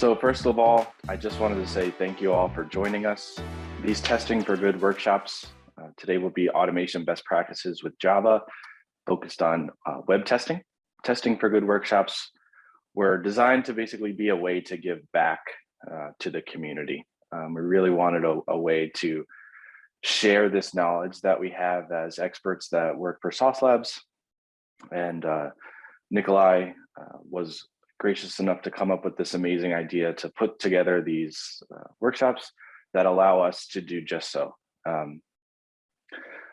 So first of all, I just wanted to say thank you all for joining us. These Testing for Good workshops today will be automation best practices with Java, focused on web testing. Testing for Good workshops were designed to basically be a way to give back to the community. We really wanted a way to share this knowledge that we have as experts that work for Sauce Labs. And Nikolai was gracious enough to come up with this amazing idea to put together these workshops that allow us to do just so.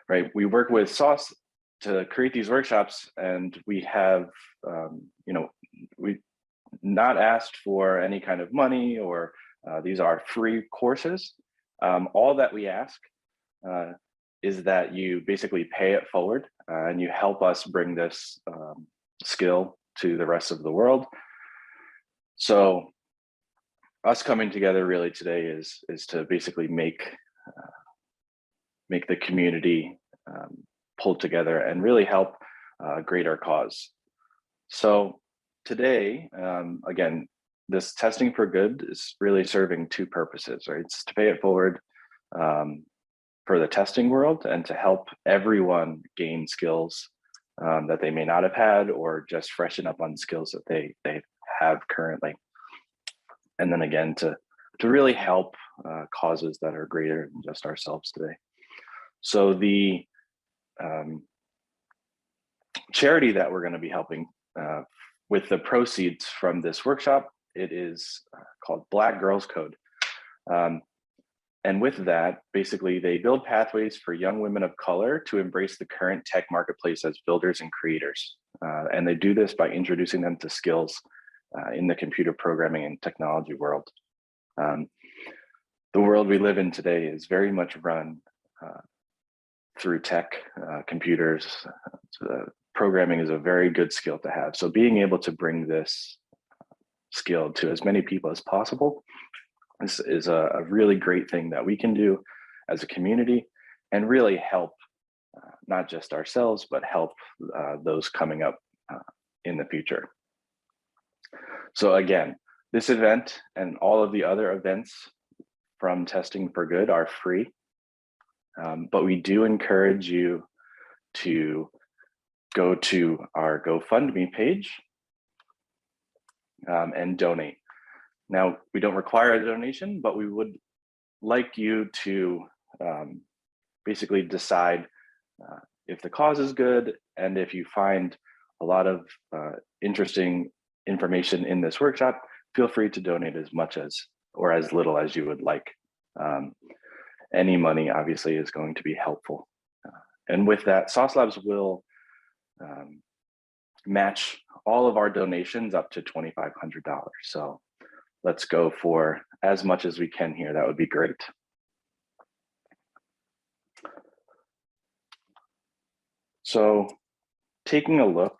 Right, we work with Sauce to create these workshops, and we have, we not asked for any kind of money, or these are free courses. All that we ask is that you basically pay it forward and you help us bring this skill to the rest of the world. So us coming together really today is to basically make the community pull together and really help grade our cause. So today, again, this Testing for Good is really serving two purposes, right? It's to pay it forward for the testing world and to help everyone gain skills that they may not have had, or just freshen up on skills that they have currently. And then again, to really help causes that are greater than just ourselves today. So the charity that we're going to be helping with the proceeds from this workshop, it is called Black Girls Code. And with that, basically, they build pathways for young women of color to embrace the current tech marketplace as builders and creators. And they do this by introducing them to skills in the computer programming and technology world. The world we live in today is very much run through tech, computers. Programming is a very good skill to have. So being able to bring this skill to as many people as possible is a really great thing that we can do as a community, and really help not just ourselves, but help those coming up in the future. So again, this event and all of the other events from Testing for Good are free, but we do encourage you to go to our GoFundMe page and donate. Now, we don't require a donation, but we would like you to basically decide if the cause is good, and if you find a lot of interesting information in this workshop, feel free to donate as much as, or as little as you would like. Any money obviously is going to be helpful. And with that, Sauce Labs will match all of our donations up to $2,500. So let's go for as much as we can here. That would be great. So taking a look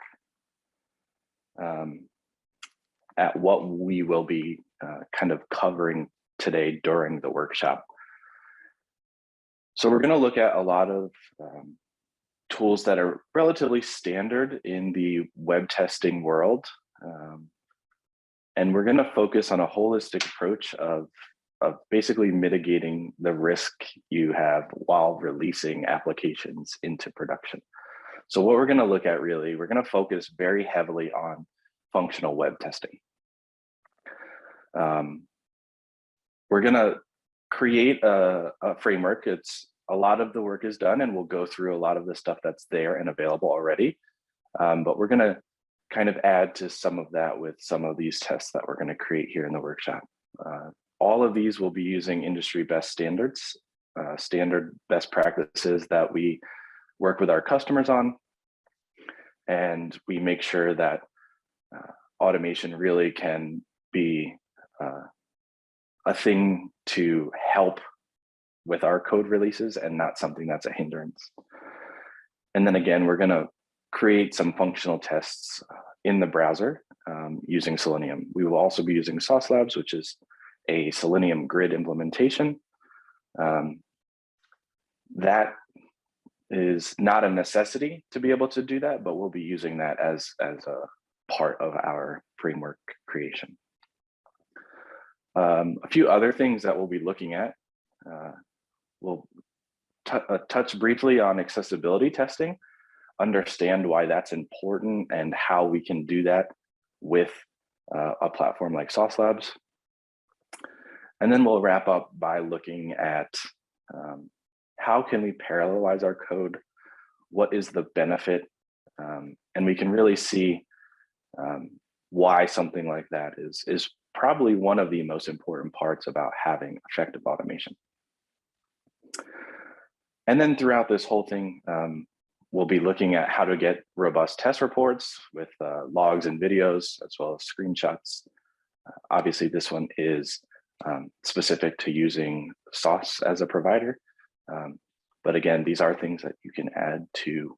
at what we will be kind of covering today during the workshop. So we're going to look at a lot of tools that are relatively standard in the web testing world. And we're going to focus on a holistic approach of basically mitigating the risk you have while releasing applications into production. So what we're going to look at really, we're going to focus very heavily on functional web testing. We're going to create a framework. A lot of the work is done, and we'll go through a lot of the stuff that's there and available already. But we're going to kind of add to some of that with some of these tests that we're going to create here in the workshop. All of these will be using industry best standards, standard best practices that we work with our customers on. And we make sure that automation really can be a thing to help with our code releases and not something that's a hindrance. And then again, we're going to create some functional tests in the browser using Selenium. We will also be using Sauce Labs, which is a Selenium grid implementation. That is not a necessity to be able to do that, but we'll be using that as a part of our framework creation. A few other things that we'll be looking at. We'll touch briefly on accessibility testing, understand why that's important and how we can do that with a platform like Sauce Labs. And then we'll wrap up by looking at how can we parallelize our code? What is the benefit? And we can really see why something like that is probably one of the most important parts about having effective automation. And then throughout this whole thing, we'll be looking at how to get robust test reports with logs and videos, as well as screenshots. Obviously, this one is specific to using Sauce as a provider. But again, these are things that you can add to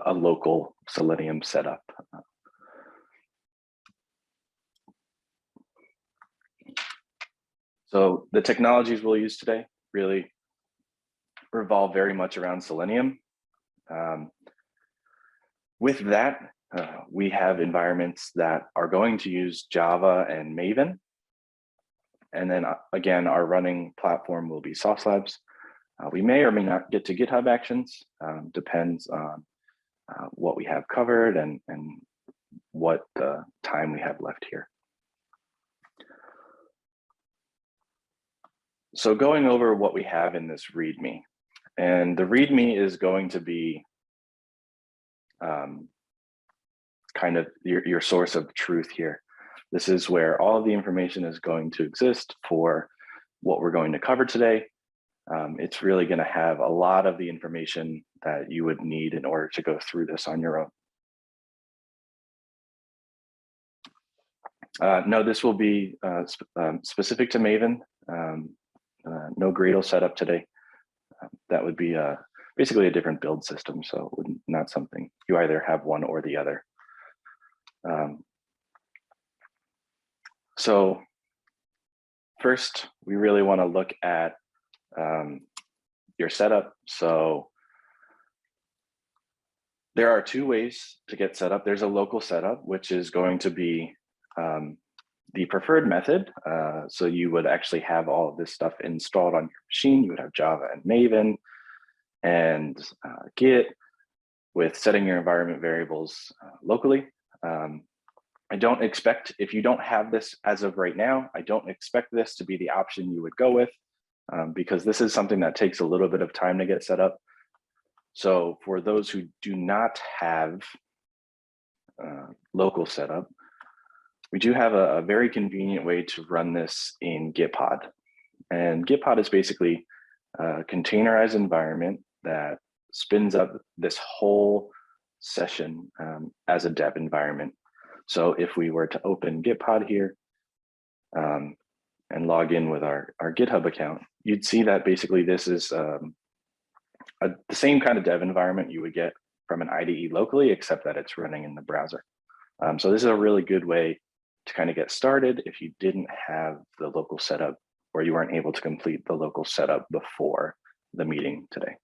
a local Selenium setup. So the technologies we'll use today really revolve very much around Selenium. With that, we have environments that are going to use Java and Maven. And then again, our running platform will be Sauce Labs. We may or may not get to GitHub Actions, depends on what we have covered and what time we have left here. So going over what we have in this README, and the README is going to be kind of your source of truth here. This is where all of the information is going to exist for what we're going to cover today. It's really going to have a lot of the information that you would need in order to go through this on your own. No, this will be specific to Maven. No Gradle setup today. That would be basically a different build system, so not something you either have one or the other. So first, we really want to look at your setup. So there are two ways to get set up. There's a local setup, which is going to be the preferred method. So you would actually have all of this stuff installed on your machine. You would have Java and Maven and Git with setting your environment variables locally. I don't expect, if you don't have this as of right now, I don't expect this to be the option you would go with because this is something that takes a little bit of time to get set up. So for those who do not have local setup, we do have a very convenient way to run this in Gitpod. And Gitpod is basically a containerized environment that spins up this whole session as a dev environment. So if we were to open Gitpod here and log in with our GitHub account, you'd see that basically this is the same kind of dev environment you would get from an IDE locally, except that it's running in the browser. So this is a really good way to kind of get started if you didn't have the local setup or you weren't able to complete the local setup before the meeting today.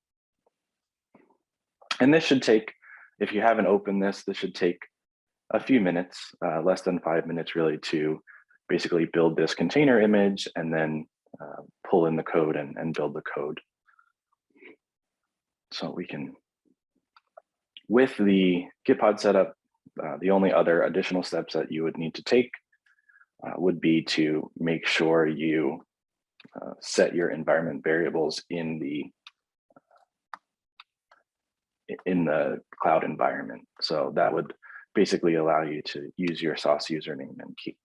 And this should take, if you haven't opened this, this should take a few minutes, less than 5 minutes really, to basically build this container image and then pull in the code and build the code. So we can, with the Gitpod setup, the only other additional steps that you would need to take would be to make sure you set your environment variables in the cloud environment. So that would basically allow you to use your Sauce username and key.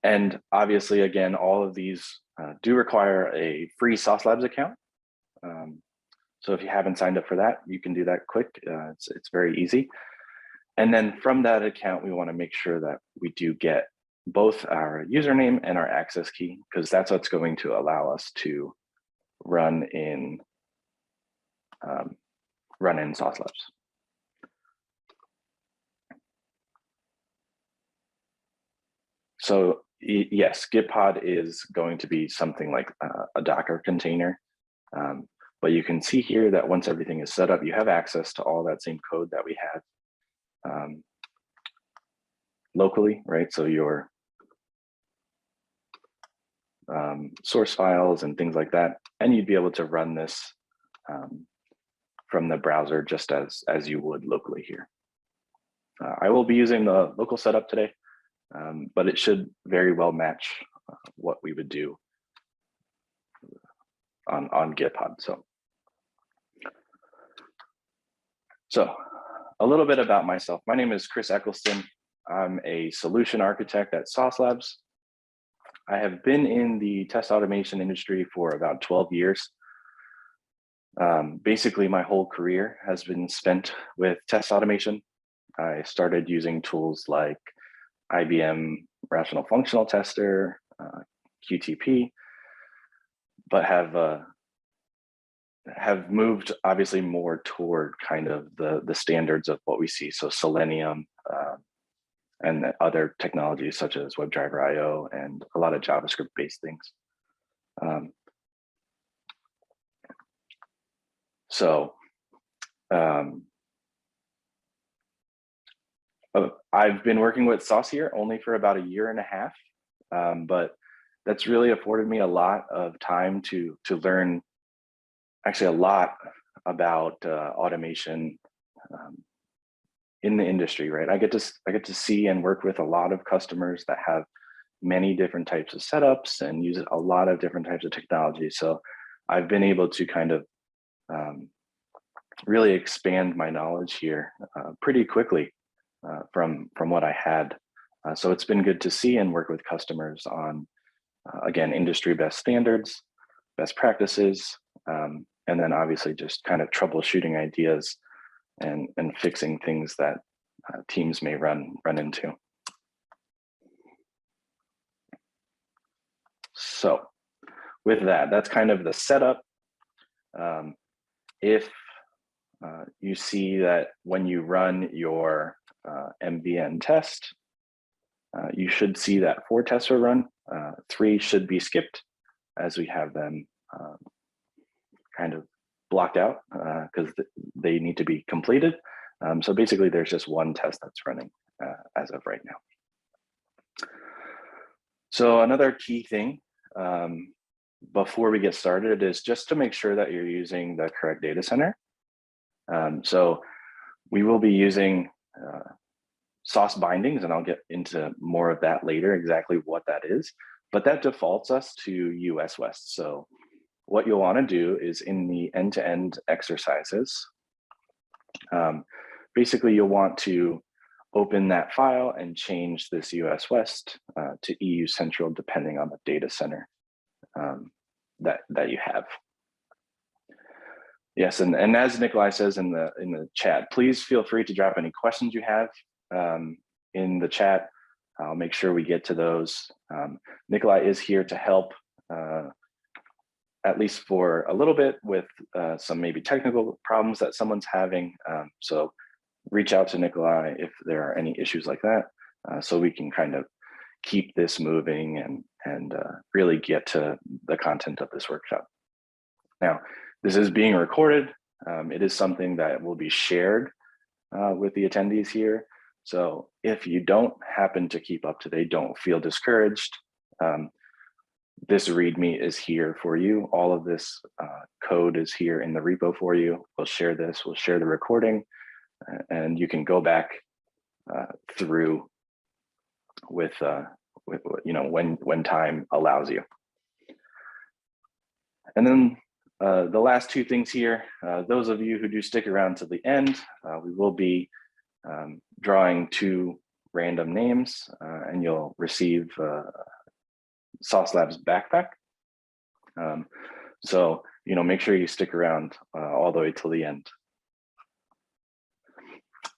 And obviously, again, all of these do require a free Sauce Labs account. So if you haven't signed up for that, you can do that quick. It's very easy. And then from that account, we want to make sure that we do get both our username and our access key, because that's what's going to allow us to run in Sauce Labs. So yes, Gitpod is going to be something like a Docker container. But you can see here that once everything is set up, you have access to all that same code that we had locally, right? So your source files and things like that, and you'd be able to run this from the browser just as you would locally here. I will be using the local setup today, but it should very well match what we would do on GitHub. So a little bit about myself. My name is Chris Eccleston. I'm a solution architect at Sauce Labs. I have been in the test automation industry for about 12 years. Basically, my whole career has been spent with test automation. I started using tools like IBM Rational Functional Tester, QTP, but have moved obviously more toward kind of the standards of what we see. So Selenium and other technologies such as WebDriver IO and a lot of JavaScript based things. I've been working with Sauce here only for about 1.5 years, but that's really afforded me a lot of time to learn actually a lot about automation in the industry, right? I get to see and work with a lot of customers that have many different types of setups and use a lot of different types of technology. So I've been able to kind of really expand my knowledge here pretty quickly from what I had. So it's been good to see and work with customers on, again, industry best standards, best practices, and then obviously just kind of troubleshooting ideas and fixing things that teams may run into. So with that, that's kind of the setup. If you see that when you run your MVN test, you should see that 4 tests are run. 3 should be skipped as we have them kind of blocked out because they need to be completed. So basically there's just 1 test that's running as of right now. So another key thing before we get started is just to make sure that you're using the correct data center. So we will be using Sauce bindings, and I'll get into more of that later, exactly what that is, but that defaults us to US West. So what you'll want to do is in the end-to-end exercises, basically you'll want to open that file and change this US West to EU Central, depending on the data center that you have. Yes, and as Nikolai says in the chat, please feel free to drop any questions you have in the chat. I'll make sure we get to those. Nikolai is here to help, at least for a little bit, with some maybe technical problems that someone's having. So reach out to Nikolai if there are any issues like that, so we can kind of keep this moving and really get to the content of this workshop. Now, this is being recorded. It is something that will be shared with the attendees here. So if you don't happen to keep up to date, don't feel discouraged. This README is here for you. All of this code is here in the repo for you. We'll share this, we'll share the recording, and you can go back through with you know, when time allows you. And then the last 2 things here, those of you who do stick around to the end, we will be drawing 2 random names, and you'll receive Sauce Labs backpack. So, you know, make sure you stick around all the way till the end.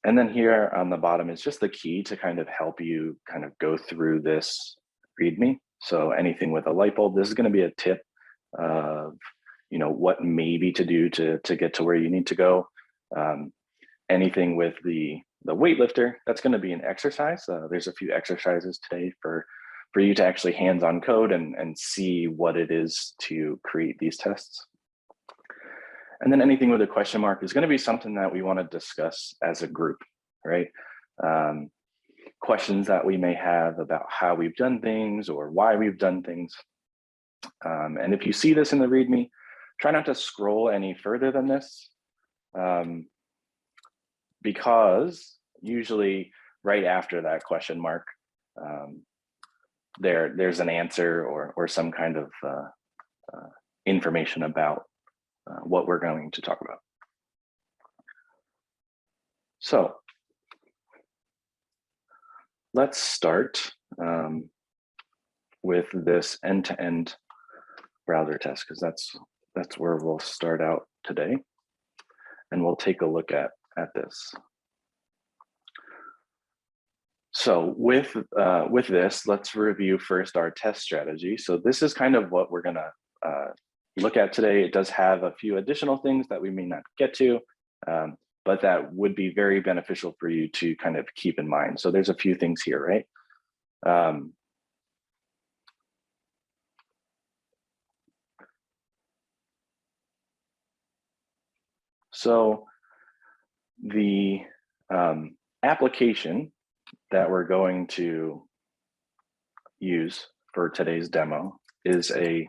And then here on the bottom is just the key to kind of help you kind of go through this README. So anything with a light bulb, this is going to be a tip of, you know, what maybe to do to get to where you need to go. Anything with the weightlifter, that's going to be an exercise. There's a few exercises today for you to actually hands-on code and see what it is to create these tests. And then anything with a question mark is going to be something that we want to discuss as a group, right? questions that we may have about how we've done things or why we've done things. And if you see this in the README, try not to scroll any further than this, because usually right after that question mark, there's an answer or some kind of information about what we're going to talk about. So let's start with this end-to-end browser test, because that's where we'll start out today, and we'll take a look at this. So with this, let's review first our test strategy. So this is kind of what we're gonna look at today. It does have a few additional things that we may not get to, but that would be very beneficial for you to kind of keep in mind. So there's a few things here, right? So the application that we're going to use for today's demo is a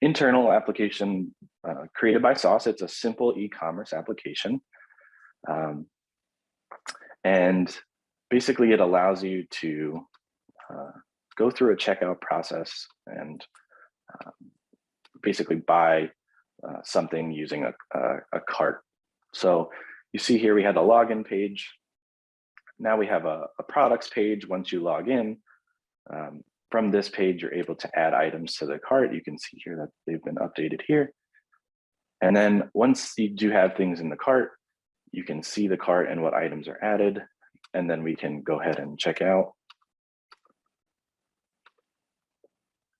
internal application created by Sauce. It's a simple e-commerce application. And basically it allows you to go through a checkout process and basically buy something using a cart. So you see here we had a login page. Now we have a products page. Once you log in, from this page, you're able to add items to the cart. You can see here that they've been updated here. And then once you do have things in the cart, you can see the cart and what items are added. And then we can go ahead and check out.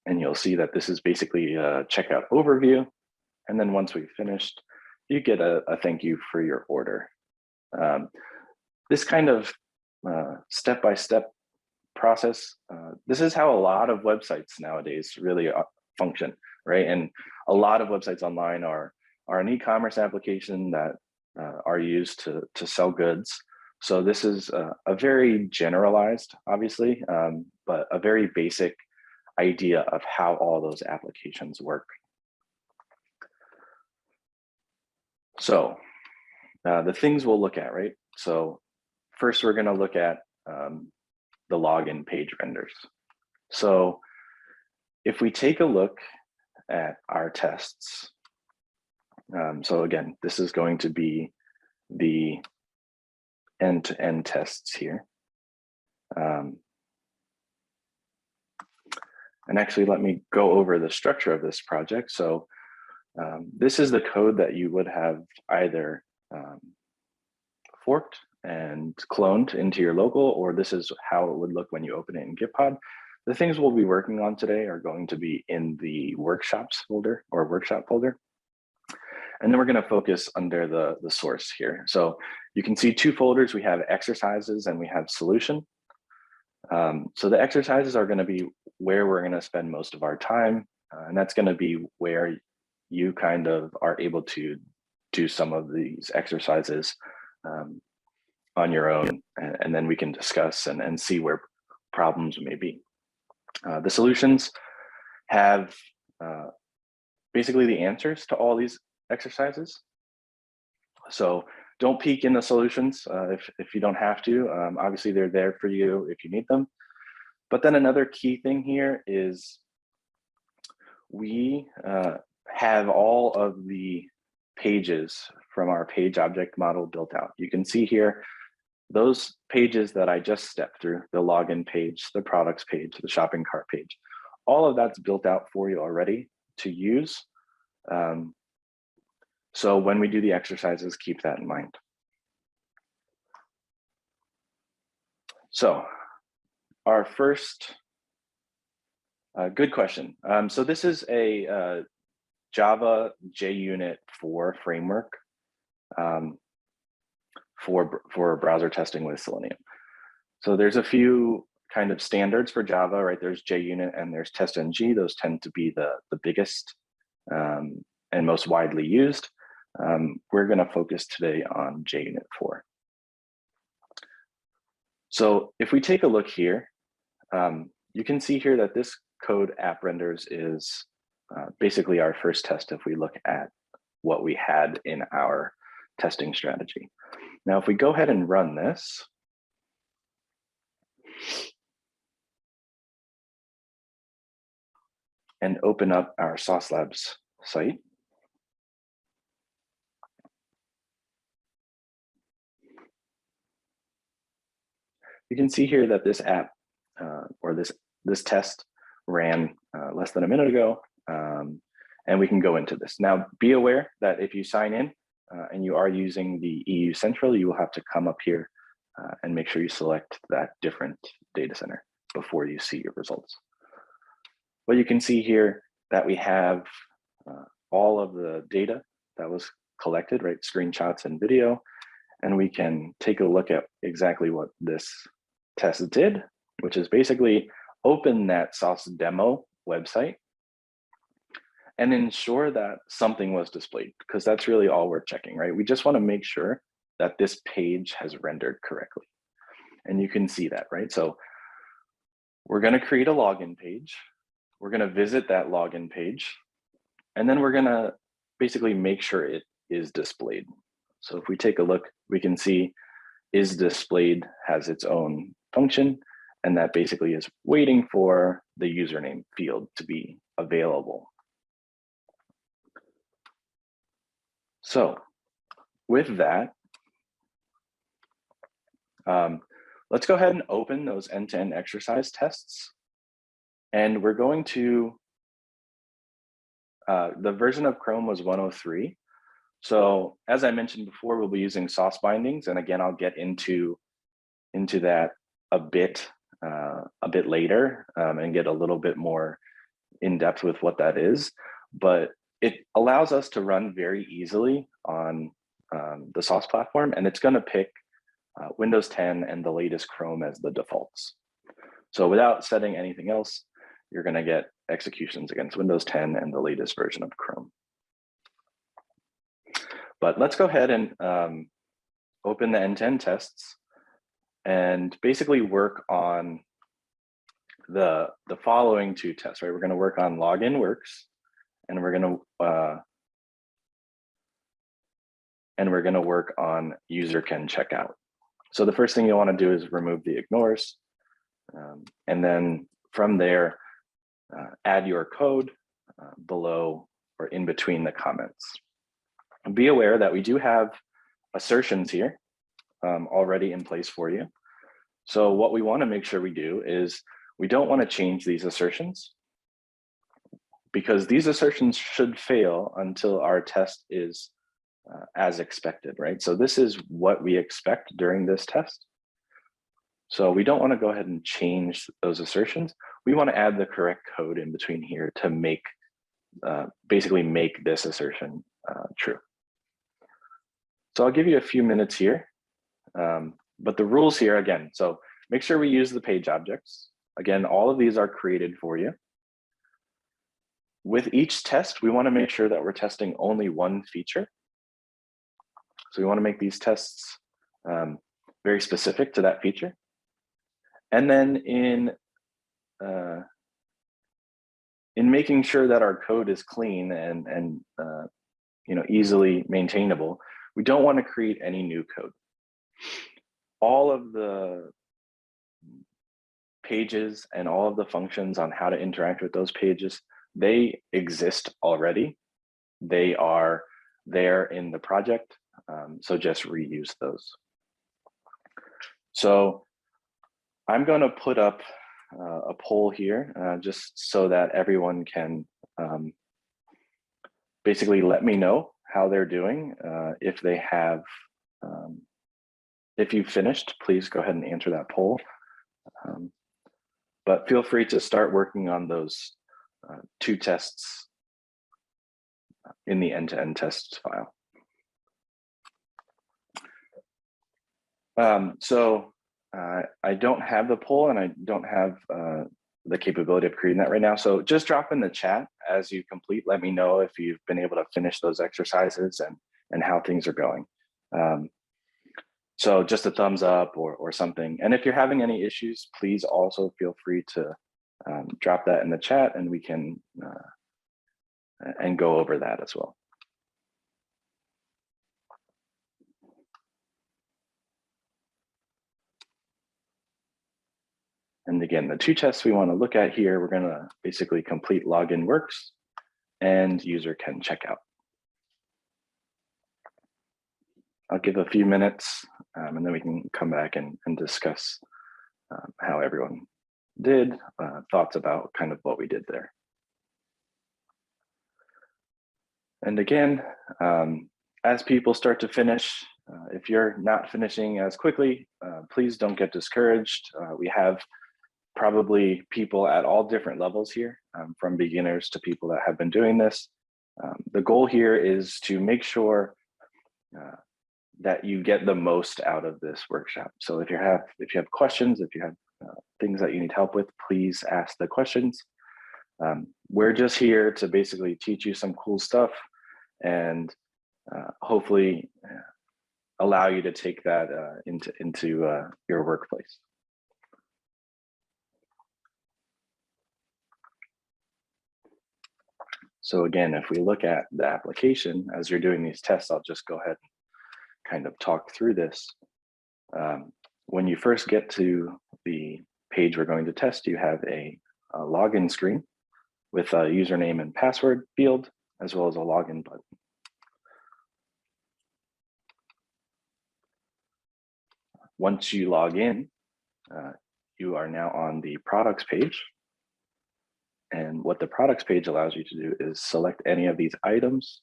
And you'll see that this is basically a checkout overview. And then once we've finished, you get a thank you for your order. This kind of step-by-step process, this is how a lot of websites nowadays really function, right? And a lot of websites online are an e-commerce application that are used to sell goods. So this is a very generalized, obviously, but a very basic idea of how all those applications work. So the things we'll look at, right? So first, we're going to look at the login page renders. So if we take a look at our tests, so again, this is going to be the end-to-end tests here. And actually, let me go over the structure of this project. So this is the code that you would have either forked and cloned into your local, or this is how it would look when you open it in Gitpod. The things we'll be working on today are going to be in the workshops folder or workshop folder. And then we're going to focus under the source here. So you can see two folders. We have exercises and we have solution. So the exercises are going to be where we're going to spend most of our time. And that's going to be where you kind of are able to do some of these exercises on your own, and then we can discuss and see where problems may be. The solutions have basically the answers to all these exercises. So don't peek in the solutions if you don't have to. Obviously, they're there for you if you need them. But then another key thing here is we have all of the pages from our page object model built out. You can see here those pages that I just stepped through, the login page, the products page, the shopping cart page, all of that's built out for you already to use. So when we do the exercises, keep that in mind. So our first good question. So this is a Java JUnit 4 framework for browser testing with Selenium. So there's a few kind of standards for Java, right? There's JUnit and there's TestNG. Those tend to be the biggest and most widely used. We're going to focus today on JUnit 4. So if we take a look here, you can see here that this code app renders is basically our first test if we look at what we had in our testing strategy. Now, if we go ahead and run this, and open up our Sauce Labs site, you can see here that this app or this test ran less than a minute ago, and we can go into this. Now, be aware that if you sign in and you are using the EU Central, you will have to come up here and make sure you select that different data center before you see your results. But you can see here that we have all of the data that was collected, right? Screenshots and video, and we can take a look at exactly what this test did, which is basically open that Sauce demo website and ensure that something was displayed, because that's really all we're checking, right? We just want to make sure that this page has rendered correctly. And you can see that, right? So we're going to create a login page. We're going to visit that login page, and then we're going to basically make sure it is displayed. So if we take a look, we can see is displayed has its own function, and that basically is waiting for the username field to be available. So with that, let's go ahead and open those end-to-end exercise tests. And we're going to, the version of Chrome was 103. So as I mentioned before, we'll be using sauce bindings. And again, I'll get into that a bit later and get a little bit more in depth with what that is. But it allows us to run very easily on the Sauce platform, and it's going to pick Windows 10 and the latest Chrome as the defaults. So without setting anything else, you're going to get executions against Windows 10 and the latest version of Chrome. But let's go ahead and open the end-to-end tests and basically work on the following two tests, right? We're going to work on login works, and we're going to work on user can check out. So the first thing you want to do is remove the ignores, and then from there, add your code below or in between the comments. And be aware that we do have assertions here already in place for you. So what we want to make sure we do is we don't want to change these assertions, because these assertions should fail until our test is as expected, right? So this is what we expect during this test. So we don't want to go ahead and change those assertions. We want to add the correct code in between here to make, basically make this assertion true. So I'll give you a few minutes here, but the rules here again, so make sure we use the page objects. Again, all of these are created for you. With each test, we want to make sure that we're testing only one feature. So we want to make these tests very specific to that feature. And then in making sure that our code is clean and easily maintainable, we don't want to create any new code. All of the pages and all of the functions on how to interact with those pages, they exist already. They are there in the project, so just reuse those. So I'm going to put up a poll here just so that everyone can basically let me know how they're doing. If they have, if you've finished, please go ahead and answer that poll. But feel free to start working on those two tests in the end-to-end tests file. So I don't have the poll, and I don't have the capability of creating that right now. So just drop in the chat as you complete. Let me know if you've been able to finish those exercises and how things are going. So just a thumbs up or something. And if you're having any issues, please also feel free to drop that in the chat, and we can and go over that as well. And again, the two tests we want to look at here, we're going to basically complete login works and user can check out. I'll give a few minutes and then we can come back and discuss how everyone did, thoughts about kind of what we did there. And again, as people start to finish, if you're not finishing as quickly, please don't get discouraged. We have probably people at all different levels here, from beginners to people that have been doing this. The goal here is to make sure that you get the most out of this workshop. So if you have questions, if you have things that you need help with, please ask the questions. We're just here to basically teach you some cool stuff and hopefully allow you to take that into your workplace. So again, if we look at the application, as you're doing these tests, I'll just go ahead and kind of talk through this. When you first get to the page we're going to test, you have a login screen with a username and password field, as well as a login button. Once you log in, you are now on the products page. And what the products page allows you to do is select any of these items,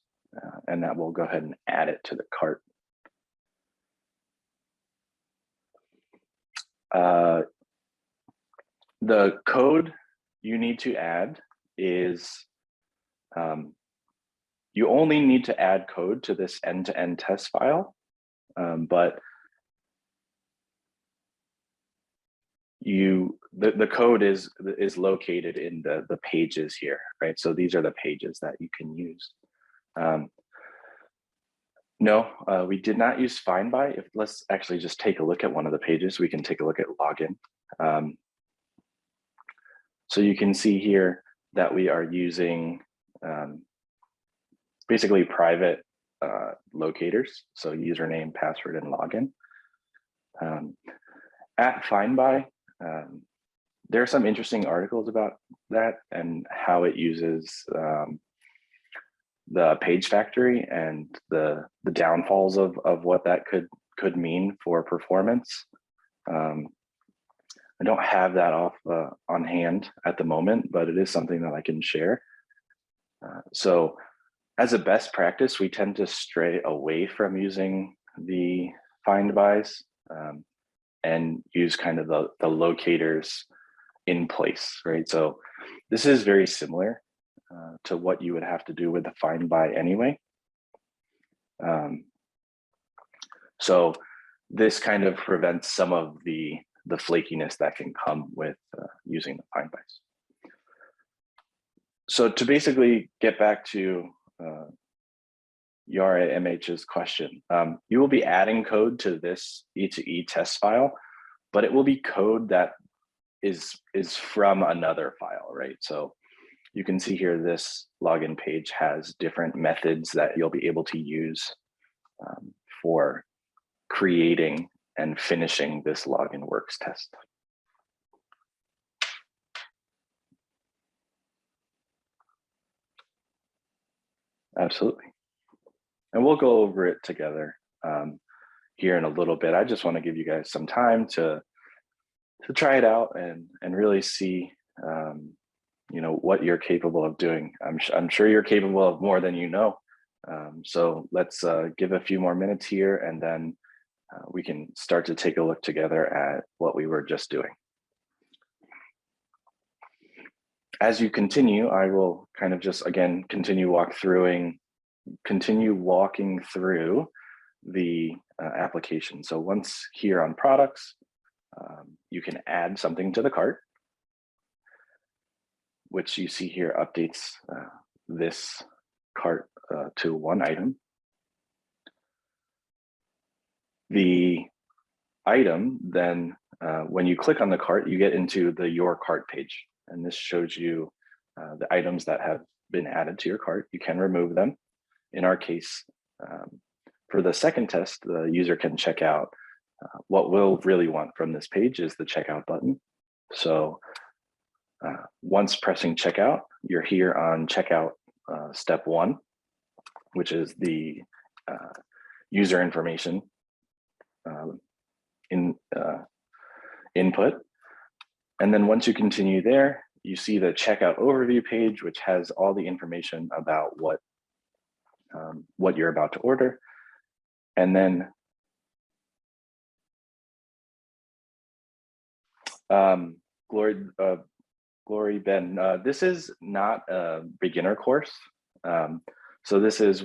and that will go ahead and add it to the cart. The code you need to add is, you only need to add code to this end-to-end test file, but the code is located in the pages here, right? So these are the pages that you can use. No, we did not use find by. Let's actually just take a look at one of the pages. We can take a look at login. So you can see here that we are using basically private locators. So username, password, and login. At find by, there are some interesting articles about that and how it uses the page factory and the downfalls of what that could mean for performance. I don't have that on hand at the moment, but it is something that I can share. So as a best practice, we tend to stray away from using the find bys and use kind of the locators in place, right? So this is very similar to what you would have to do with the find by anyway. So this kind of prevents some of the flakiness that can come with using the find bys. So to basically get back to Yara MH's question, you will be adding code to this E2E test file, but it will be code that is from another file, right? So you can see here, this login page has different methods that you'll be able to use for creating and finishing this login works test. Absolutely. And we'll go over it together here in a little bit. I just want to give you guys some time to try it out and really see you know, what you're capable of doing. I'm sure you're capable of more than you know. So let's give a few more minutes here, and then we can start to take a look together at what we were just doing. As you continue, I will kind of just, again, continue walking through the application. So once here on products, you can add something to the cart, which you see here updates this cart to one item. The item, then when you click on the cart, you get into the Your Cart page. And this shows you the items that have been added to your cart. You can remove them. In our case, for the second test, the user can check out. What we'll really want from this page is the checkout button. So once pressing checkout, you're here on checkout step 1, which is the user information input. And then once you continue there, you see the checkout overview page, which has all the information about what you're about to order. And then Glory Ben, this is not a beginner course. So this is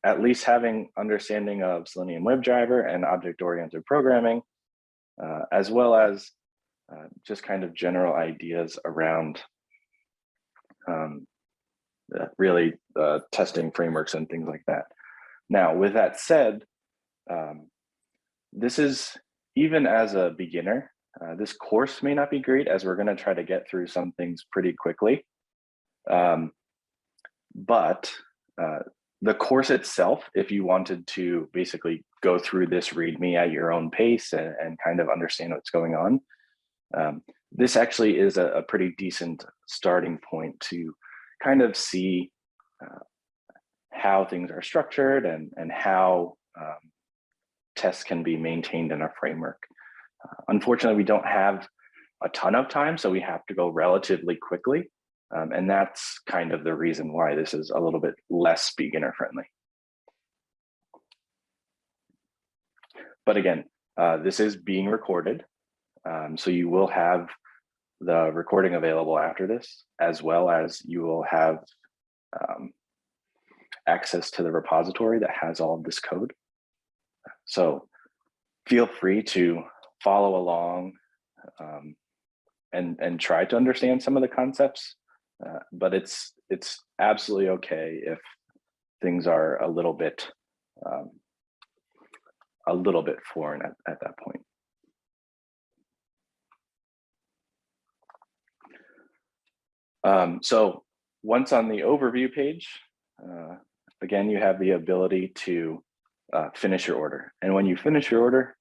at least having understanding of Selenium WebDriver and object-oriented programming, as well as just kind of general ideas around really testing frameworks and things like that. Now, with that said, this is, even as a beginner, this course may not be great, as we're going to try to get through some things pretty quickly. But the course itself, if you wanted to basically go through this README at your own pace and kind of understand what's going on, this actually is a pretty decent starting point to kind of see how things are structured and how tests can be maintained in a framework. Unfortunately, we don't have a ton of time, so we have to go relatively quickly. And that's kind of the reason why this is a little bit less beginner friendly. But again, this is being recorded. So you will have the recording available after this, as well as you will have access to the repository that has all of this code. So feel free to follow along and try to understand some of the concepts, but it's absolutely okay if things are a little bit foreign at that point. So once on the overview page, again, you have the ability to finish your order. And when you finish your order,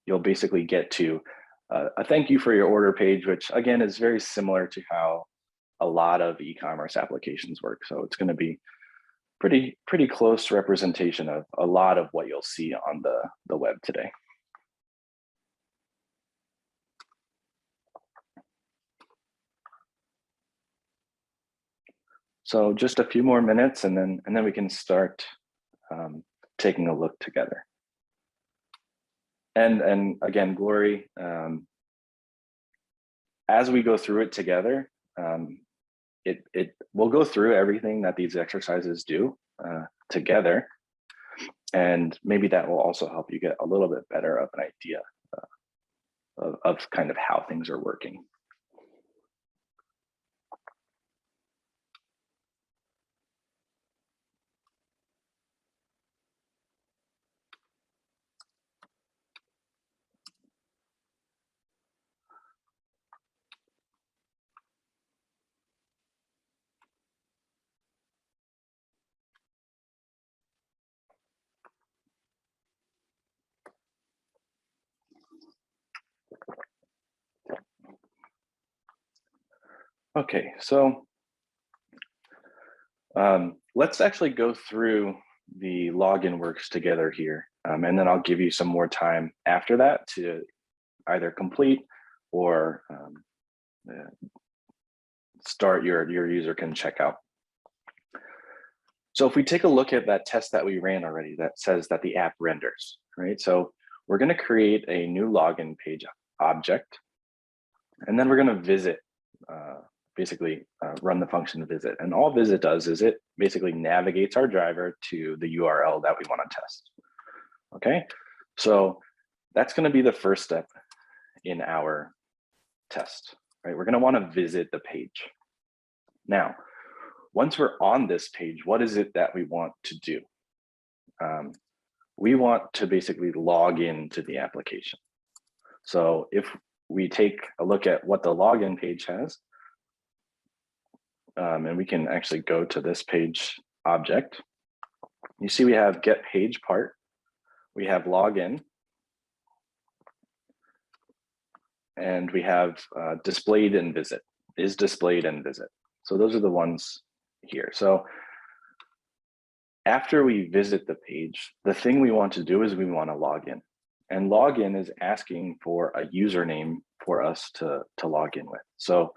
you'll basically get to a thank you for your order page, which again is very similar to how a lot of e-commerce applications work. So it's going to be pretty close representation of a lot of what you'll see on the web today. So just a few more minutes, and then we can start taking a look together. And again, Glory, as we go through it together, we'll go through everything that these exercises do together, and maybe that will also help you get a little bit better of an idea of kind of how things are working. Okay, so let's actually go through the login works together here, and then I'll give you some more time after that to either complete or start your user can check out. So if we take a look at that test that we ran already that says that the app renders, right? So we're going to create a new login page object, and then we're going to visit, basically run the function visit. And all visit does is it basically navigates our driver to the URL that we want to test. Okay, so that's going to be the first step in our test, right? We're going to want to visit the page. Now, once we're on this page, what is it that we want to do? we want to basically log into the application. So if we take a look at what the login page has, and we can actually go to this page object, you see we have get page part, we have login, and we have displayed and visit, is displayed and visit. So those are the ones here. So after we visit the page, the thing we want to do is we want to log in. And login is asking for a username for us to log in with. So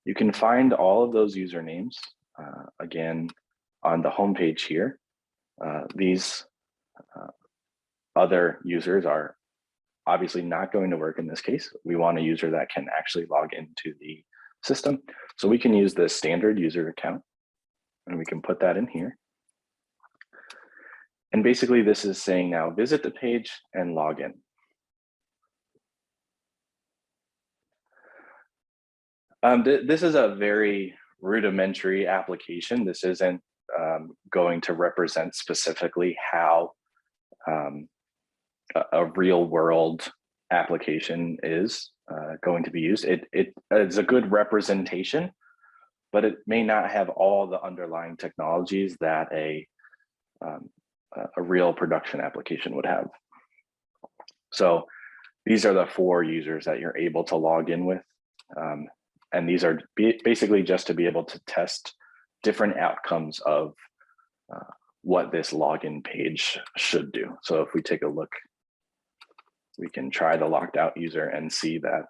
you can find all of those usernames, again, on the homepage here. These other users are obviously not going to work in this case. We want a user that can actually log into the system. So we can use the standard user account, and we can put that in here. And basically this is saying now visit the page and log in. This is a very rudimentary application. This isn't going to represent specifically how a real world application is going to be used. It's a good representation, but it may not have all the underlying technologies that a real production application would have. So these are the 4 users that you're able to log in with. And these are basically just to be able to test different outcomes of what this login page should do. So if we take a look, we can try the locked out user and see that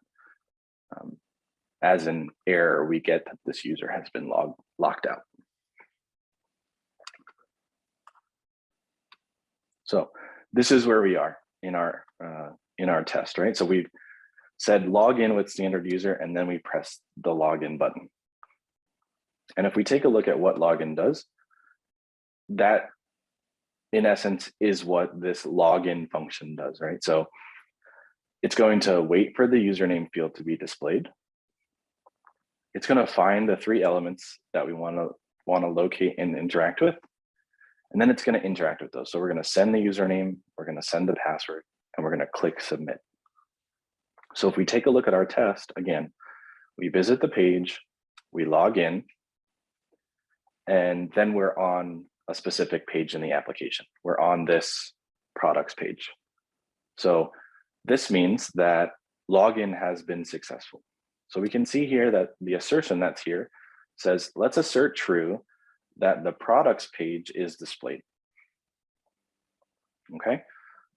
as an error, we get that this user has been locked out. So this is where we are in our test, right? So we've said log in with standard user, and then we press the login button. And if we take a look at what login does, that in essence is what this login function does, right? So it's going to wait for the username field to be displayed. It's going to find the 3 elements that we want to locate and interact with. And then it's going to interact with those. So we're going to send the username, we're going to send the password, and we're going to click submit. So if we take a look at our test, again, we visit the page, we log in, and then we're on a specific page in the application. We're on this products page. So this means that login has been successful. So we can see here that the assertion that's here says, let's assert true that the products page is displayed. Okay,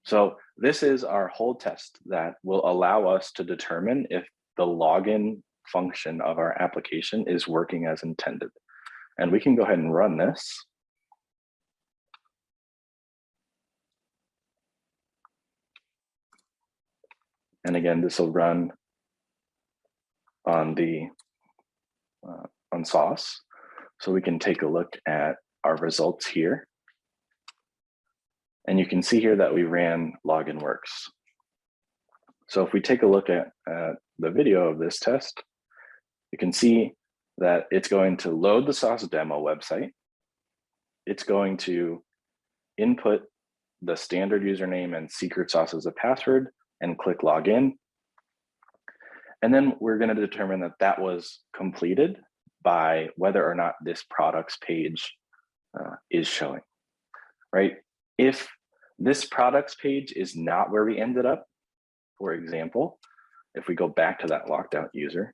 so this is our whole test that will allow us to determine if the login function of our application is working as intended. And we can go ahead and run this. And again, this will run on the on Sauce. So we can take a look at our results here. And you can see here that we ran login works. So if we take a look at the video of this test, you can see that it's going to load the Sauce demo website. It's going to input the standard username and secret sauce as a password and click login. And then we're going to determine that that was completed by whether or not this products page is showing, right? If this products page is not where we ended up, for example, if we go back to that locked out user,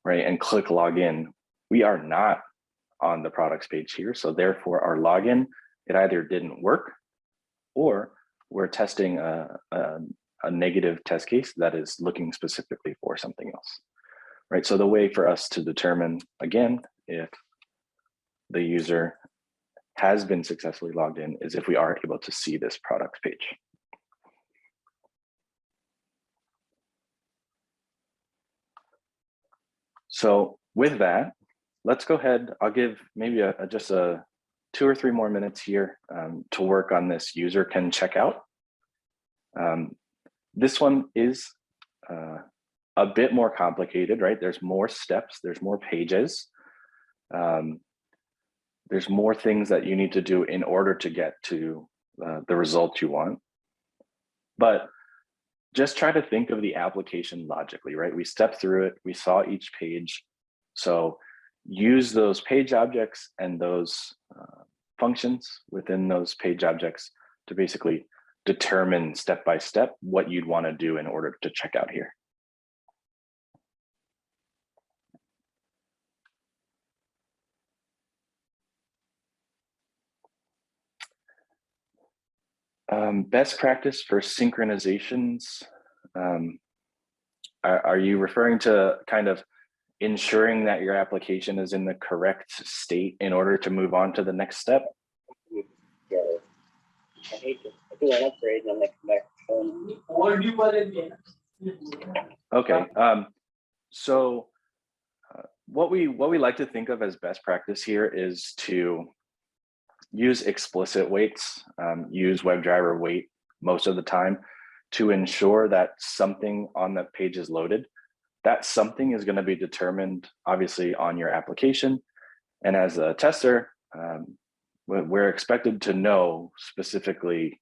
right, and click login, we are not on the products page here. So therefore our login, it either didn't work or we're testing a negative test case that is looking specifically for something else, right? So the way for us to determine, again, if the user has been successfully logged in is if we are able to see this products page. So with that, let's go ahead. I'll give maybe just 2 or 3 more minutes here to work on this user can check out. This one is a bit more complicated, right? There's more steps, there's more pages. there's more things that you need to do in order to get to the result you want. But just try to think of the application logically, right? We stepped through it, we saw each page. So use those page objects and those functions within those page objects to basically determine step by step what you'd want to do in order to check out here. Best practice for synchronizations. Are you referring to kind of ensuring that your application is in the correct state in order to move on to the next step? Yeah. I hate to do an upgrade and then come back. Okay. So what we like to think of as best practice here is to use explicit waits, use WebDriver wait most of the time to ensure that something on the page is loaded. That something is going to be determined obviously on your application. And as a tester, we're expected to know specifically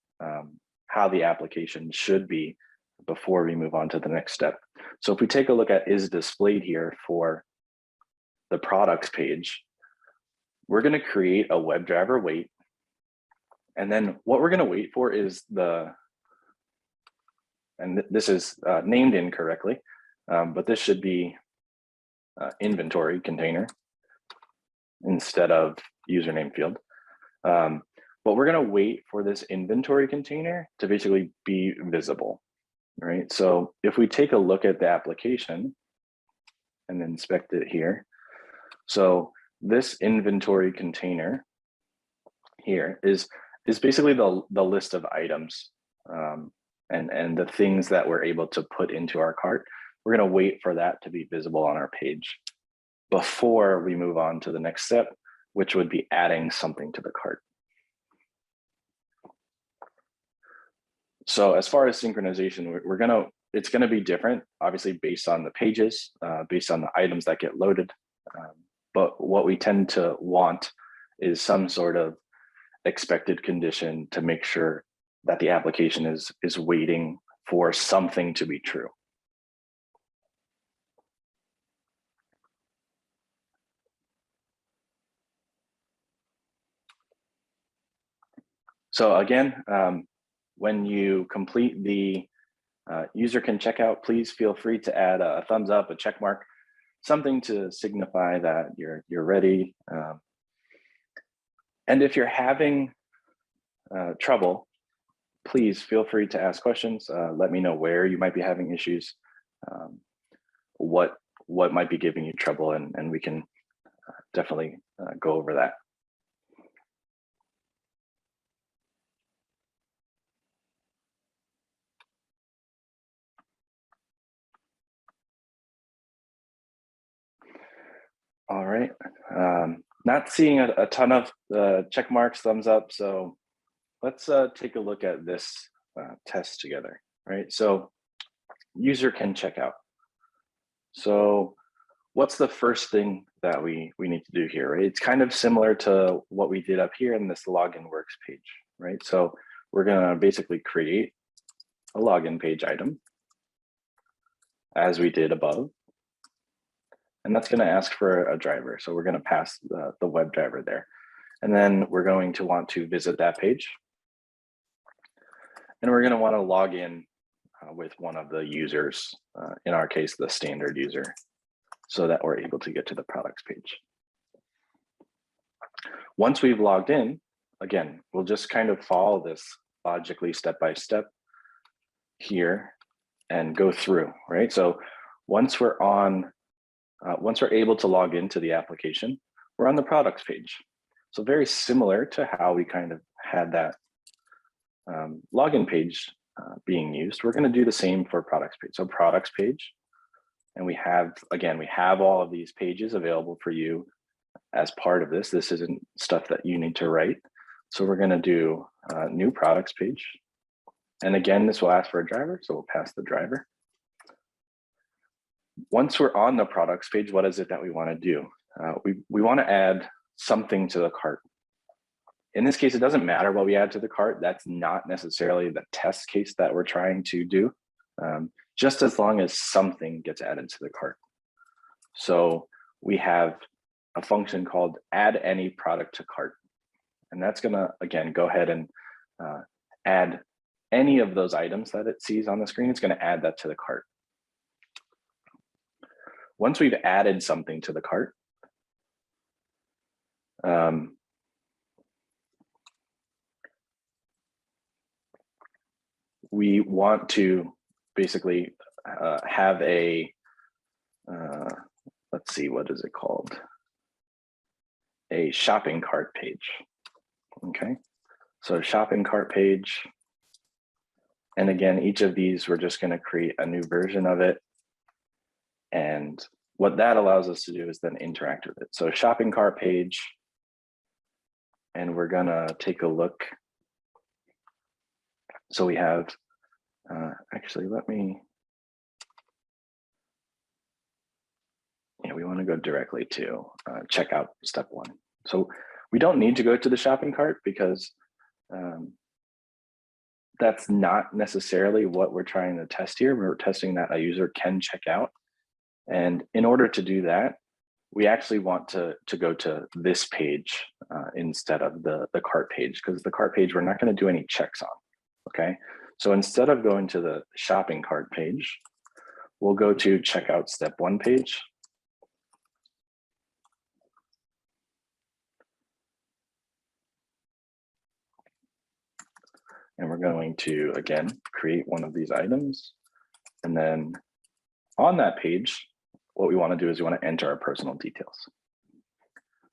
how the application should be before we move on to the next step. So if we take a look at is displayed here for the products page, we're going to create a WebDriver wait. And then what we're going to wait for is and this is named incorrectly, but this should be inventory container instead of username field. But we're going to wait for this inventory container to basically be visible, right? So if we take a look at the application and inspect it here, so this inventory container here is basically the list of items and the things that we're able to put into our cart. We're going to wait for that to be visible on our page before we move on to the next step, which would be adding something to the cart. So as far as synchronization, it's going to be different, obviously based on the pages, based on the items that get loaded. But what we tend to want is some sort of expected condition to make sure that the application is waiting for something to be true. So again, when you complete the user can check out, please feel free to add a thumbs up, a check mark, something to signify that you're ready. And if you're having trouble, please feel free to ask questions. Let me know where you might be having issues, what might be giving you trouble, and we can definitely go over that. All right, not seeing a ton of check marks, thumbs up, so let's take a look at this test together, right? So user can check out. So what's the first thing that we need to do here, right? It's kind of similar to what we did up here in this login works page, right? So we're gonna basically create a login page item as we did above. And that's going to ask for a driver. So we're going to pass the web driver there. And then we're going to want to visit that page. And we're going to want to log in with one of the users, in our case, the standard user, so that we're able to get to the products page. Once we've logged in, again, we'll just kind of follow this logically step by step here and go through, right? So once we're able to log into the application, we're on the products page. So very similar to how we kind of had that login page being used, we're going to do the same for products page. So products page, and we have all of these pages available for you as part of this. This isn't stuff that you need to write. So we're going to do a new products page. And again, this will ask for a driver, so we'll pass the driver. Once we're on the products page, what is it that we want to do? We want to add something to the cart. In this case, it doesn't matter what we add to the cart. That's not necessarily the test case that we're trying to do, just as long as something gets added to the cart. So we have a function called add any product to cart. And that's gonna, again, go ahead and add any of those items that it sees on the screen. It's gonna add that to the cart. Once we've added something to the cart, we want to basically have a, let's see, what is it called? A shopping cart page. Okay, so shopping cart page. And again, each of these, we're just going to create a new version of it. And what that allows us to do is then interact with it. So shopping cart page, and we're going to take a look. So we have, actually, let me, yeah, we want to go directly to checkout step 1. So we don't need to go to the shopping cart because that's not necessarily what we're trying to test here. We're testing that a user can check out. And in order to do that, we actually want to go to this page instead of the cart page, because the cart page, we're not going to do any checks on, okay? So instead of going to the shopping cart page, we'll go to checkout step 1 page. And we're going to, again, create one of these items. And then on that page, what we want to do is we want to enter our personal details.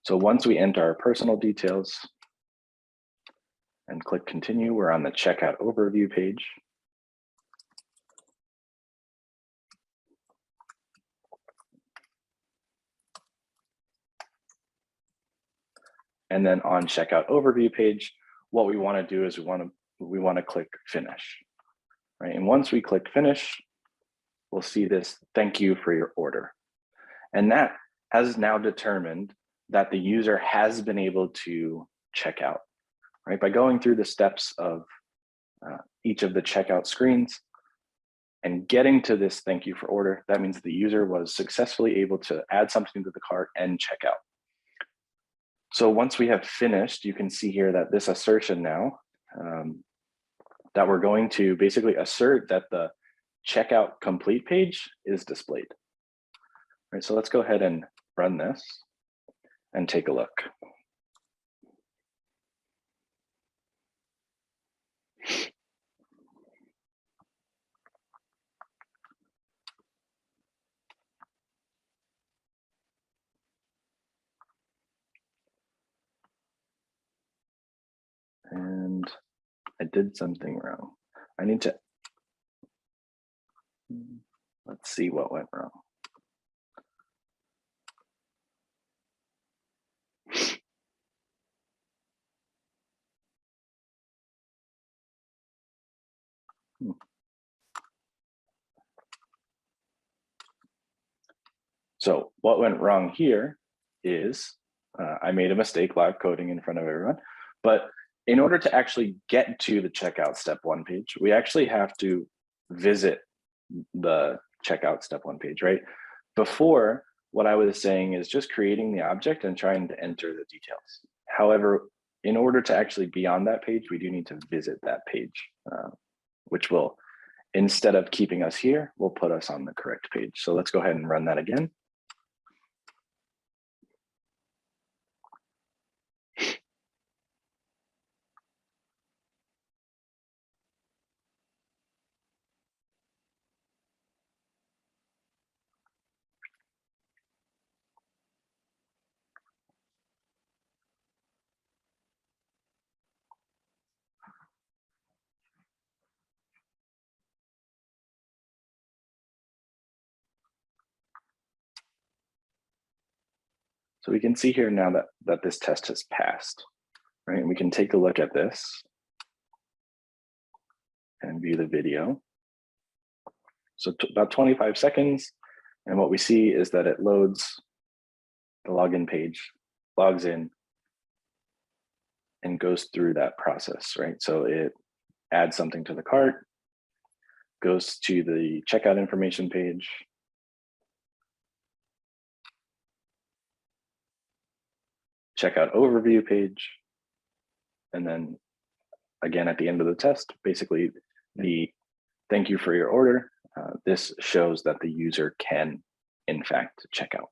So once we enter our personal details and click continue, we're on the checkout overview page. And then on checkout overview page, what we want to do is we want to click finish, right? And once we click finish, we'll see this thank you for your order. And that has now determined that the user has been able to check out, right? By going through the steps of each of the checkout screens and getting to this thank you for order, that means the user was successfully able to add something to the cart and check out. So once we have finished, you can see here that this assertion now, that we're going to basically assert that the checkout complete page is displayed. All right, so let's go ahead and run this and take a look. And I did something wrong. I need to, let's see what went wrong. So what went wrong here is I made a mistake live coding in front of everyone, but in order to actually get to the checkout step 1 page, we actually have to visit the checkout step 1 page, right? Before, what I was saying is just creating the object and trying to enter the details. However, in order to actually be on that page, we do need to visit that page, which will, instead of keeping us here, will put us on the correct page. So let's go ahead and run that again. So we can see here now that this test has passed, right? And we can take a look at this and view the video. So about 25 seconds. And what we see is that it loads the login page, logs in, and goes through that process, right? So it adds something to the cart, goes to the checkout information page, checkout overview page, and then again at the end of the test, basically the thank you for your order. This shows that the user can in fact check out.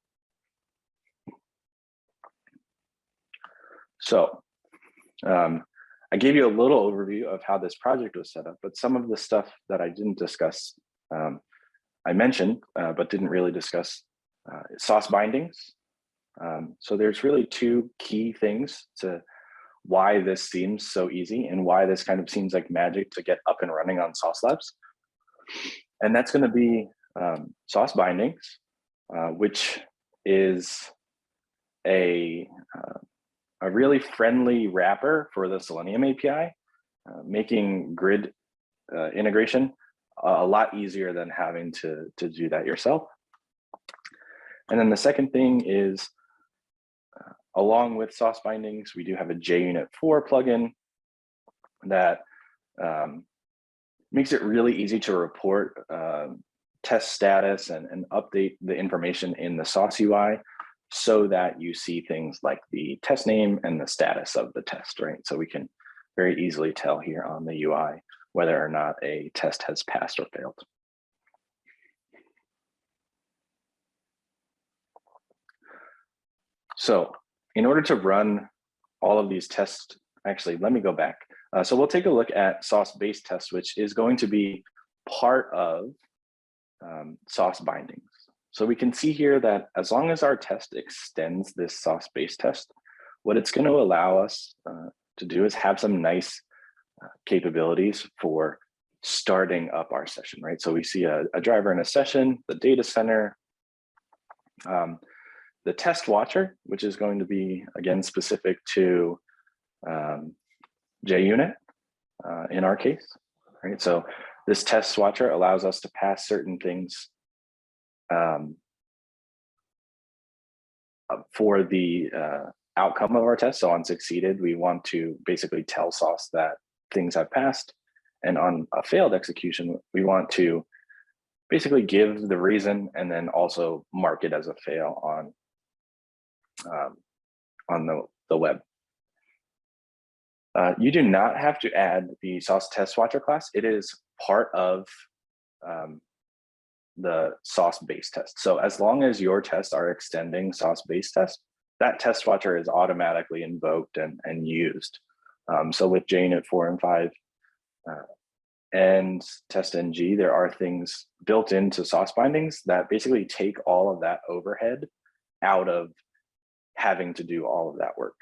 So I gave you a little overview of how this project was set up, but some of the stuff that I didn't discuss, I mentioned, but didn't really discuss sauce bindings. So there's really two key things to why this seems so easy and why this kind of seems like magic to get up and running on Sauce Labs. And that's going to be sauce bindings, which is a really friendly wrapper for the Selenium API, making grid integration a lot easier than having to do that yourself. And then the second thing is, along with sauce bindings, we do have a JUnit 4 plugin that makes it really easy to report test status and update the information in the Sauce UI so that you see things like the test name and the status of the test, right? So we can very easily tell here on the UI whether or not a test has passed or failed. So in order to run all of these tests, actually, let me go back. So we'll take a look at sauce-based tests, which is going to be part of sauce bindings. So we can see here that as long as our test extends this sauce-based test, what it's going to allow us to do is have some nice capabilities for starting up our session, right? So we see a driver in a session, the data center, the test watcher, which is going to be, again, specific to JUnit in our case, right? So this test watcher allows us to pass certain things for the outcome of our test. So on succeeded, we want to basically tell Sauce that things have passed. And on a failed execution, we want to basically give the reason and then also mark it as a fail on the web. You do not have to add the Sauce Test Watcher class. It is part of the sauce-based test. So as long as your tests are extending sauce-based test, that test watcher is automatically invoked and used. So with JUnit 4 and 5 and TestNG, there are things built into sauce bindings that basically take all of that overhead out of having to do all of that work.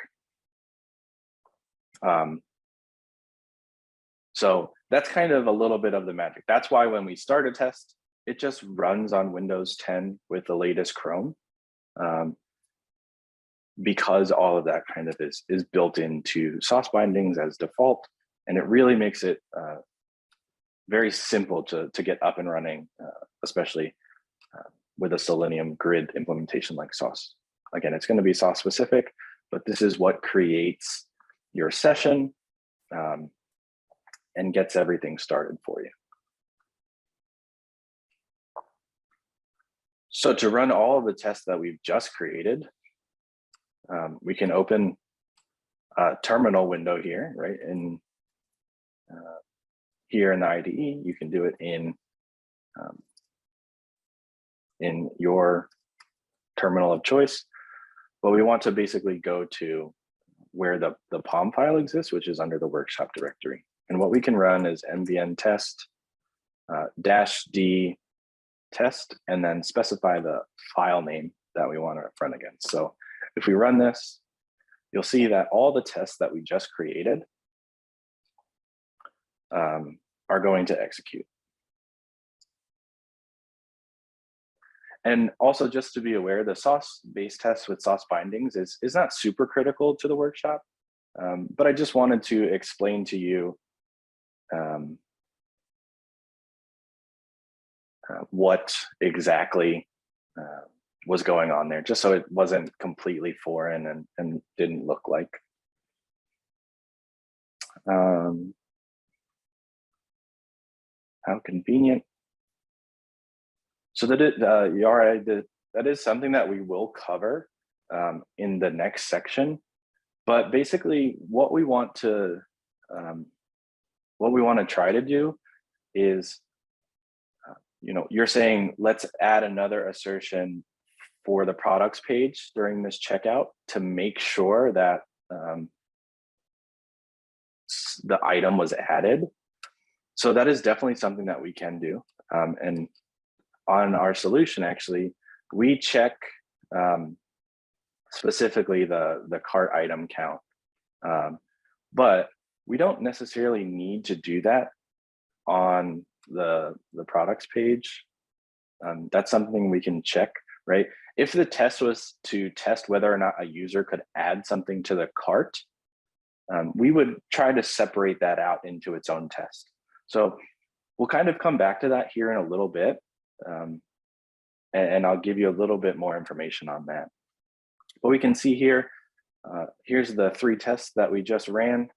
So that's kind of a little bit of the magic. That's why when we start a test, it just runs on Windows 10 with the latest Chrome, because all of that kind of is built into sauce bindings as default, and it really makes it very simple to get up and running, especially with a Selenium grid implementation like Sauce. Again, it's going to be Sauce specific, but this is what creates your session and gets everything started for you. So to run all of the tests that we've just created, we can open a terminal window here, right? In here in the IDE, you can do it in your terminal of choice. But we want to basically go to where the POM file exists, which is under the workshop directory. And what we can run is mvn test -d test, and then specify the file name that we want to run against. So if we run this, you'll see that all the tests that we just created are going to execute. And also, just to be aware, the sauce-based test with sauce bindings is not super critical to the workshop, but I just wanted to explain to you what exactly was going on there, just so it wasn't completely foreign and didn't look like How convenient. So that that is something that we will cover in the next section. But basically, what we want to try to do is, you're saying let's add another assertion for the products page during this checkout to make sure that the item was added. So that is definitely something that we can do. And on our solution, actually, we check specifically the cart item count. But we don't necessarily need to do that on the products page. That's something we can check, right? If the test was to test whether or not a user could add something to the cart, we would try to separate that out into its own test. So we'll kind of come back to that here in a little bit. And I'll give you a little bit more information on that. But we can see here, here's the 3 tests that we just ran.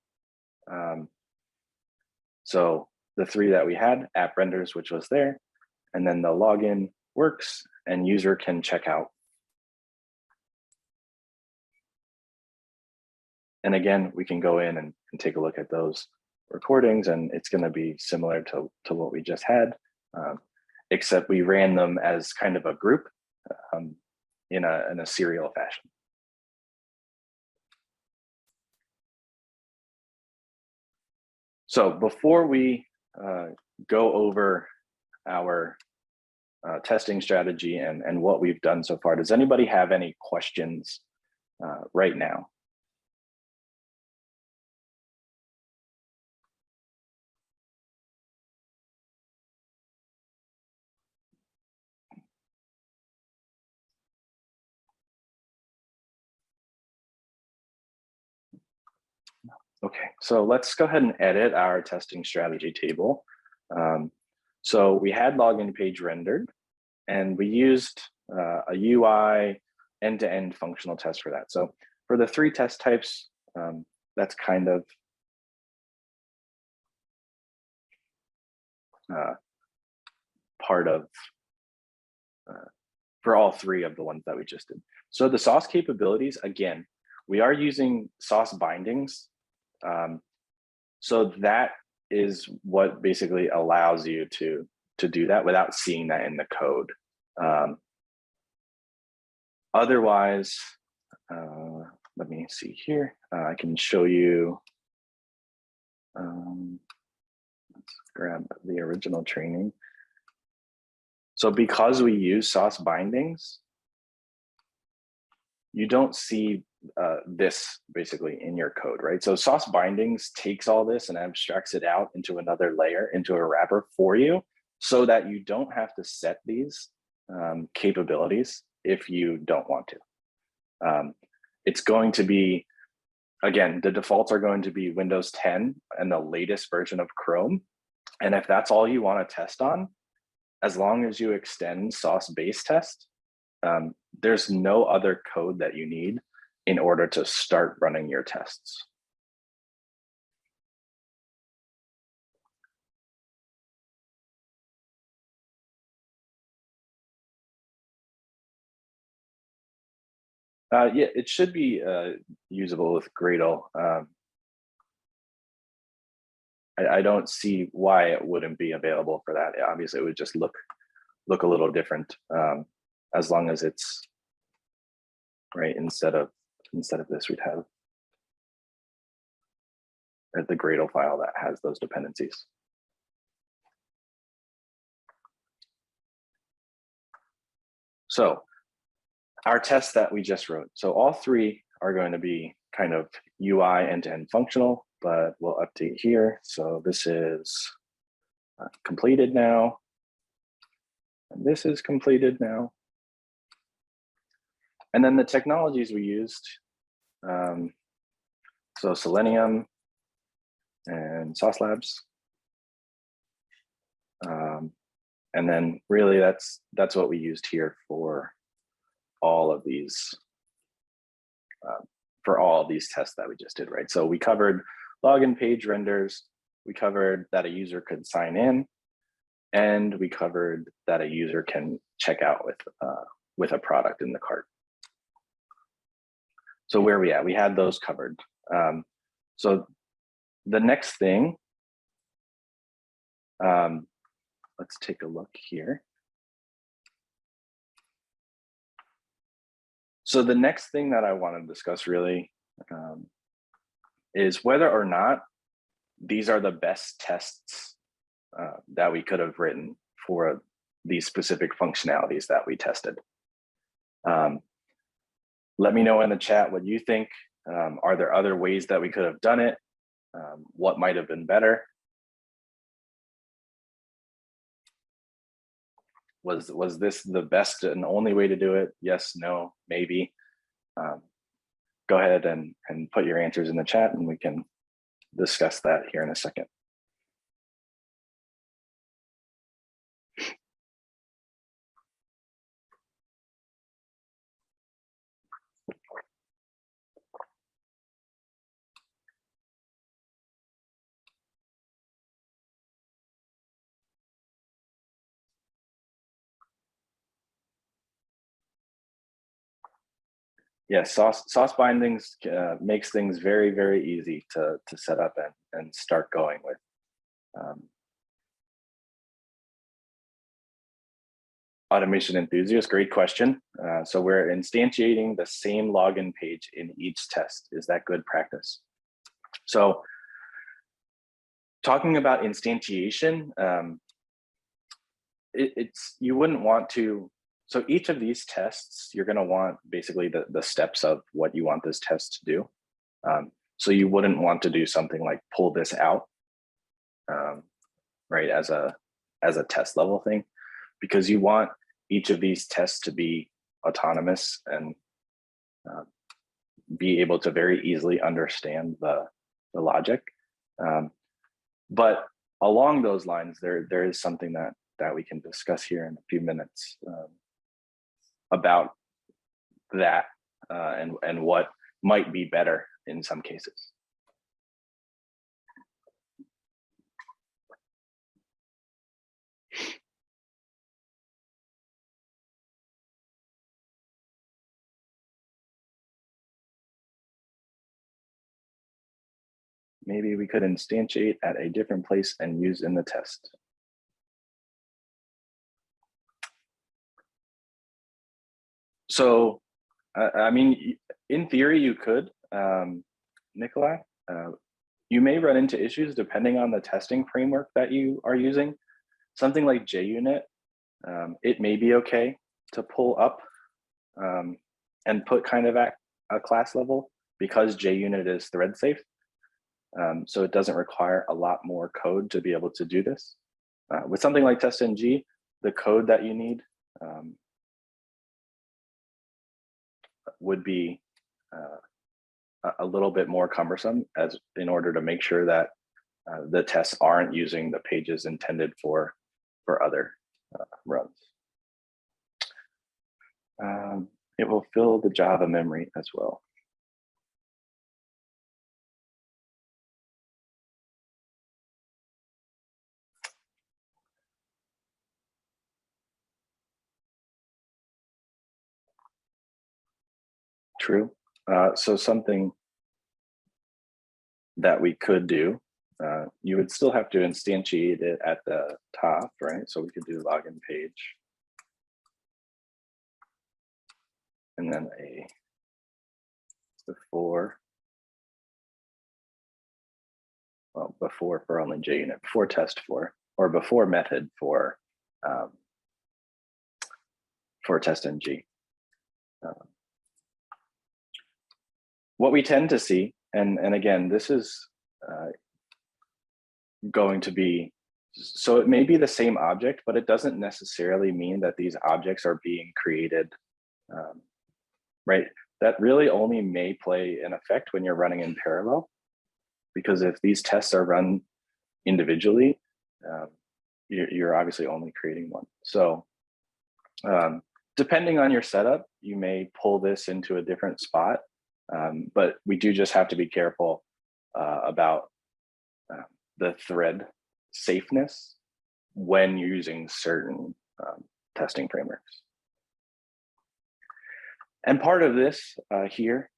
So the 3 that we had, app renders, which was there, and then the login works and user can check out. And again, we can go in and take a look at those recordings, and it's going to be similar to what we just had, except we ran them as kind of a group in a serial fashion. So before we go over our testing strategy and what we've done so far, does anybody have any questions right now? Okay, so let's go ahead and edit our testing strategy table. So we had login page rendered, and we used a UI end-to-end functional test for that. So for the 3 test types, that's kind of part of, for all 3 of the ones that we just did. So the sauce capabilities, again, we are using sauce bindings. So that is what basically allows you to do that without seeing that in the code. Otherwise, let me see here. I can show you. Let's grab the original training. So because we use sauce bindings, you don't see this basically in your code, right? So sauce bindings takes all this and abstracts it out into another layer, into a wrapper for you, so that you don't have to set these capabilities if you don't want to. It's going to be, again, the defaults are going to be Windows 10 and the latest version of Chrome. And if that's all you want to test on, as long as you extend sauce base test, there's no other code that you need in order to start running your tests. Yeah, it should be usable with Gradle. I don't see why it wouldn't be available for that. Obviously, it would just look a little different, as long as it's right. Instead of this, we'd have the Gradle file that has those dependencies. So our tests that we just wrote. So all 3 are going to be kind of UI end-to-end functional, but we'll update here. So this is completed now. And this is completed now. And then the technologies we used, so Selenium and Sauce Labs. And then really that's what we used here for all of these, tests that we just did, right? So we covered login page renders. We covered that a user could sign in, and we covered that a user can check out with a product in the cart. So where are we at? We had those covered. So the next thing, let's take a look here. So the next thing that I want to discuss really is whether or not these are the best tests that we could have written for these specific functionalities that we tested. Let me know in the chat what you think. Are there other ways that we could have done it? What might have been better? Was this the best and only way to do it? Yes, no, maybe. Go ahead and put your answers in the chat, and we can discuss that here in a second. Yeah, sauce bindings makes things very, very easy to set up and start going with. Automation enthusiast, great question. So we're instantiating the same login page in each test. Is that good practice? So talking about instantiation, you wouldn't want to. So each of these tests, you're going to want basically the steps of what you want this test to do. So you wouldn't want to do something like pull this out, right, as a test level thing, because you want each of these tests to be autonomous and be able to very easily understand the logic. But along those lines, there is something that we can discuss here in a few minutes about that and what might be better in some cases. Maybe we could instantiate at a different place and use in the test. So, I mean, in theory, you could, Nikolai. You may run into issues depending on the testing framework that you are using. Something like JUnit, it may be okay to pull up and put kind of at a class level because JUnit is thread safe. So it doesn't require a lot more code to be able to do this. With something like TestNG, the code that you need would be a little bit more cumbersome in order to make sure that the tests aren't using the pages intended for other runs. It will fill the Java memory as well. True. So something that we could do, you would still have to instantiate it at the top, right? So we could do login page. And then a before for only JUnit, before test for, or before method for TestNG. What we tend to see, and again, this is going to be, so it may be the same object, but it doesn't necessarily mean that these objects are being created, right? That really only may play an effect when you're running in parallel, because if these tests are run individually, you're obviously only creating one. So depending on your setup, you may pull this into a different spot, but we do just have to be careful about the thread safeness when using certain testing frameworks. And part of this here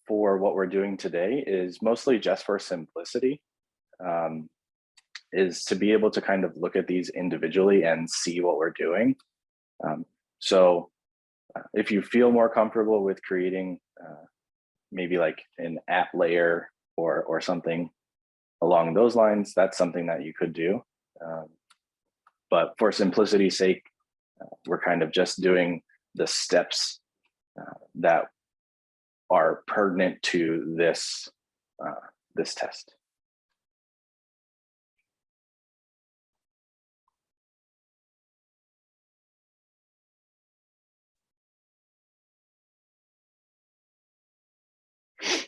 for what we're doing today is mostly just for simplicity, is to be able to kind of look at these individually and see what we're doing. So if you feel more comfortable with creating maybe like an app layer or something along those lines, that's something that you could do. But for simplicity's sake, we're kind of just doing the steps that are pertinent to this this test.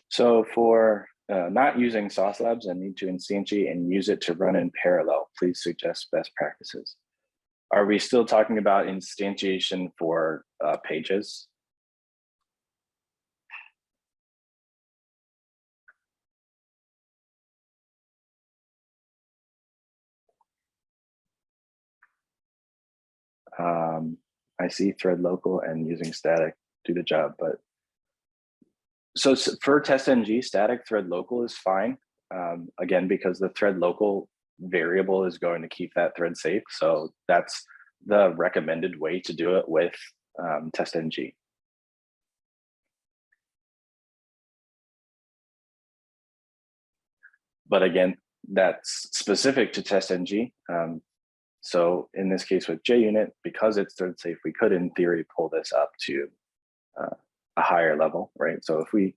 So for not using Sauce Labs and need to instantiate and use it to run in parallel, please suggest best practices. Are we still talking about instantiation for pages? I see thread local and using static do the job, but so for testng, static thread local is fine. Again, because the thread local variable is going to keep that thread safe. So that's the recommended way to do it with testng. But again, that's specific to testng. So in this case with JUnit, because it's thread safe, we could in theory pull this up to a higher level, right? So if we,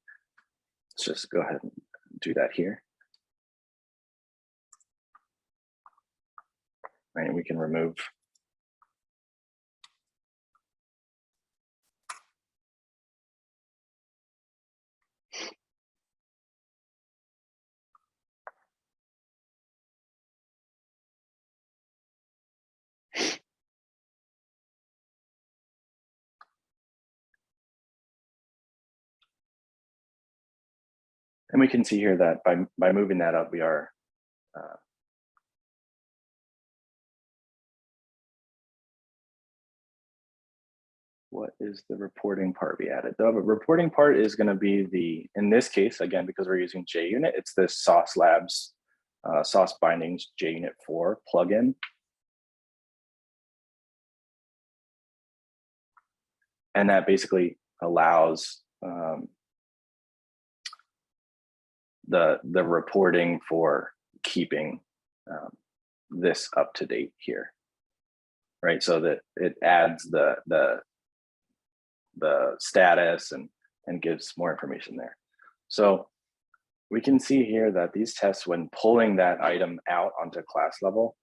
let's just go ahead and do that here. Right, and we can remove and we can see here that by moving that up, we are what is the reporting part we added? The reporting part is going to be the, in this case, again, because we're using JUnit, it's this Sauce Labs Sauce Bindings JUnit 4 plugin. And that basically allows the reporting for keeping this up to date here, right? So that it adds the status and gives more information there. So we can see here that these tests, when pulling that item out onto class level,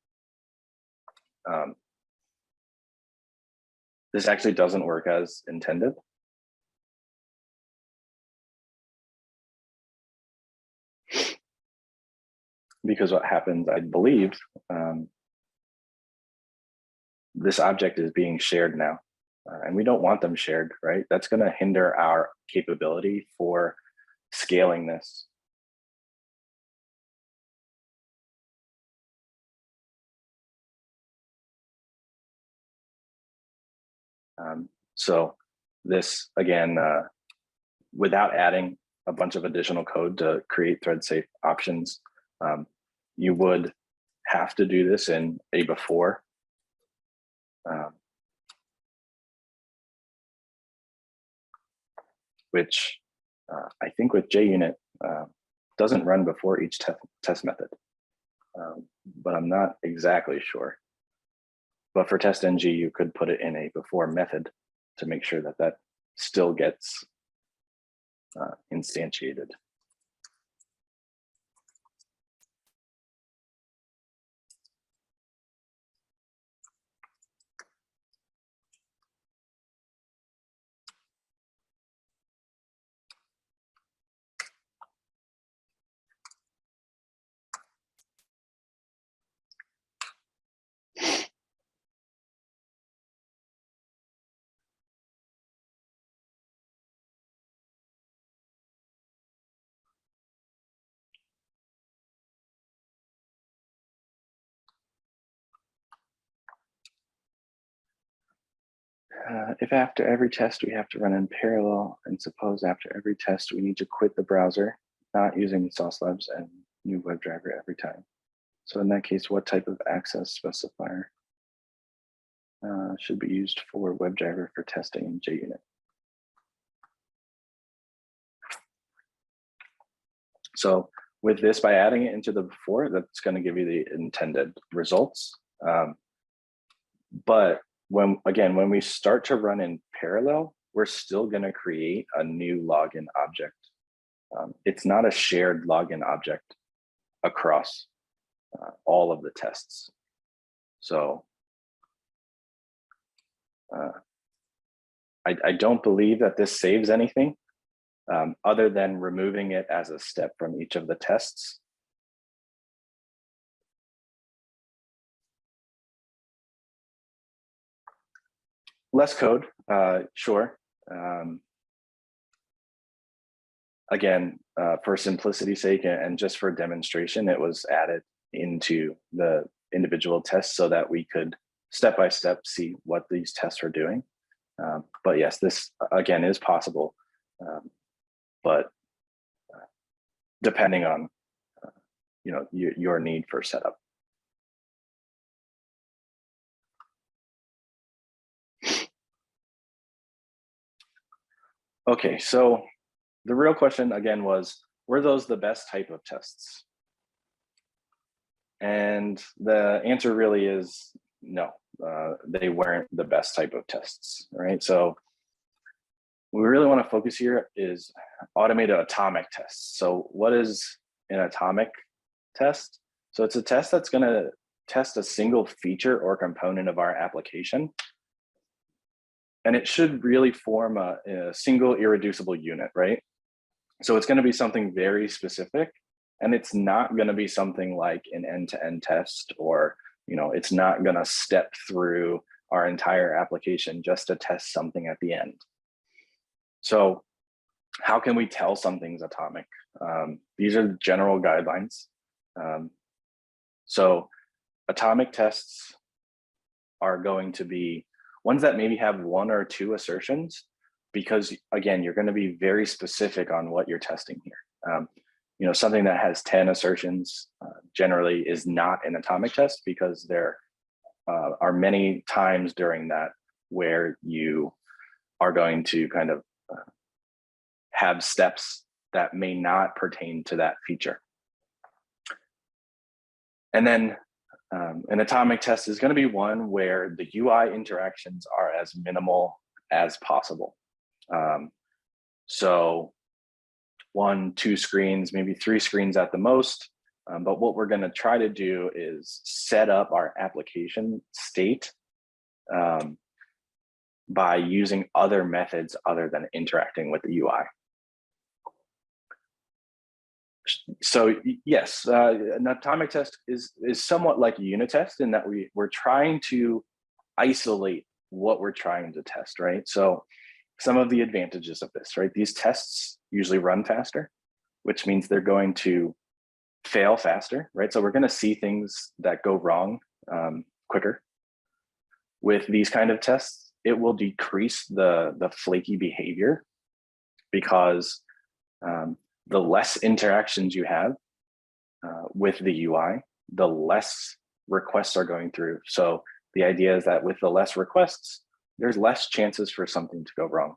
this actually doesn't work as intended. Because what happens, I believe, this object is being shared now, and we don't want them shared, right? That's going to hinder our capability for scaling this. So this, again, without adding a bunch of additional code to create thread safe options, you would have to do this in a before. Which I think with JUnit doesn't run before each test method, but I'm not exactly sure. But for testng, you could put it in a before method to make sure that that still gets instantiated. if after every test we have to run in parallel, and suppose after every test we need to quit the browser, not using Sauce Labs and new WebDriver every time. So in that case, what type of access specifier should be used for WebDriver for testing in JUnit? So with this, by adding it into the before, that's going to give you the intended results. But when we start to run in parallel, we're still going to create a new login object. It's not a shared login object across all of the tests. So I don't believe that this saves anything other than removing it as a step from each of the tests. Less code, sure. Again, for simplicity's sake and just for demonstration, it was added into the individual tests so that we could step by step see what these tests are doing. But yes, this again is possible, but depending on your need for setup. Okay, so the real question again was, were those the best type of tests? And the answer really is no, they weren't the best type of tests, right? So what we really want to focus here is automated atomic tests. So what is an atomic test? So it's a test that's going to test a single feature or component of our application. And it should really form a single irreducible unit, right? So it's going to be something very specific, and it's not going to be something like an end-to-end test, or it's not going to step through our entire application just to test something at the end. So how can we tell something's atomic? These are the general guidelines. So atomic tests are going to be ones that maybe have one or two assertions, because again, you're going to be very specific on what you're testing here. Something that has 10 assertions generally is not an atomic test, because there are many times during that where you are going to kind of have steps that may not pertain to that feature. And then an atomic test is going to be one where the UI interactions are as minimal as possible. So 1, 2 screens, maybe 3 screens at the most. But what we're going to try to do is set up our application state by using other methods other than interacting with the UI. So yes, an atomic test is somewhat like a unit test in that we're trying to isolate what we're trying to test, right? So some of the advantages of this, right? These tests usually run faster, which means they're going to fail faster, right? So we're going to see things that go wrong quicker. With these kind of tests, it will decrease the flaky behavior, because the less interactions you have with the UI, the less requests are going through. So the idea is that with the less requests, there's less chances for something to go wrong.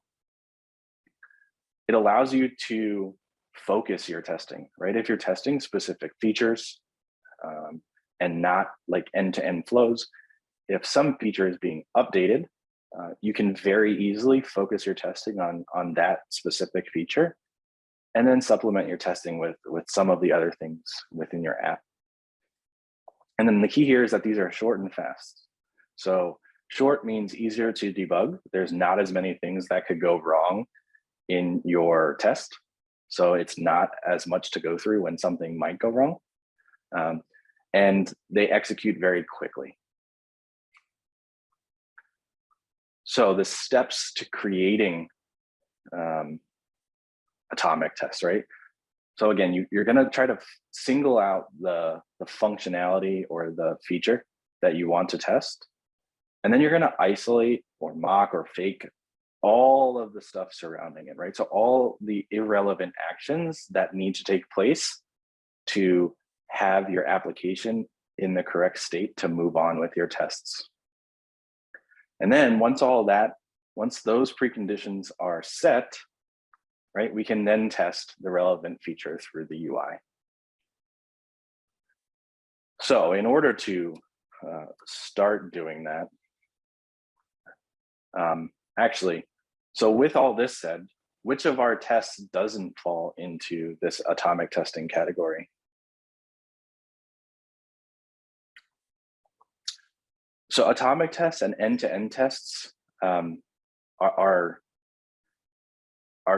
It allows you to focus your testing, right? If you're testing specific features and not like end-to-end flows, if some feature is being updated, you can very easily focus your testing on that specific feature, and then supplement your testing with some of the other things within your app. And then the key here is that these are short and fast. So short means easier to debug. There's not as many things that could go wrong in your test. So it's not as much to go through when something might go wrong. And they execute very quickly. So the steps to creating atomic tests, right? So again, you're going to try to single out the functionality or the feature that you want to test. And then you're going to isolate or mock or fake, all of the stuff surrounding it, right? So all the irrelevant actions that need to take place to have your application in the correct state to move on with your tests. And then once those preconditions are set, right, we can then test the relevant feature through the UI. So in order to start doing that, so with all this said, which of our tests doesn't fall into this atomic testing category? So atomic tests and end-to-end tests are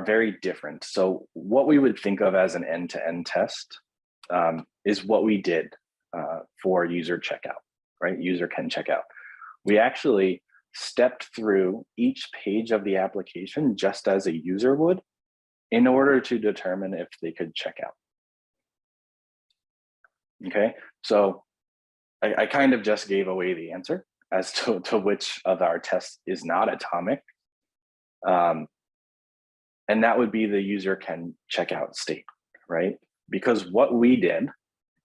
very different. So what we would think of as an end-to-end test is what we did for user checkout, right? User can check out. We actually stepped through each page of the application just as a user would in order to determine if they could check out. Okay, so I kind of just gave away the answer as to which of our tests is not atomic. And that would be the user can check out state, right? Because what we did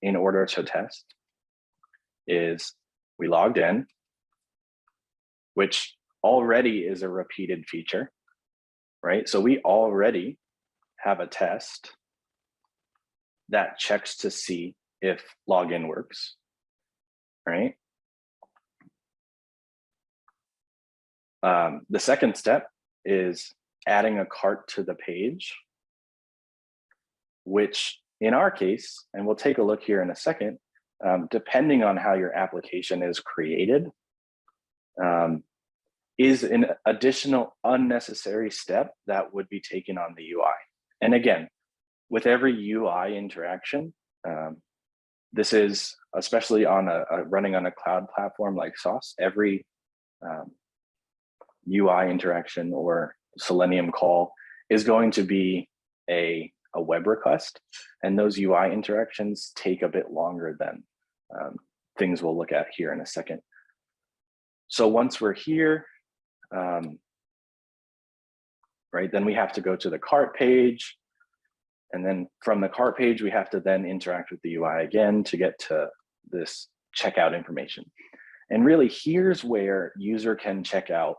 in order to test is we logged in, which already is a repeated feature, right? So we already have a test that checks to see if login works, right? The second step is adding a cart to the page, which in our case, and we'll take a look here in a second, depending on how your application is created, is an additional unnecessary step that would be taken on the UI. And again, with every UI interaction, this is especially on running on a cloud platform like Sauce, every UI interaction or Selenium call is going to be a web request, and those UI interactions take a bit longer than things we'll look at here in a second. So once we're here, right, then we have to go to the cart page, and then from the cart page, we have to then interact with the UI again to get to this checkout information. And really, here's where user can check out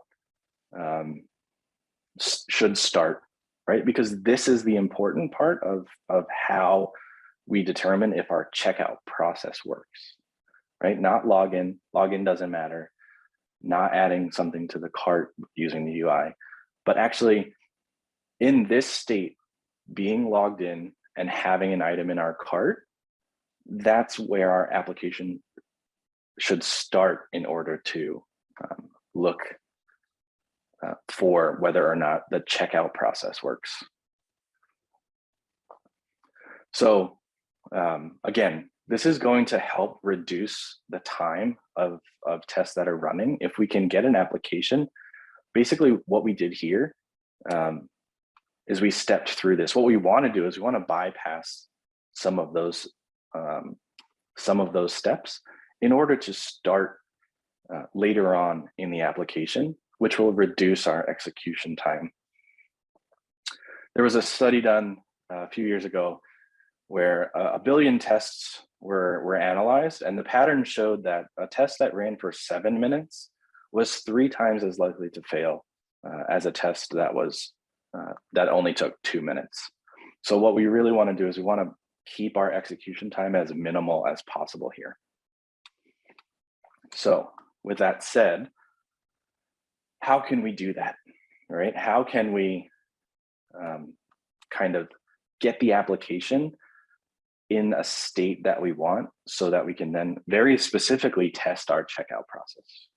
should start, right? Because this is the important part of how we determine if our checkout process works, right? Not login. Login doesn't matter. Not adding something to the cart using the UI, but actually in this state, being logged in and having an item in our cart, that's where our application should start in order to look for whether or not the checkout process works. So again, this is going to help reduce the time of tests that are running. If we can get an application, basically what we did here is we stepped through this. What we want to do is we want to bypass some of those steps in order to start later on in the application, which will reduce our execution time. There was a study done a few years ago where 1 billion tests were analyzed, and the pattern showed that a test that ran for 7 minutes was 3 times as likely to fail as a test that was that only took 2 minutes. So what we really want to do is we want to keep our execution time as minimal as possible here. So with that said, how can we do that, right? How can we kind of get the application in a state that we want so that we can then very specifically test our checkout process?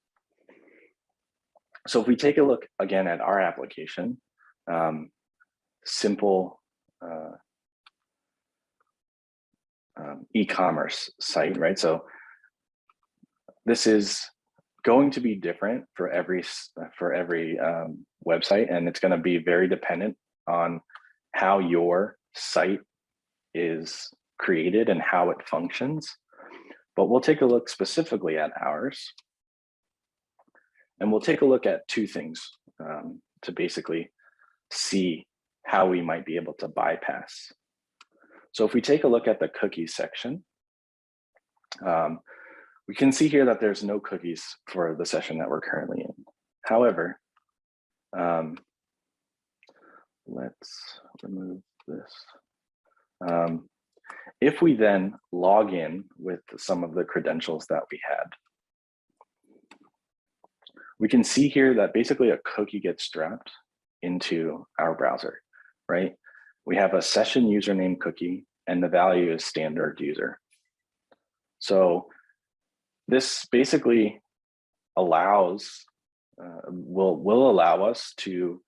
So if we take a look again at our application, simple e-commerce site, right? So this is going to be different for every website, and it's going to be very dependent on how your site is created and how it functions. But we'll take a look specifically at ours. And we'll take a look at two things to basically see how we might be able to bypass. So if we take a look at the cookies section, we can see here that there's no cookies for the session that we're currently in. However, let's remove this. If we then log in with some of the credentials that we had, we can see here that basically a cookie gets dropped into our browser, right? We have a session username cookie and the value is standard user. So this basically allows, will allow us to,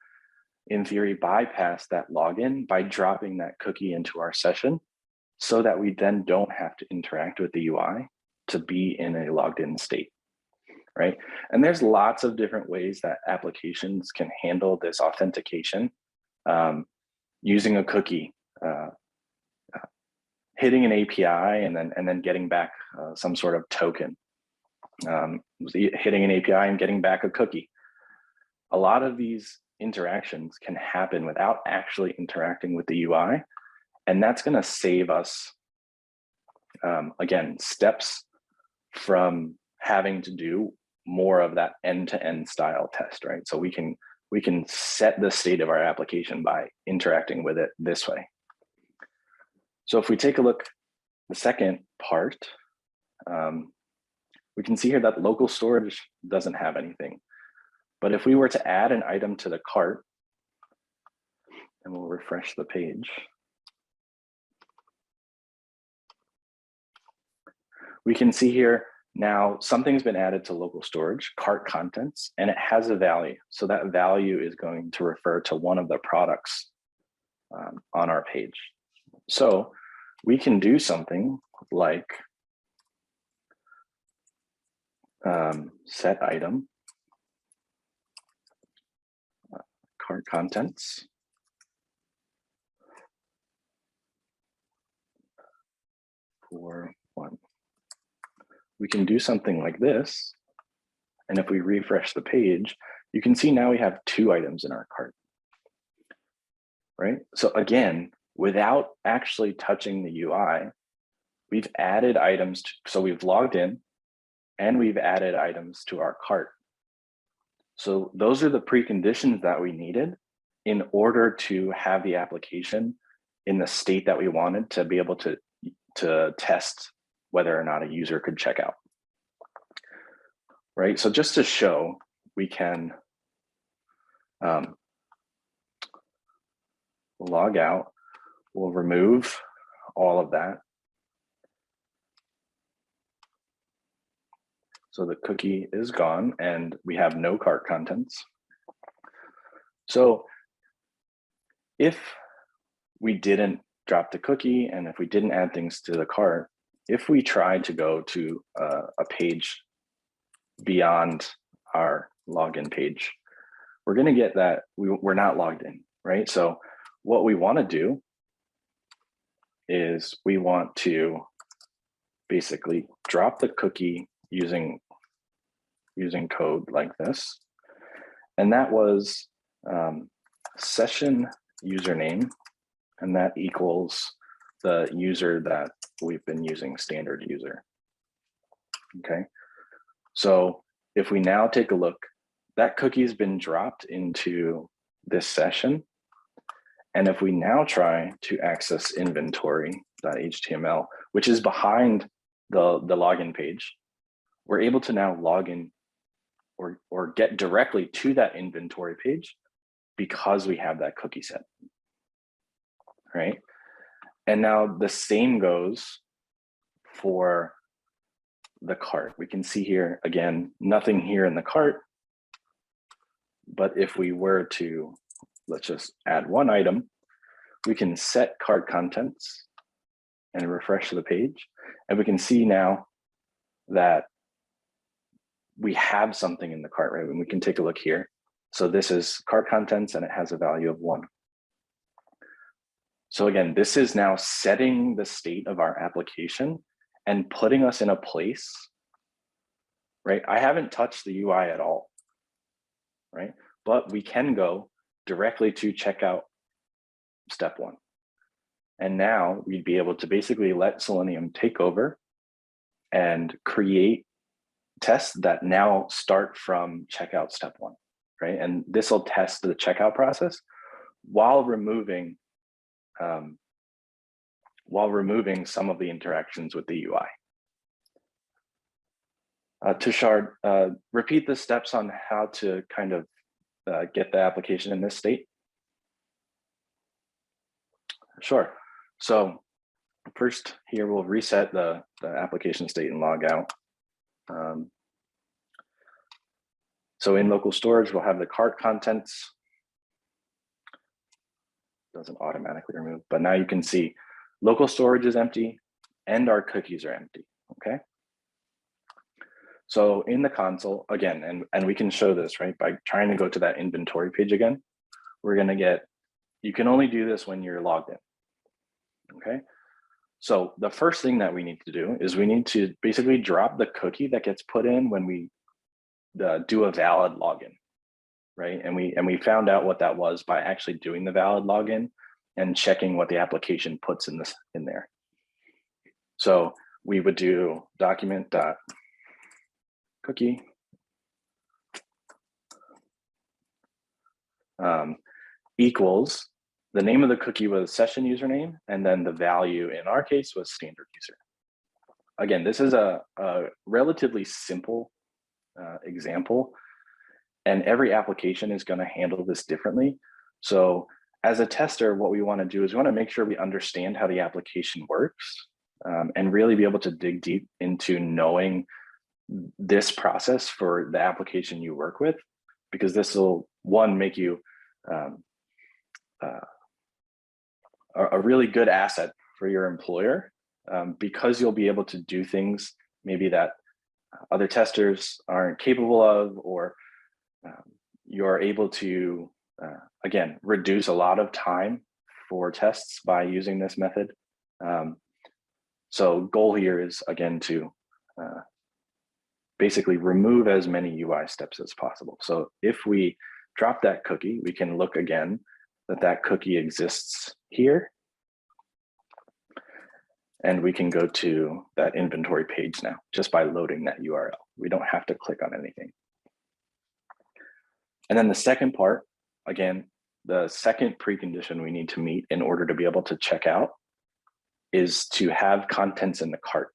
in theory, bypass that login by dropping that cookie into our session so that we then don't have to interact with the UI to be in a logged in state, right? And there's lots of different ways that applications can handle this authentication using a cookie, hitting an API and then getting back some sort of token, hitting an API and getting back a cookie. A lot of these interactions can happen without actually interacting with the UI. And that's going to save us, again, steps from having to do more of that end-to-end style test, right? So we can set the state of our application by interacting with it this way. So if we take a look, the second part, we can see here that local storage doesn't have anything. But if we were to add an item to the cart, and we'll refresh the page, we can see here now something's been added to local storage, cart contents, and it has a value. So that value is going to refer to one of the products on our page. So we can do something like set item, cart contents, for one. We can do something like this. And if we refresh the page, you can see now we have two items in our cart, right? So again, without actually touching the UI, we've added items, so we've logged in and we've added items to our cart. So those are the preconditions that we needed in order to have the application in the state that we wanted to be able to test whether or not a user could check out, right? So just to show, we can log out, we'll remove all of that. So the cookie is gone and we have no cart contents. So if we didn't drop the cookie and if we didn't add things to the cart, if we tried to go to a page beyond our login page, we're going to get that we're not logged in, right? So what we want to do is we want to basically drop the cookie using code like this. And that was session username, and that equals the user that we've been using, standard user. Okay, so if we now take a look, that cookie's been dropped into this session. And if we now try to access inventory.html, which is behind the login page, we're able to now log in or get directly to that inventory page because we have that cookie set, right? And now the same goes for the cart. We can see here, again, nothing here in the cart, but if we were to, let's just add one item, we can set cart contents and refresh the page. And we can see now that we have something in the cart, right? And we can take a look here. So this is cart contents and it has a value of 1. So again, this is now setting the state of our application and putting us in a place, right? I haven't touched the UI at all. right? But we can go directly to checkout step 1. And now we'd be able to basically let Selenium take over and create tests that now start from checkout step 1, right? And this will test the checkout process while removing some of the interactions with the UI. Tushar, repeat the steps on how to kind of get the application in this state. Sure. So first here, we'll reset the application state and log out. So in local storage, we'll have the cart contents. Doesn't automatically remove, but now you can see local storage is empty and our cookies are empty, okay? So in the console, again, and we can show this, right? By trying to go to that inventory page again, we're gonna get, you can only do this when you're logged in, okay? So the first thing that we need to do is we need to basically drop the cookie that gets put in when we do a valid login, right? And we found out what that was by actually doing the valid login and checking what the application puts in there. So we would do document.cookie equals, the name of the cookie was session username, and then the value in our case was standard user. Again, this is a relatively simple example, and every application is going to handle this differently. So as a tester, what we want to do is we want to make sure we understand how the application works, and really be able to dig deep into knowing this process for the application you work with, because this will, one, make you a really good asset for your employer, because you'll be able to do things maybe that other testers aren't capable of, or you're able to, again, reduce a lot of time for tests by using this method. So goal here is, again, to basically remove as many UI steps as possible. So if we drop that cookie, we can look again that cookie exists here. And we can go to that inventory page now just by loading that URL. We don't have to click on anything. And then the second part, again, the second precondition we need to meet in order to be able to check out is to have contents in the cart.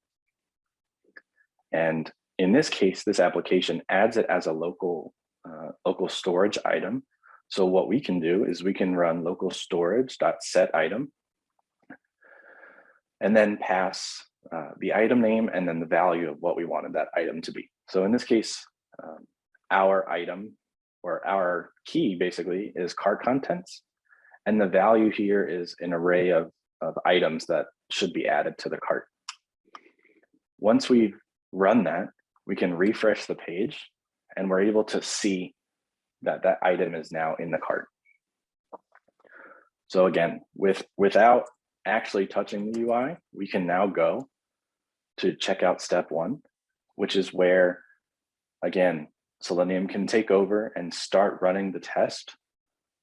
And in this case, this application adds it as a local storage item. So what we can do is we can run local storage.setItem and then pass the item name and then the value of what we wanted that item to be. So in this case, our item, or our key basically, is cart contents. And the value here is an array of items that should be added to the cart. Once we run that, we can refresh the page and we're able to see that that item is now in the cart. So again, without actually touching the UI, we can now go to checkout step 1, which is where, again, Selenium can take over and start running the test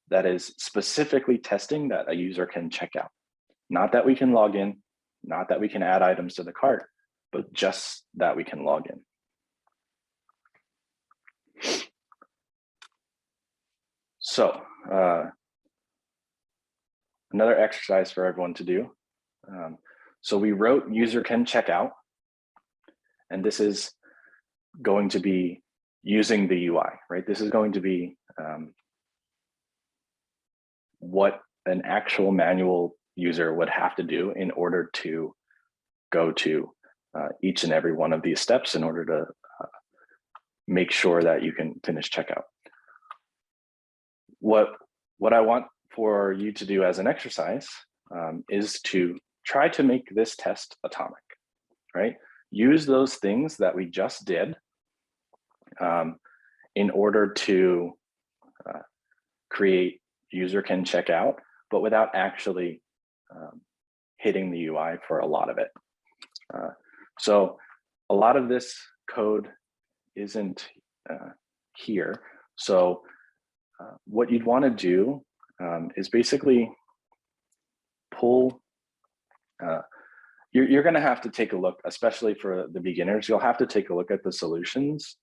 that is specifically testing that a user can check out. Not that we can log in, not that we can add items to the cart, but just that we can log in. So another exercise for everyone to do. So we wrote user can check out, and this is going to be using the UI, right? This is going to be what an actual manual user would have to do in order to go to each and every one of these steps in order to make sure that you can finish checkout. What I want for you to do as an exercise is to try to make this test atomic, right? Use those things that we just did in order to create user can check out, but without actually hitting the UI for a lot of it. So a lot of this code isn't here. So what you'd want to do is basically pull, you're going to have to take a look, especially for the beginners, you'll have to take a look at the solutions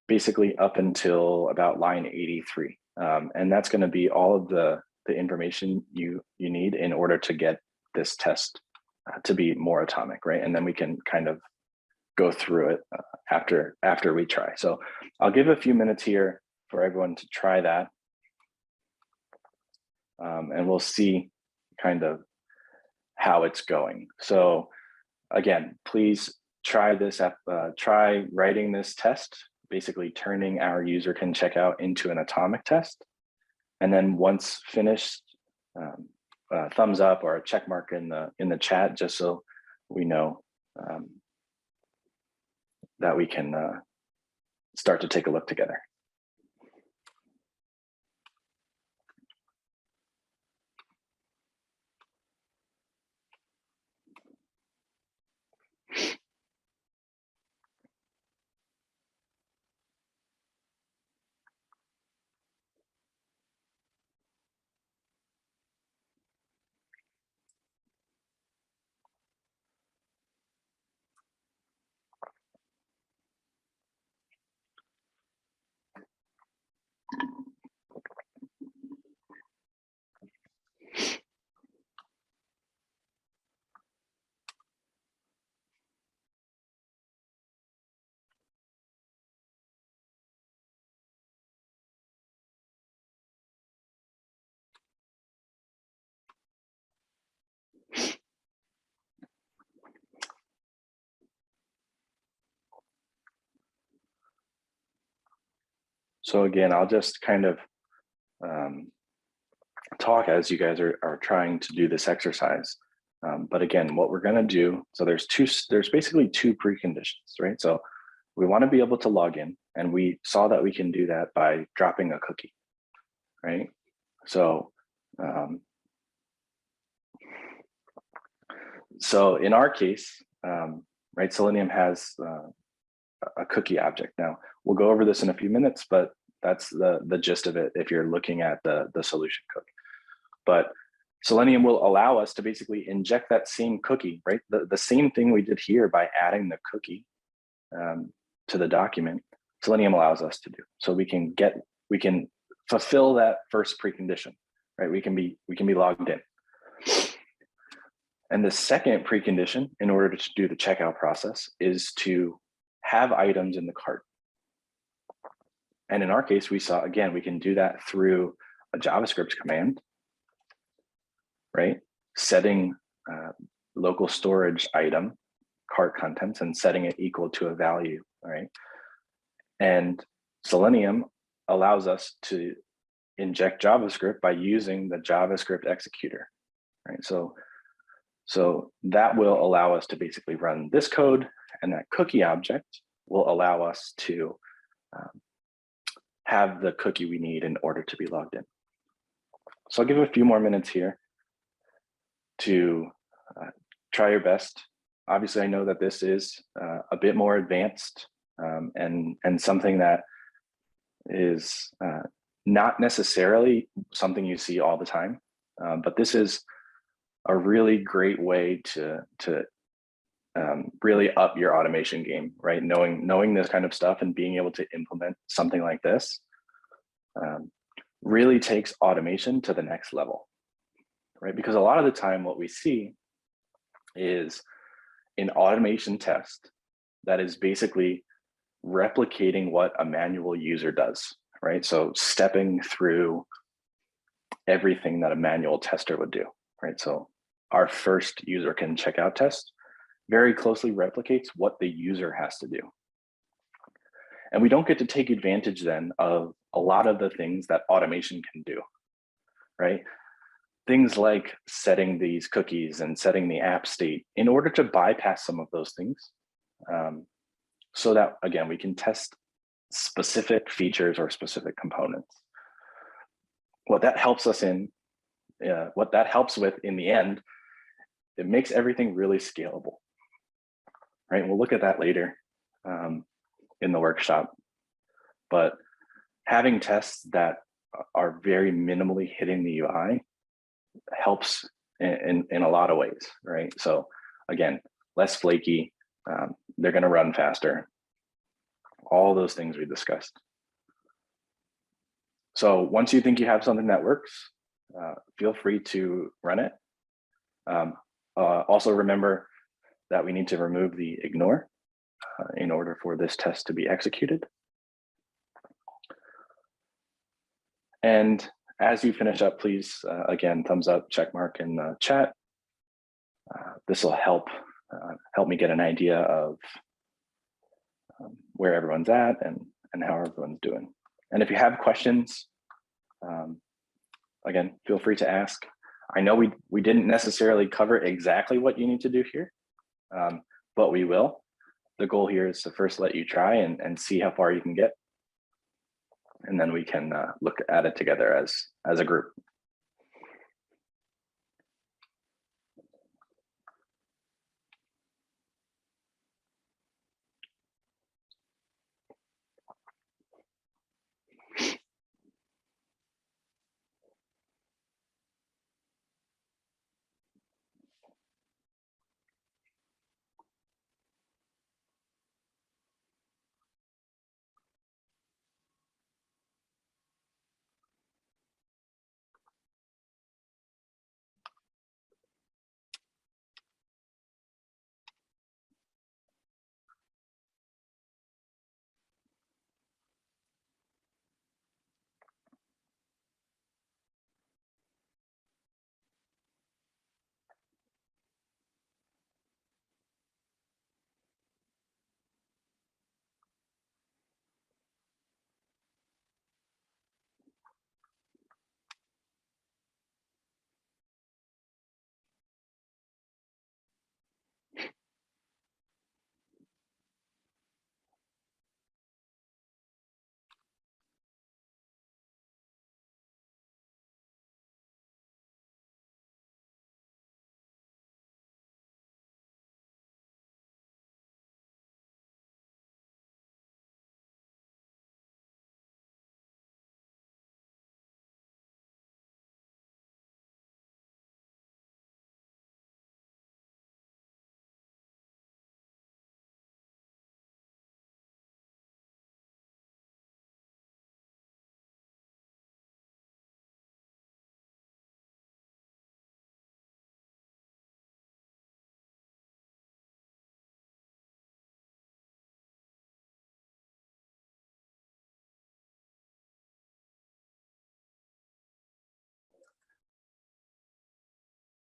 basically up until about line 83. And that's going to be all of the information you need in order to get this test to be more atomic, right? And then we can kind of go through it after we try. So I'll give a few minutes here for everyone to try that. And we'll see kind of how it's going. So again, please try this try writing this test, basically turning our user can check out into an atomic test. And then once finished, thumbs up or a check mark in the chat, just so we know that we can start to take a look together. So again, I'll just kind of talk as you guys are trying to do this exercise. But again, what we're gonna do, so there's basically two preconditions, right? So we wanna be able to log in, and we saw that we can do that by dropping a cookie, right? So, so in our case, right, Selenium has a cookie object. Now, we'll go over this in a few minutes, but that's the gist of it if you're looking at the solution code. But Selenium will allow us to basically inject that same cookie, right? The same thing we did here by adding the cookie to the document, Selenium allows us to do. So we can fulfill that first precondition, right? We can be logged in. And the second precondition in order to do the checkout process is to have items in the cart. And in our case, we saw, again, we can do that through a JavaScript command, right? Setting local storage item, cart contents, and setting it equal to a value, right? And Selenium allows us to inject JavaScript by using the JavaScript executor, right? So that will allow us to basically run this code, and that cookie object will allow us to have the cookie we need in order to be logged in. So I'll give a few more minutes here to try your best. Obviously, I know that this is a bit more advanced and something that is not necessarily something you see all the time, but this is a really great way to really up your automation game, right? Knowing this kind of stuff and being able to implement something like this really takes automation to the next level, right? Because a lot of the time what we see is an automation test that is basically replicating what a manual user does, right? So stepping through everything that a manual tester would do, right? So our first user can check out test very closely replicates what the user has to do. And we don't get to take advantage then of a lot of the things that automation can do, right? Things like setting these cookies and setting the app state in order to bypass some of those things so that, again, we can test specific features or specific components. What that helps us in, what that helps with in the end, it makes everything really scalable, right? And we'll look at that later in the workshop. But having tests that are very minimally hitting the UI helps in a lot of ways, right? So again, less flaky, they're going to run faster, all those things we discussed. So once you think you have something that works, feel free to run it. Also remember that we need to remove the ignore in order for this test to be executed. And as you finish up, please, again, thumbs up, check mark in the chat. This will help me get an idea of where everyone's at and how everyone's doing. And if you have questions, again, feel free to ask. I know we didn't necessarily cover exactly what you need to do here, but we will. The goal here is to first let you try and see how far you can get. And then we can look at it together as a group.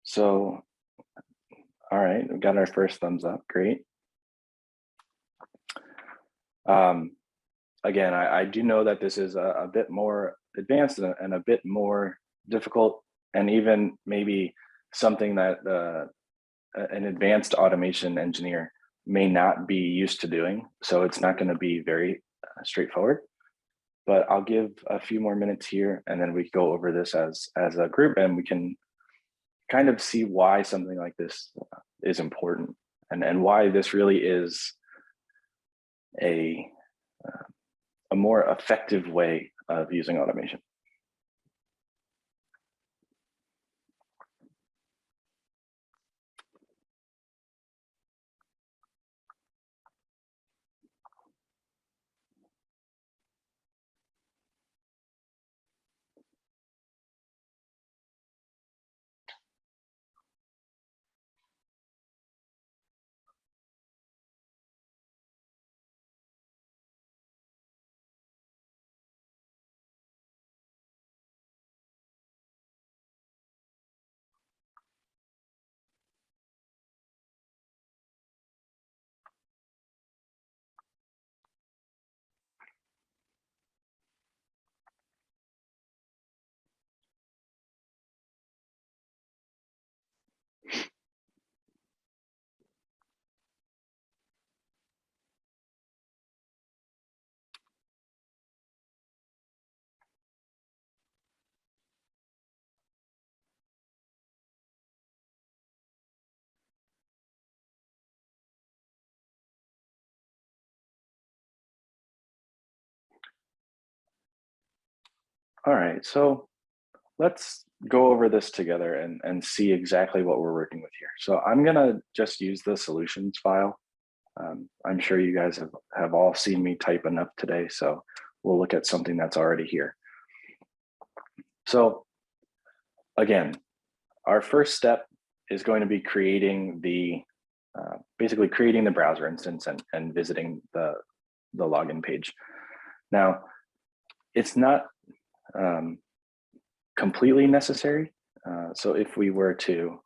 So, all right, we got our first thumbs up, great. Again, I do know that this is a bit more advanced and a bit more difficult, and even maybe something that an advanced automation engineer may not be used to doing. So it's not going to be very straightforward. But I'll give a few more minutes here, and then we go over this as a group, and we can kind of see why something like this is important, and why this really is a more effective way of using automation. All right, so let's go over this together and see exactly what we're working with here. So I'm gonna just use the solutions file. I'm sure you guys have all seen me type enough today, so we'll look at something that's already here. So again, our first step is going to be creating the, basically creating the browser instance and visiting the login page. Now, it's not completely necessary. So if we were to,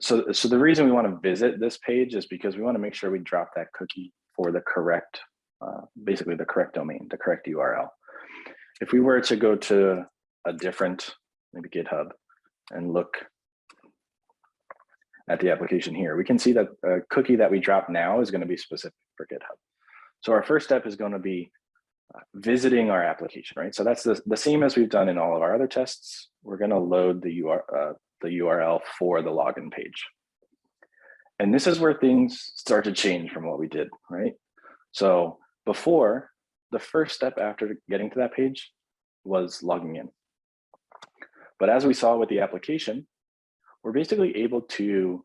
so the reason we want to visit this page is because we want to make sure we drop that cookie for the correct, basically the correct domain, the correct URL. If we were to go to a different, maybe GitHub, and look at the application here, we can see that a cookie that we drop now is going to be specific for GitHub. So our first step is going to be visiting our application, right? So that's the same as we've done in all of our other tests. We're going to load the URL for the login page. And this is where things start to change from what we did, right? So before, the first step after getting to that page was logging in. But as we saw with the application, we're basically able to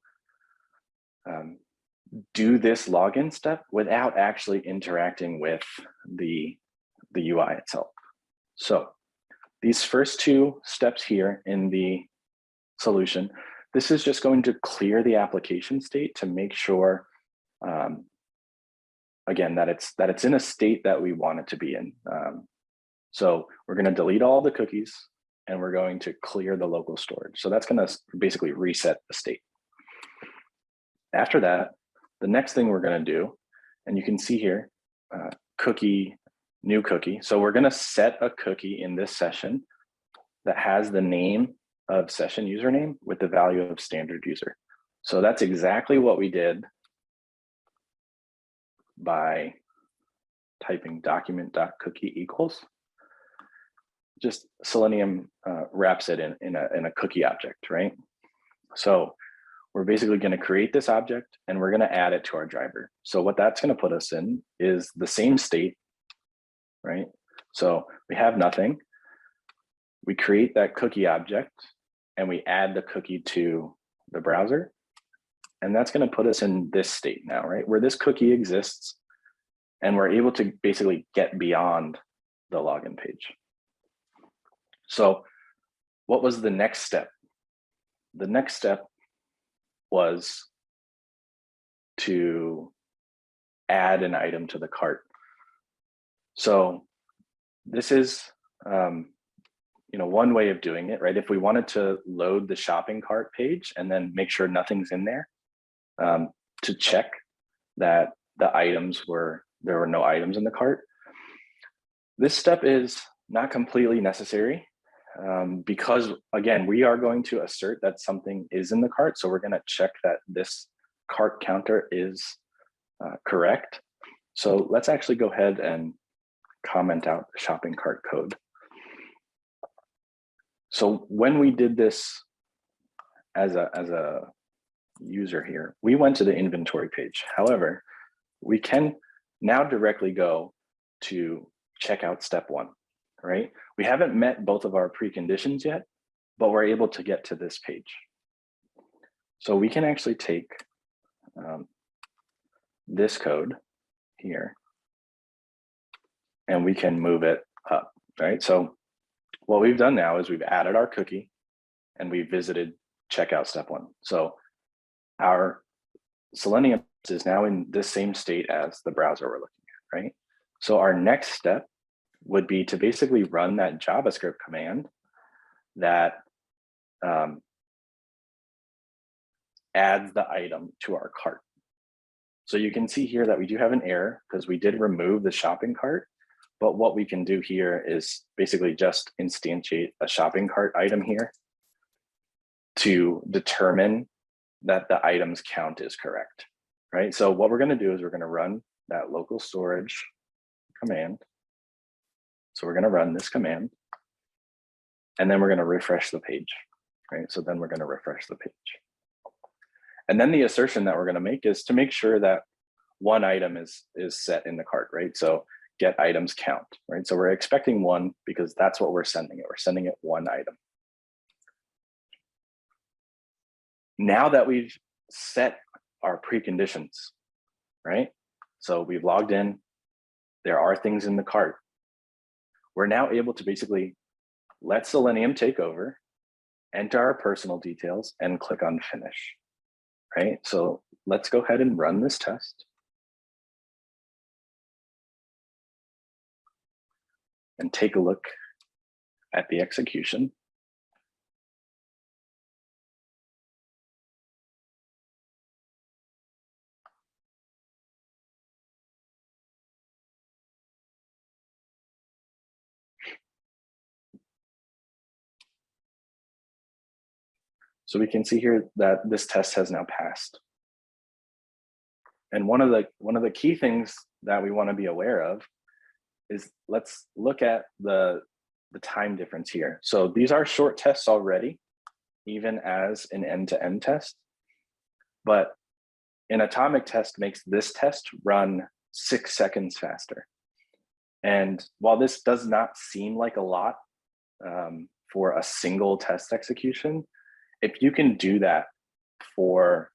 do this login step without actually interacting with the UI itself. So these first two steps here in the solution, this is just going to clear the application state to make sure, again, that it's in a state that we want it to be in. So we're going to delete all the cookies and we're going to clear the local storage. So that's going to basically reset the state. After that, the next thing we're going to do, and you can see here, cookie, new cookie. So we're going to set a cookie in this session that has the name of session username with the value of standard user. So that's exactly what we did by typing document.cookie equals. Just Selenium wraps it in a cookie object, right? So we're basically going to create this object and we're going to add it to our driver. So what that's going to put us in is the same state, right? So we have nothing. We create that cookie object and we add the cookie to the browser. And that's going to put us in this state now, right? Where this cookie exists and we're able to basically get beyond the login page. So what was the next step? The next step was to add an item to the cart. So this is one way of doing it, right? If we wanted to load the shopping cart page and then make sure nothing's in there, to check that the items there were no items in the cart. This step is not completely necessary because, again, we are going to assert that something is in the cart. So we're going to check that this cart counter is correct. So let's actually go ahead and comment out the shopping cart code. So when we did this as a user here, we went to the inventory page. However, we can now directly go to checkout step 1, right? We haven't met both of our preconditions yet, but we're able to get to this page. So we can actually take this code here and we can move it up, right? So what we've done now is we've added our cookie and we visited checkout step 1. So our Selenium is now in this same state as the browser we're looking at, right? So our next step would be to basically run that JavaScript command that adds the item to our cart. So you can see here that we do have an error because we did remove the shopping cart, but what we can do here is basically just instantiate a shopping cart item here to determine that the item's count is correct, right? So what we're going to do is we're going to run that local storage command. So we're going to run this command and then we're going to refresh the page, right? So then we're going to refresh the page. And then the assertion that we're going to make is to make sure that one item is set in the cart, right? So get items count, right? So we're expecting 1 because that's what we're sending it. We're sending it 1 item. Now that we've set our preconditions, right? So we've logged in, there are things in the cart. We're now able to basically let Selenium take over, enter our personal details, and click on finish, right? So let's go ahead and run this test. And take a look at the execution. So we can see here that this test has now passed. And one of the key things that we want to be aware of is, let's look at the time difference here. So these are short tests already, even as an end-to-end test, but an atomic test makes this test run 6 seconds faster. And while this does not seem like a lot for a single test execution, if you can do that for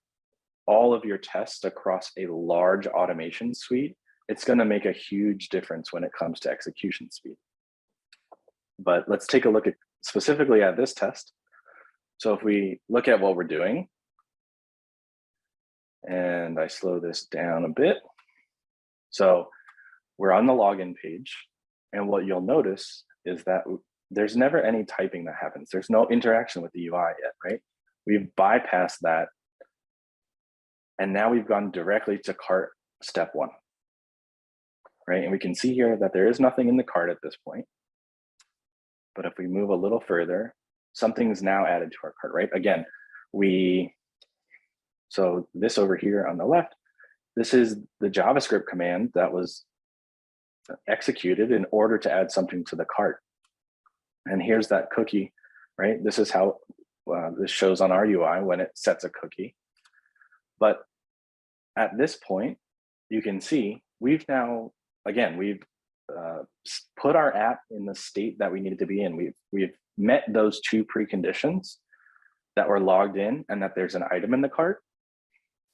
all of your tests across a large automation suite, it's going to make a huge difference when it comes to execution speed. But let's take a look at specifically at this test. So if we look at what we're doing, and I slow this down a bit. So we're on the login page, and what you'll notice is that there's never any typing that happens. There's no interaction with the UI yet, right? We've bypassed that. And now we've gone directly to cart step 1, right? And we can see here that there is nothing in the cart at this point. But if we move a little further, something's now added to our cart, right? Again, so this over here on the left, this is the JavaScript command that was executed in order to add something to the cart. And here's that cookie, right? This is how this shows on our UI when it sets a cookie. But at this point, you can see we've now, again, we've put our app in the state that we needed to be in. We've met those 2 preconditions, that we're logged in and that there's an item in the cart.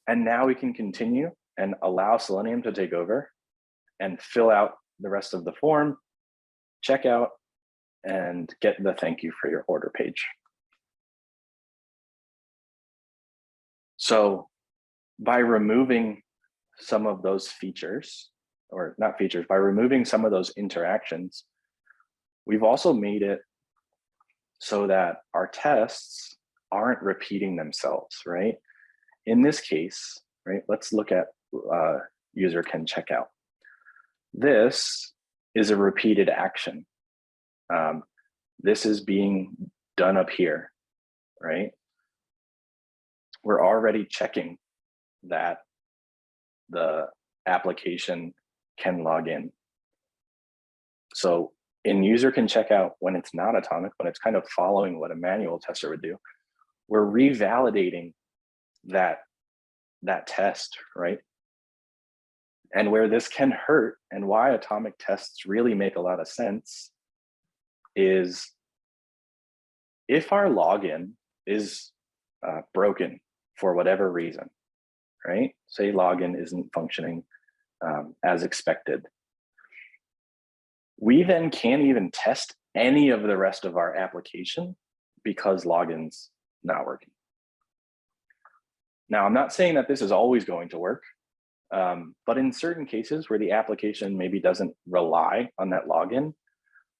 And now we can continue and allow Selenium to take over and fill out the rest of the form, check out, and get the thank you for your order page. So by removing some of those features, or not features, by removing some of those interactions, we've also made it so that our tests aren't repeating themselves, right? In this case, right, let's look at user can check out. This is a repeated action. This is being done up here, right? We're already checking that the application can log in. So in user can check out, when it's not atomic, when it's kind of following what a manual tester would do, we're revalidating that test, right? And where this can hurt, and why atomic tests really make a lot of sense, is if our login is broken for whatever reason, right? Say login isn't functioning as expected. We then can't even test any of the rest of our application because login's not working. Now, I'm not saying that this is always going to work, but in certain cases where the application maybe doesn't rely on that login,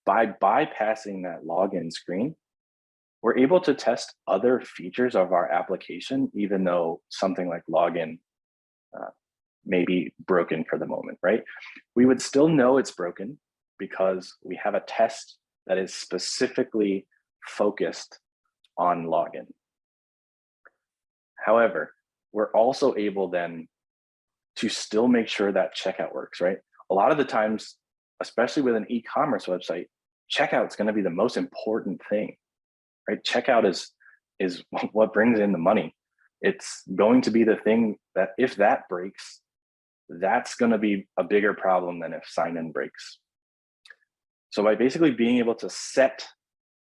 by bypassing that login screen, we're able to test other features of our application, even though something like login may be broken for the moment, right? We would still know it's broken because we have a test that is specifically focused on login. However, we're also able then to still make sure that checkout works, right? A lot of the times, especially with an e-commerce website, checkout is going to be the most important thing, right? Checkout is what brings in the money. It's going to be the thing that if that breaks, that's going to be a bigger problem than if sign-in breaks. So by basically being able to set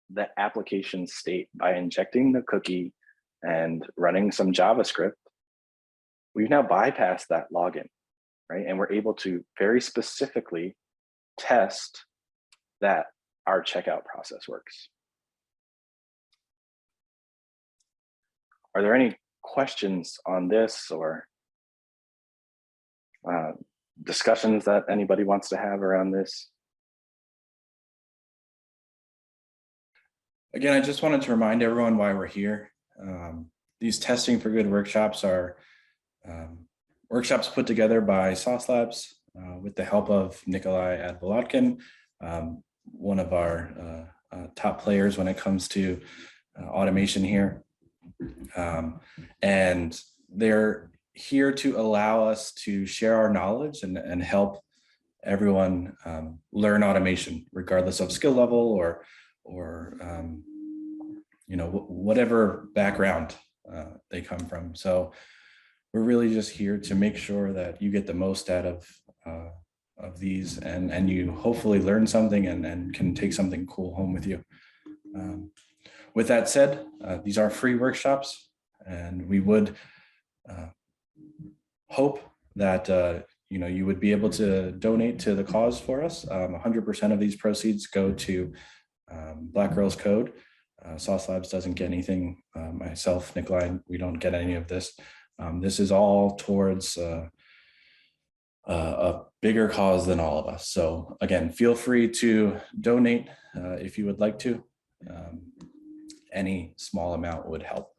the application state by injecting the cookie and running some JavaScript, we've now bypassed that login, right? And we're able to very specifically test that our checkout process works. Are there any questions on this or discussions that anybody wants to have around this? Again, I just wanted to remind everyone why we're here. These Testing for Good workshops are workshops put together by Sauce Labs with the help of Nikolai Advolodkin, one of our top players when it comes to automation here. And they're here to allow us to share our knowledge and help everyone learn automation, regardless of skill level or you know, whatever background they come from. So we're really just here to make sure that you get the most out of these and you hopefully learn something and can take something cool home with you. With that said, these are free workshops, and we would hope that you know, you would be able to donate to the cause for us. 100% of these proceeds go to Black Girls Code. Sauce Labs doesn't get anything. Myself, Nikolai, we don't get any of this. This is all towards a bigger cause than all of us. So again, feel free to donate if you would like to. Any small amount would help.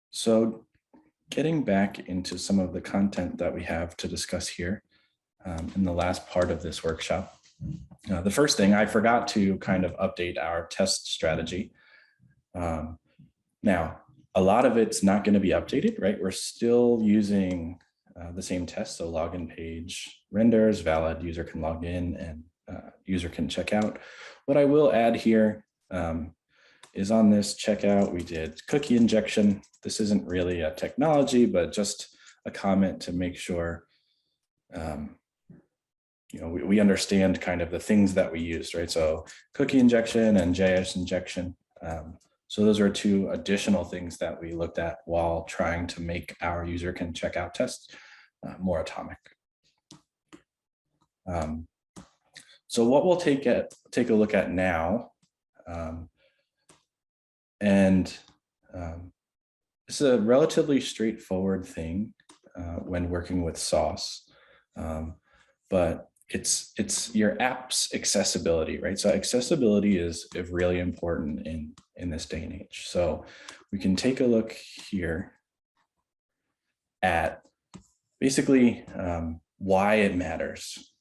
So getting back into some of the content that we have to discuss here in the last part of this workshop. The first thing, I forgot to kind of update our test strategy. Now, a lot of it's not going to be updated, right? We're still using the same test. So login page renders, valid, user can log in, and user can check out. What I will add here is on this checkout, we did cookie injection. This isn't really a technology, but just a comment to make sure you know, we understand kind of the things that we used, right? So cookie injection and JS injection. So those are two additional things that we looked at while trying to make our user can check out test more atomic. So what we'll take a look at now, it's a relatively straightforward thing when working with Sauce, but it's your app's accessibility, right? So accessibility is really important in this day and age. So we can take a look here at basically why it matters,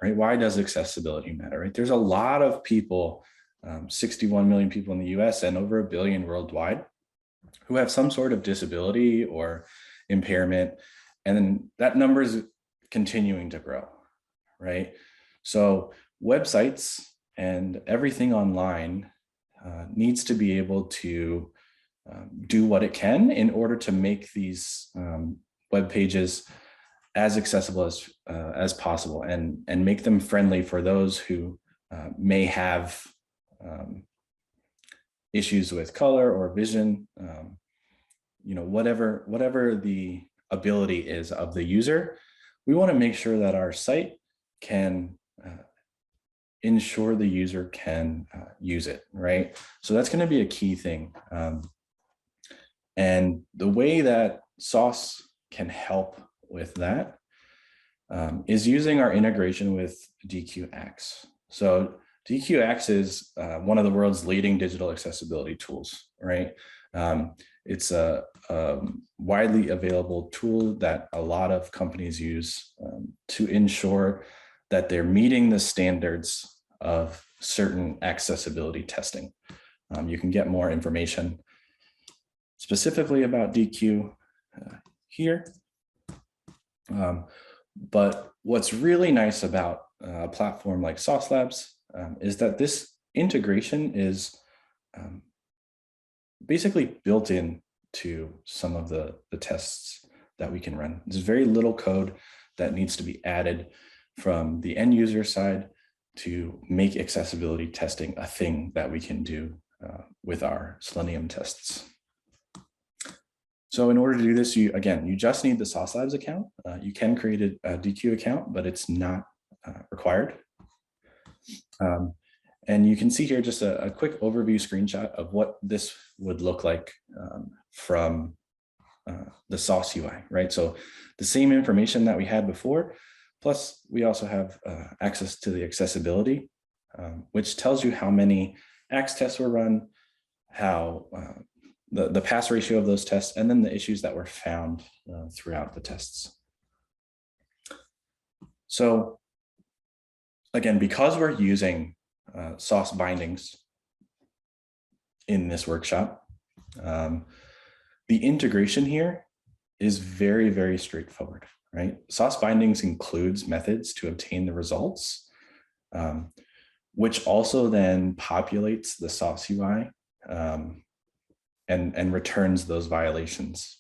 right? Why does accessibility matter, right? There's a lot of people, 61 million people in the US and over 1 billion worldwide, who have some sort of disability or impairment, and then that number is continuing to grow, right? So websites and everything online needs to be able to do what it can in order to make these web pages as accessible as possible and make them friendly for those who may have issues with color or vision, you know, whatever the ability is of the user. We want to make sure that our site can ensure the user can use it, right? So that's going to be a key thing. And the way that Sauce can help with that is using our integration with DQAX. So DQAX is one of the world's leading digital accessibility tools, right? It's a widely available tool that a lot of companies use to ensure that they're meeting the standards of certain accessibility testing. You can get more information specifically about DQ here. But what's really nice about a platform like Sauce Labs is that this integration is basically built in to some of the tests that we can run. There's very little code that needs to be added from the end user side to make accessibility testing a thing that we can do with our Selenium tests. So in order to do this, you just need the Sauce Labs account. You can create a Deque account, but it's not required. And you can see here just a quick overview screenshot of what this would look like from the Sauce UI, right? So the same information that we had before, plus we also have access to the accessibility, which tells you how many Axe tests were run, how the pass ratio of those tests, and then the issues that were found throughout the tests. So again, because we're using Sauce bindings in this workshop, the integration here is very, very straightforward, right? Sauce bindings includes methods to obtain the results, which also then populates the Sauce UI and returns those violations.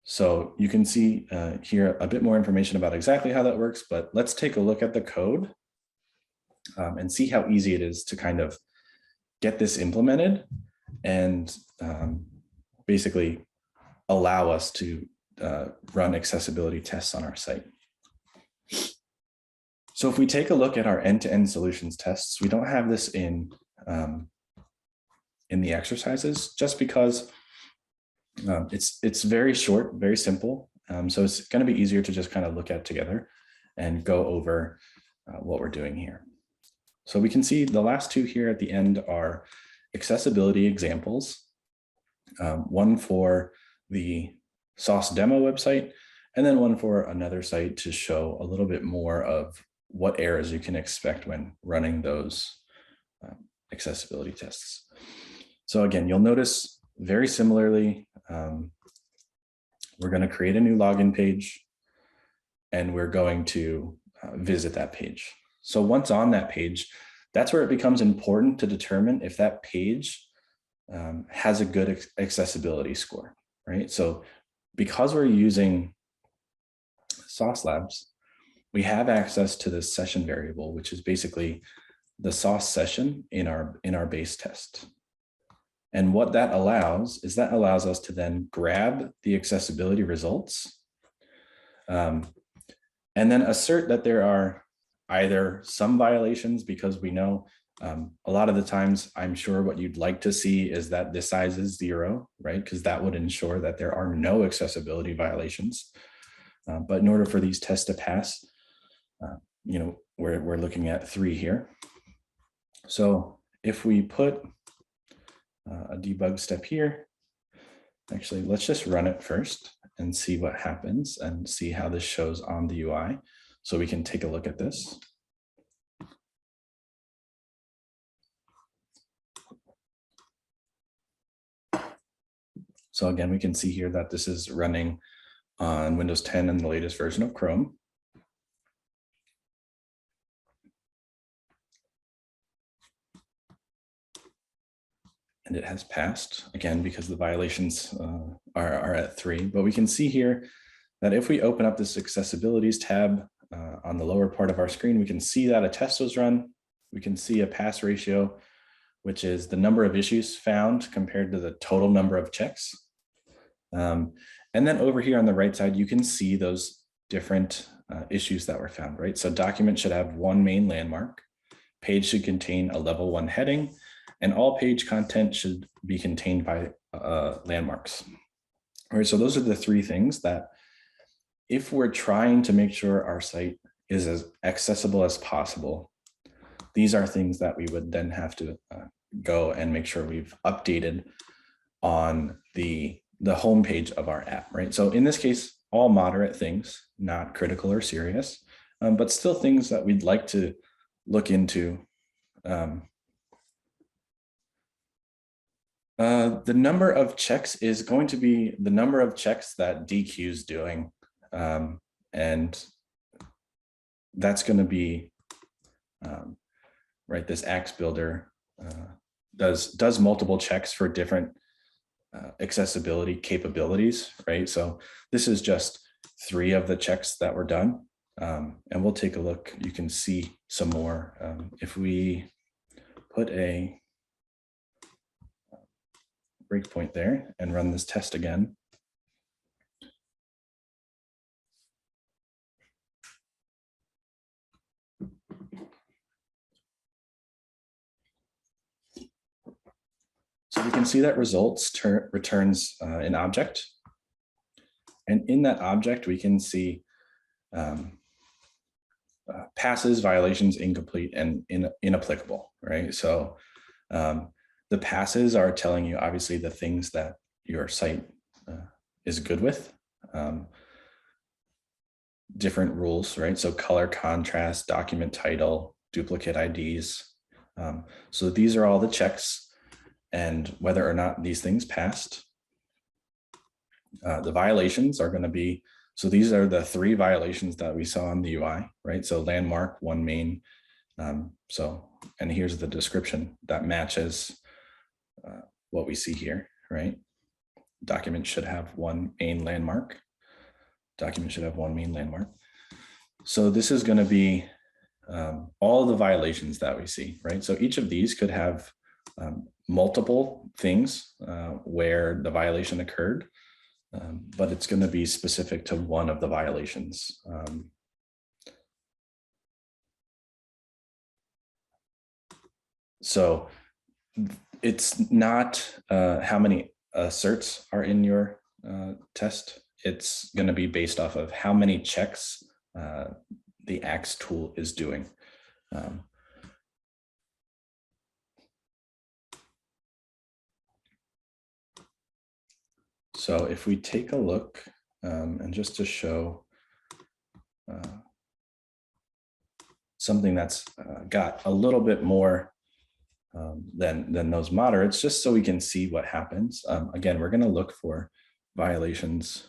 So you can see here a bit more information about exactly how that works, but let's take a look at the code and see how easy it is to kind of get this implemented and basically allow us to run accessibility tests on our site. So if we take a look at our end-to-end solutions tests, we don't have this in the exercises just because it's very short, very simple. So it's going to be easier to just kind of look at together and go over what we're doing here. So we can see the last two here at the end are accessibility examples, one for the Sauce demo website, and then one for another site to show a little bit more of what errors you can expect when running those accessibility tests. So again, you'll notice very similarly, we're going to create a new login page and we're going to visit that page. So once on that page, that's where it becomes important to determine if that page has a good accessibility score, right? So because we're using Sauce Labs, we have access to this session variable, which is basically the Sauce session in our base test. And what that allows is that allows us to then grab the accessibility results and then assert that there are either some violations, because we know a lot of the times, I'm sure what you'd like to see is that this size is 0, right? Because that would ensure that there are no accessibility violations. But in order for these tests to pass, we're looking at 3 here. So if we put a debug step here, actually, let's just run it first and see what happens and see how this shows on the UI. So we can take a look at this. So again, we can see here that this is running on Windows 10 and the latest version of Chrome. And it has passed, again, because the violations are at 3. But we can see here that if we open up this accessibilities tab on the lower part of our screen, we can see that a test was run. We can see a pass ratio, which is the number of issues found compared to the total number of checks. And then over here on the right side, you can see those different issues that were found, right? So document should have 1 main landmark, page should contain a level 1 heading, and all page content should be contained by landmarks. All right, so those are the 3 things that if we're trying to make sure our site is as accessible as possible, these are things that we would then have to go and make sure we've updated on the homepage of our app, right? So in this case, all moderate things, not critical or serious, but still things that we'd like to look into. The number of checks is going to be the number of checks that Deque is doing. And that's going to be, right, this Axe Builder does multiple checks for different accessibility capabilities, right? So this is just 3 of the checks that were done. And we'll take a look. You can see some more. If we put a breakpoint there and run this test again. So we can see that results returns an object. And in that object, we can see passes, violations, incomplete, and inapplicable, right? So the passes are telling you obviously the things that your site is good with. Different rules, right? So color, contrast, document title, duplicate IDs. So these are all the checks and whether or not these things passed. The violations are going to be, so these are the 3 violations that we saw in the UI, right? So landmark, 1 main. And here's the description that matches what we see here, right? Document should have 1 main landmark. Document should have 1 main landmark. So this is going to be all the violations that we see, right? So each of these could have multiple things where the violation occurred, but it's going to be specific to one of the violations. So it's not how many asserts are in your test. It's going to be based off of how many checks the Axe tool is doing. So if we take a look, and just to show something that's got a little bit more than those moderates, just so we can see what happens. Again, we're going to look for violations.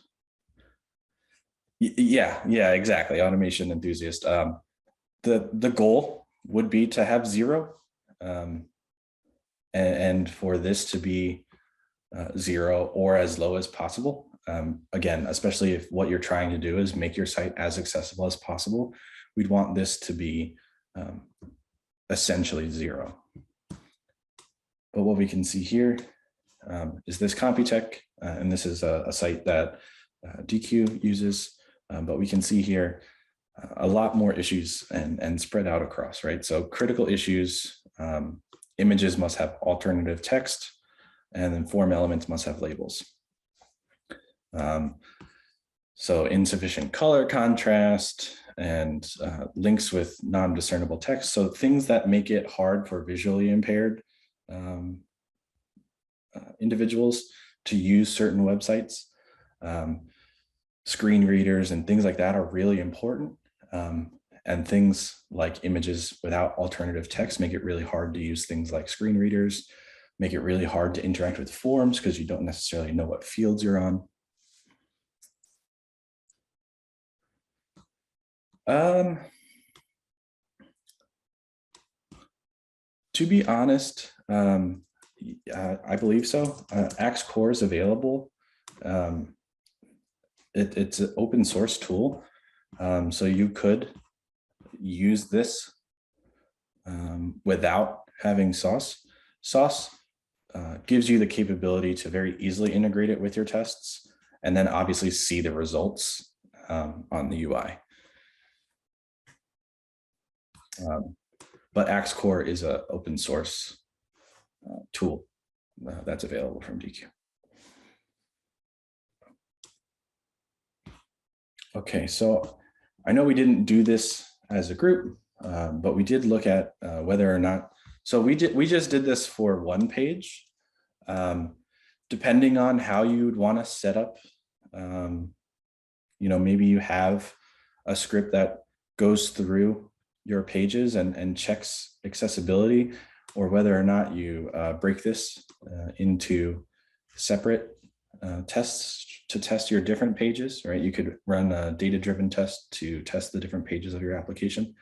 Yeah, exactly. Automation enthusiast. The goal would be to have 0, and for this to be 0 or as low as possible. Again, especially if what you're trying to do is make your site as accessible as possible, we'd want this to be essentially 0. But what we can see here is this Computech, and this is a site that Deque uses, but we can see here a lot more issues and spread out across, right? So critical issues, images must have alternative text, and then form elements must have labels. So insufficient color contrast and links with non-discernible text. So things that make it hard for visually impaired individuals to use certain websites. Screen readers and things like that are really important. And things like images without alternative text make it really hard to use things like screen readers, make it really hard to interact with forms because you don't necessarily know what fields you're on. To be honest, I believe so. Axe Core is available. It's an open source tool, so you could use this without having sauce. Sauce gives you the capability to very easily integrate it with your tests, and then obviously see the results on the UI. But Axe Core is an open source tool that's available from Deque. Okay, so I know we didn't do this as a group, but we did look at whether or not. So we just did this for one page. Depending on how you'd want to set up, maybe you have a script that goes through your pages and checks accessibility, or whether or not you break this into separate tests to test your different pages, right? You could run a data-driven test to test the different pages of your application.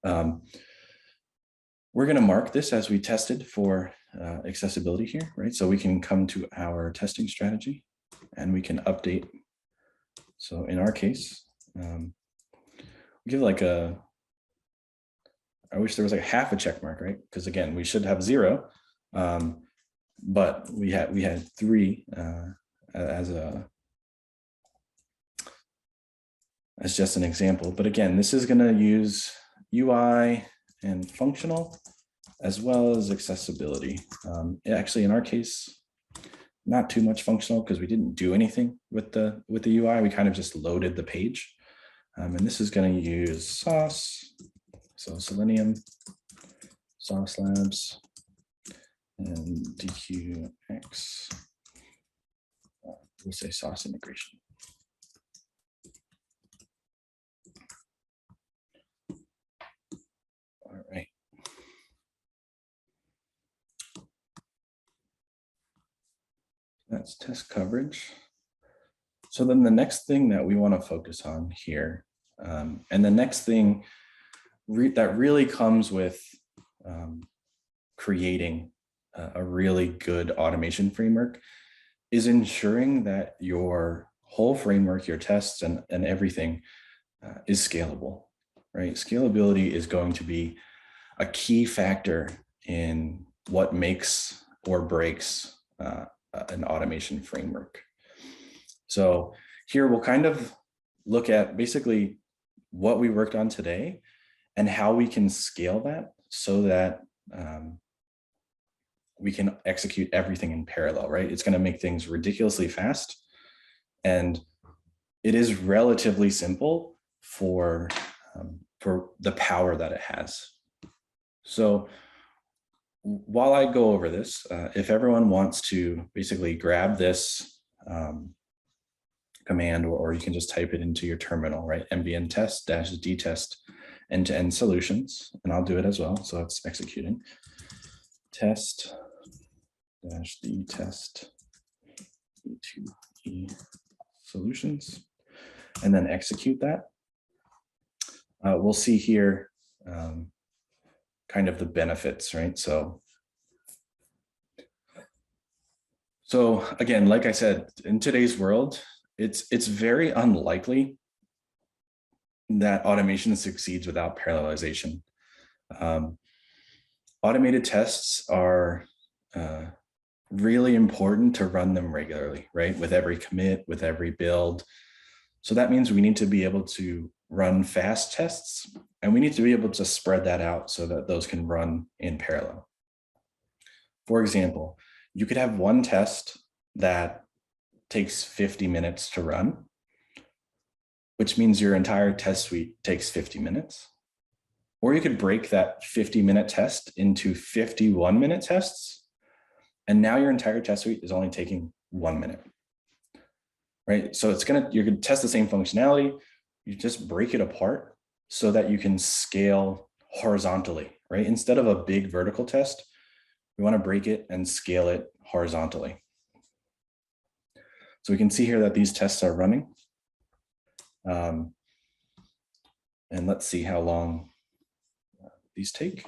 We're going to mark this as we tested for accessibility here, right? So we can come to our testing strategy and we can update. So in our case, give like a, I wish there was like half a check mark, right? Because again, we should have 0, but we had 3 as just an example. But again, this is going to use UI and functional as well as accessibility. Actually, in our case, not too much functional because we didn't do anything with the UI. We kind of just loaded the page. And this is going to use Sauce, so Selenium, Sauce Labs, and DQX. We'll say Sauce integration. All right. That's test coverage. So then the next thing that we want to focus on here, and the next thing that really comes with creating a really good automation framework is ensuring that your whole framework, your tests and everything is scalable, right? Scalability is going to be a key factor in what makes or breaks an automation framework. So here we'll kind of look at basically what we worked on today and how we can scale that so that we can execute everything in parallel, right? It's going to make things ridiculously fast. And it is relatively simple for the power that it has. So while I go over this, if everyone wants to basically grab this command, or you can just type it into your terminal, right? MVN test -d test end-to-end solutions, and I'll do it as well. So it's executing test -d test E2E solutions, and then execute that. We'll see here kind of the benefits, right? So again, like I said, in today's world, it's very unlikely that automation succeeds without parallelization. Automated tests are really important to run them regularly, right? With every commit, with every build. So that means we need to be able to run fast tests, and we need to be able to spread that out so that those can run in parallel. For example, you could have one test that takes 50 minutes to run, which means your entire test suite takes 50 minutes. Or you could break that 50-minute test into 51-minute tests, and now your entire test suite is only taking 1 minute, right? So you're gonna test the same functionality, you just break it apart so that you can scale horizontally, right? Instead of a big vertical test, we want to break it and scale it horizontally. So we can see here that these tests are running. And let's see how long these take.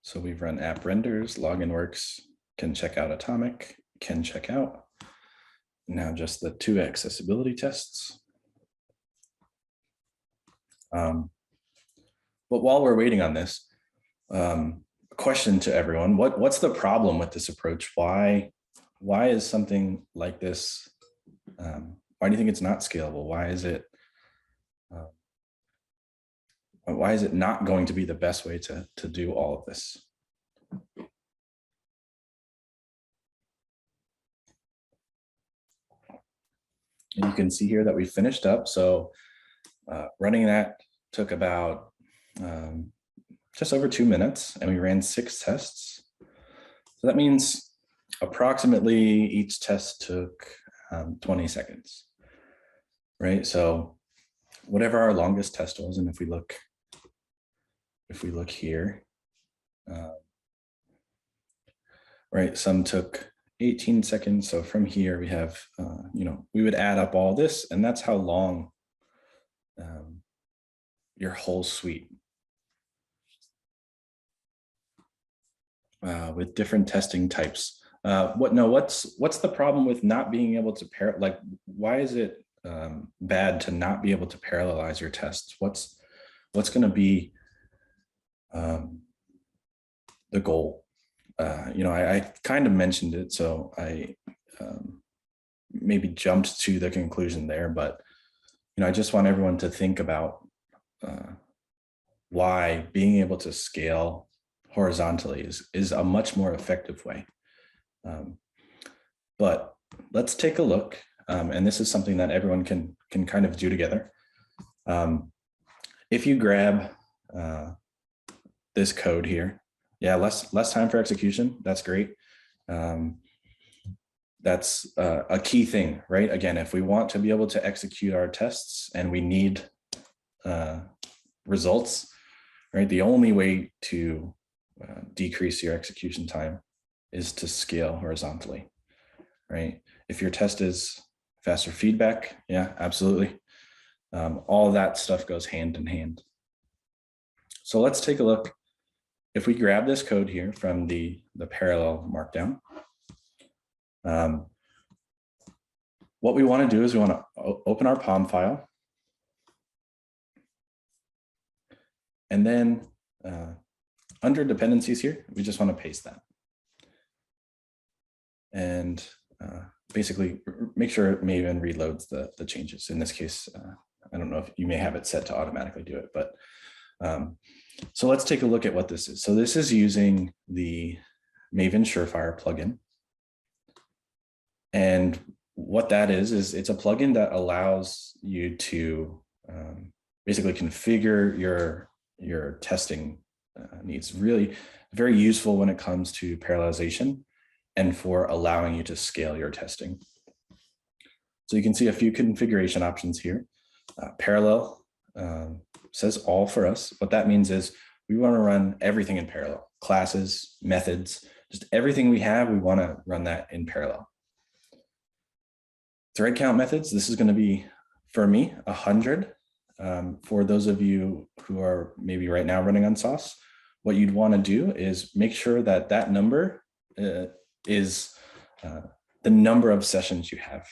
So we've run app renders, login works, can check out atomic, can check out. Now just the 2 accessibility tests. But while we're waiting on this, question to everyone, what's the problem with this approach? Why is something like this, why do you think it's not scalable? Why is it not going to be the best way to do all of this? And you can see here that we finished up. So running that took about just over 2 minutes, and we ran 6 tests. So that means approximately each test took 20 seconds, right? So whatever our longest test was, and if we look here, right? Some took 18 seconds. So from here we have, we would add up all this, and that's how long your whole suite with different testing types. What's the problem with not being able to why is it bad to not be able to parallelize your tests? What's going to be the goal? I kind of mentioned it, so I maybe jumped to the conclusion there, but I just want everyone to think about why being able to scale horizontally is a much more effective way. But let's take a look, and this is something that everyone can kind of do together. If you grab this code here, yeah, less time for execution, that's great. That's a key thing, right? Again, if we want to be able to execute our tests and we need results, right? The only way to decrease your execution time is to scale horizontally, right? If your test is faster feedback, yeah, absolutely. All of that stuff goes hand in hand. So let's take a look. If we grab this code here from the parallel markdown, what we want to do is we want to open our POM file. And then under dependencies here, we just want to paste that. And basically make sure Maven reloads the changes. In this case, I don't know if you may have it set to automatically do it, but so let's take a look at what this is. So this is using the Maven Surefire plugin. And what that is it's a plugin that allows you to basically configure your testing needs. Really very useful when it comes to parallelization and for allowing you to scale your testing. So you can see a few configuration options here. Parallel says all for us. What that means is we want to run everything in parallel. Classes, methods, just everything we have, we want to run that in parallel. Thread count methods, this is going to be, for me, 100. For those of you who are maybe right now running on Sauce, what you'd want to do is make sure that that number is the number of sessions you have,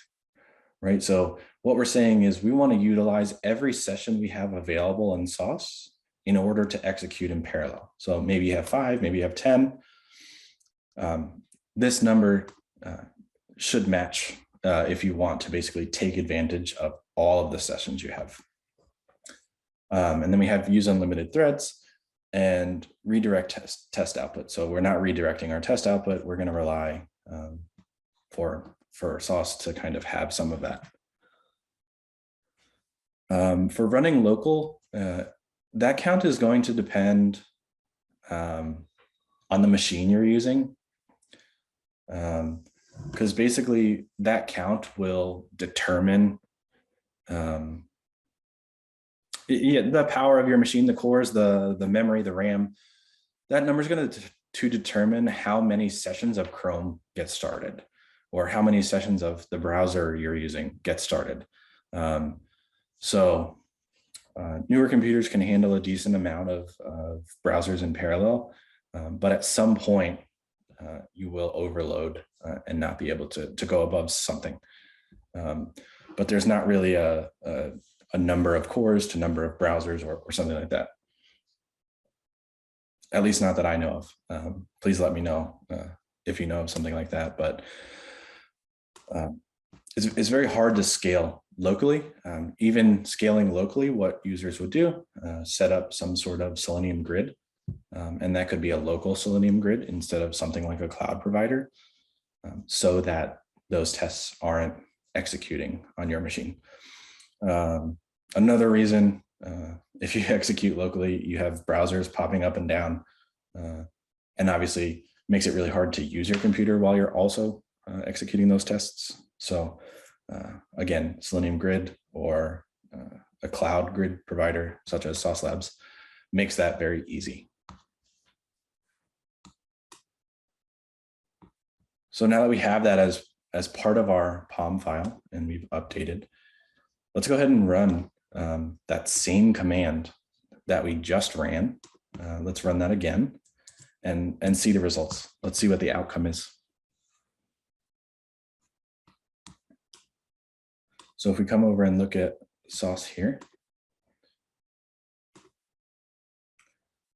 right? So what we're saying is we want to utilize every session we have available in Sauce in order to execute in parallel. So maybe you have 5, maybe you have 10. This number should match if you want to basically take advantage of all of the sessions you have. And then we have use unlimited threads and redirect test output. So we're not redirecting our test output. We're going to rely for Sauce to kind of have some of that. For running local, that count is going to depend on the machine you're using. Because basically that count will determine the power of your machine, the cores, the memory, the RAM. That number is going to determine how many sessions of Chrome get started or how many sessions of the browser you're using get started. So newer computers can handle a decent amount of browsers in parallel, but at some point you will overload and not be able to go above something. But there's not really a number of cores to number of browsers or something like that. At least not that I know of. Please let me know if you know of something like that. But it's very hard to scale locally. Even scaling locally, what users would do, set up some sort of Selenium grid. And that could be a local Selenium grid instead of something like a cloud provider, so that those tests aren't executing on your machine. Another reason, if you execute locally, you have browsers popping up and down, and obviously makes it really hard to use your computer while you're also executing those tests. So again, Selenium Grid or a cloud grid provider such as Sauce Labs makes that very easy. So now that we have that as part of our POM file and we've updated, let's go ahead and run that same command that we just ran. Let's run that again and see the results. Let's see what the outcome is. So if we come over and look at sauce here,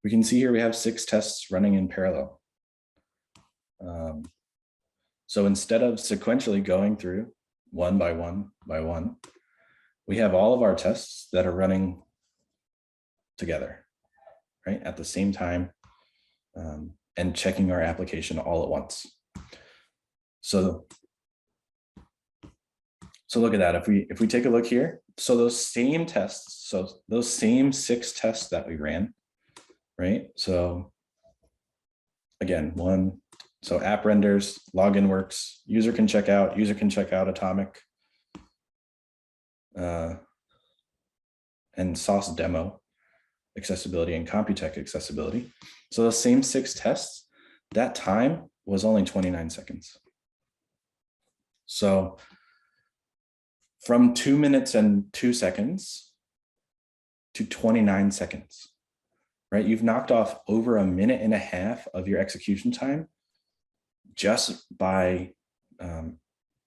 we can see here we have 6 tests running in parallel. So instead of sequentially going through one by one by one, we have all of our tests that are running together, right, at the same time, and checking our application all at once. So look at that. If we take a look here, so those same tests, so those same 6 tests that we ran, right? So again, so app renders, login works, user can check out Atomic, and sauce demo, accessibility, and Computech accessibility. So the same 6 tests, that time was only 29 seconds. So from 2 minutes and 2 seconds to 29 seconds, right? You've knocked off over 1.5 minutes of your execution time just by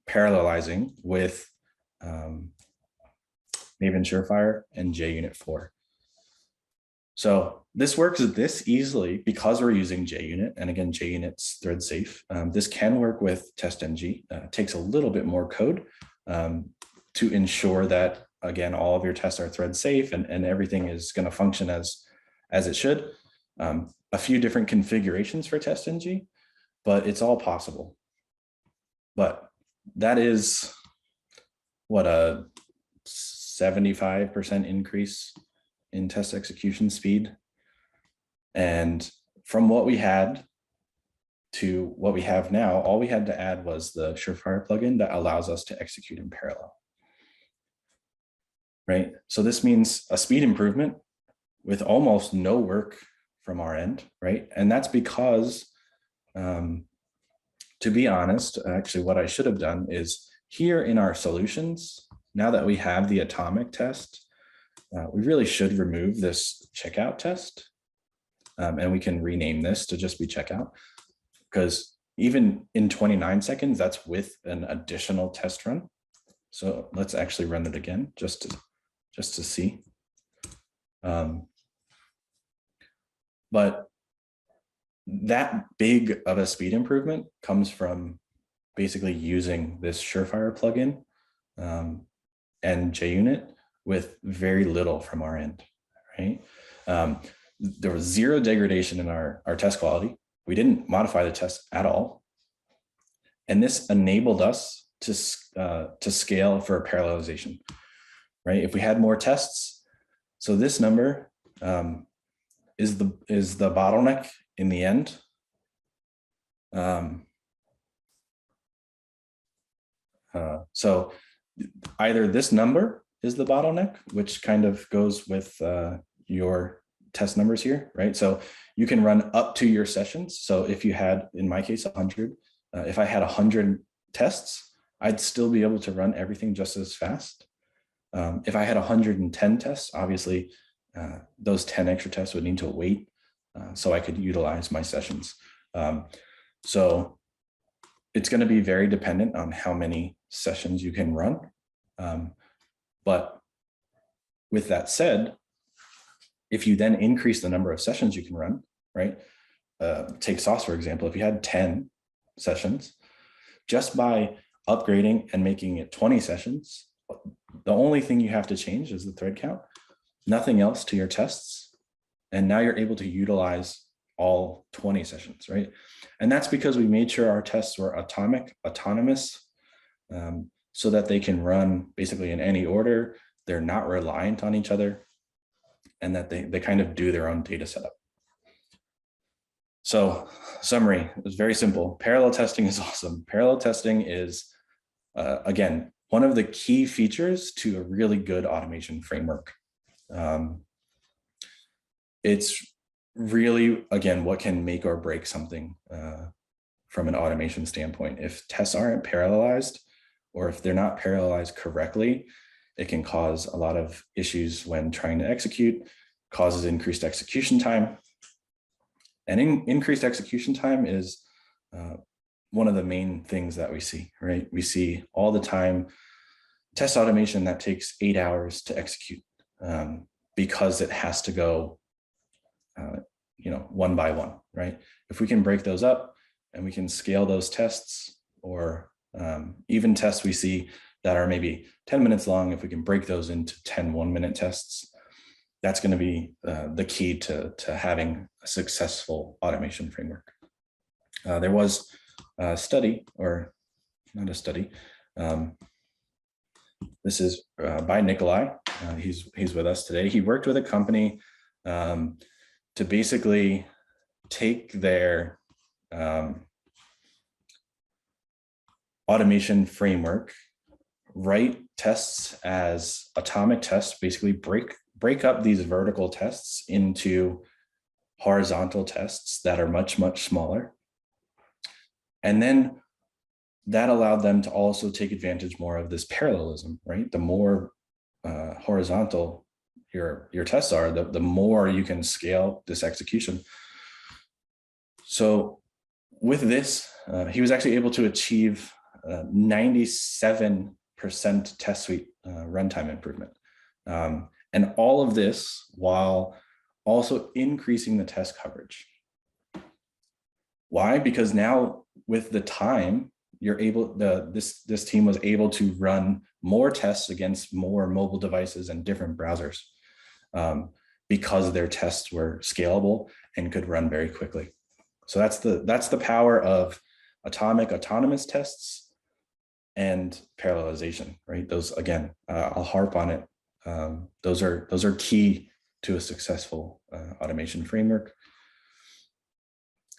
parallelizing with Maven Surefire and JUnit 4. So this works this easily because we're using JUnit, and again, JUnit's thread safe. This can work with TestNG. It takes a little bit more code to ensure that, again, all of your tests are thread safe and everything is going to function as it should. A few different configurations for TestNG, but it's all possible. But that is what, a 75% increase in test execution speed. And from what we had to what we have now, all we had to add was the Surefire plugin that allows us to execute in parallel. Right? So this means a speed improvement with almost no work from our end, right? And that's because, to be honest, actually what I should have done is here in our solutions, now that we have the Atomic test, we really should remove this checkout test, and we can rename this to just be checkout, because even in 29 seconds, that's with an additional test run. So let's actually run it again just to see. But that big of a speed improvement comes from basically using this Surefire plugin and JUnit with very little from our end, right? There was zero degradation in our test quality. We didn't modify the test at all. And this enabled us to scale for parallelization, right? If we had more tests, so this number is the bottleneck in the end. So either this number is the bottleneck, which kind of goes with your test numbers here, right? So you can run up to your sessions. So if you had, in my case, 100, if I had 100 tests, I'd still be able to run everything just as fast. If I had 110 tests, obviously those 10 extra tests would need to wait so I could utilize my sessions. So it's going to be very dependent on how many sessions you can run. But with that said, if you then increase the number of sessions you can run, right? Take sauce, for example, if you had 10 sessions, just by upgrading and making it 20 sessions, the only thing you have to change is the thread count, nothing else to your tests. And now you're able to utilize all 20 sessions, right? And that's because we made sure our tests were autonomous, so that they can run basically in any order. They're not reliant on each other, and that they kind of do their own data setup. So summary is very simple. Parallel testing is awesome. Parallel testing is, again, one of the key features to a really good automation framework. It's really, again, what can make or break something from an automation standpoint. If tests aren't parallelized, or if they're not parallelized correctly, it can cause a lot of issues when trying to execute, causes increased execution time. And increased execution time is one of the main things that we see, right? We see all the time test automation that takes 8 hours to execute because it has to go, one by one, right? If we can break those up and we can scale those tests, or even tests we see that are maybe 10 minutes long, if we can break those into 10 1-minute tests, that's going to be the key to having a successful automation framework. There was a study, or not a study. This is by Nikolai. He's with us today. He worked with a company to basically take their automation framework, write tests as atomic tests, basically break up these vertical tests into horizontal tests that are much, much smaller. And then that allowed them to also take advantage more of this parallelism, right? The more horizontal your tests are, the more you can scale this execution. So with this, he was actually able to achieve 97% test suite runtime improvement. And all of this while also increasing the test coverage. Why? Because now with the time, you're able, this team was able to run more tests against more mobile devices and different browsers because their tests were scalable and could run very quickly. So that's the power of atomic autonomous tests and parallelization, right? Those, again, I'll harp on it. Those are key to a successful automation framework.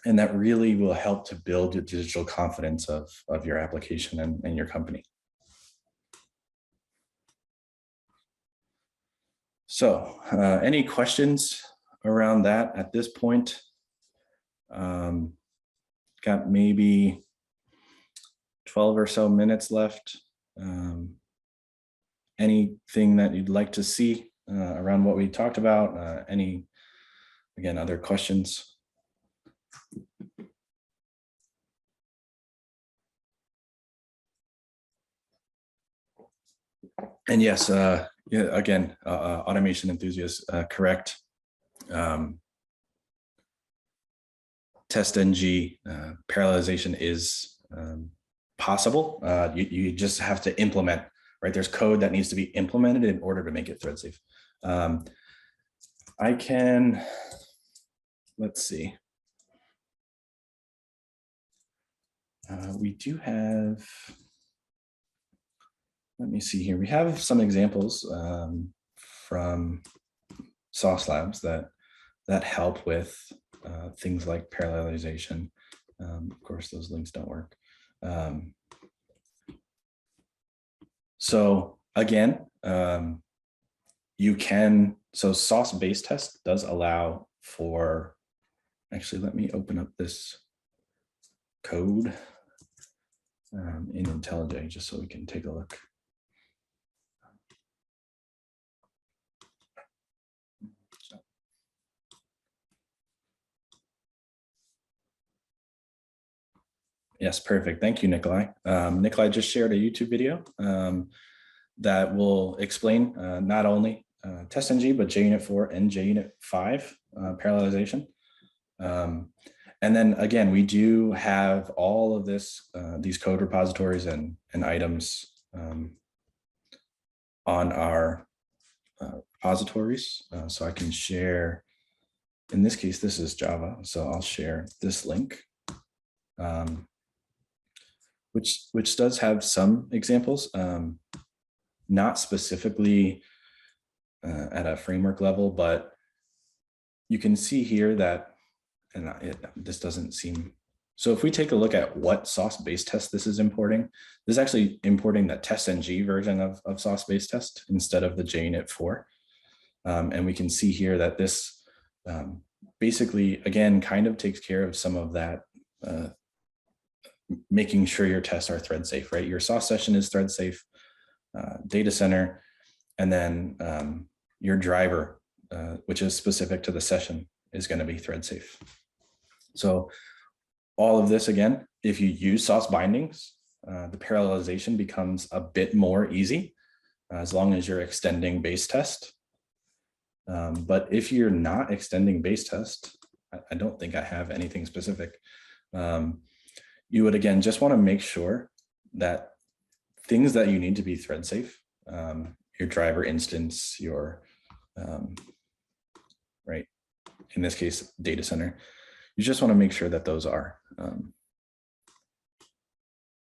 And that really will help to build the digital confidence of your application and your company. So any questions around that at this point? Got maybe 12 or so minutes left. Anything that you'd like to see around what we talked about? Any, again, other questions? And yes, yeah, again, automation enthusiasts, correct. TestNG parallelization is possible. You just have to implement, right? There's code that needs to be implemented in order to make it thread safe. I can, let's see. We do have, let me see here. We have some examples from Sauce Labs that help with things like parallelization. Of course, those links don't work. So again, you can, so Sauce base test does allow for, actually, let me open up this code in IntelliJ just so we can take a look. Yes, perfect. Thank you, Nikolai. Nikolai just shared a YouTube video that will explain not only TestNG, but JUnit 4 and JUnit 5 parallelization. And then again, we do have all of this, these code repositories and items on our repositories. So I can share, in this case, this is Java. So I'll share this link. Which does have some examples, not specifically at a framework level, but you can see here that, and this doesn't seem, so if we take a look at what Sauce base test this is importing, this is actually importing the TestNG version of Sauce base test instead of the JUnit 4. And we can see here that this basically, again, kind of takes care of some of that making sure your tests are thread safe, right? Your sauce session is thread safe, data center, and then your driver, which is specific to the session, is going to be thread safe. So all of this, again, if you use sauce bindings, the parallelization becomes a bit more easy as long as you're extending base test. But if you're not extending base test, I don't think I have anything specific. You would, again, just want to make sure that things that you need to be thread safe, your driver instance, your, right, in this case, data center, you just want to make sure that those are,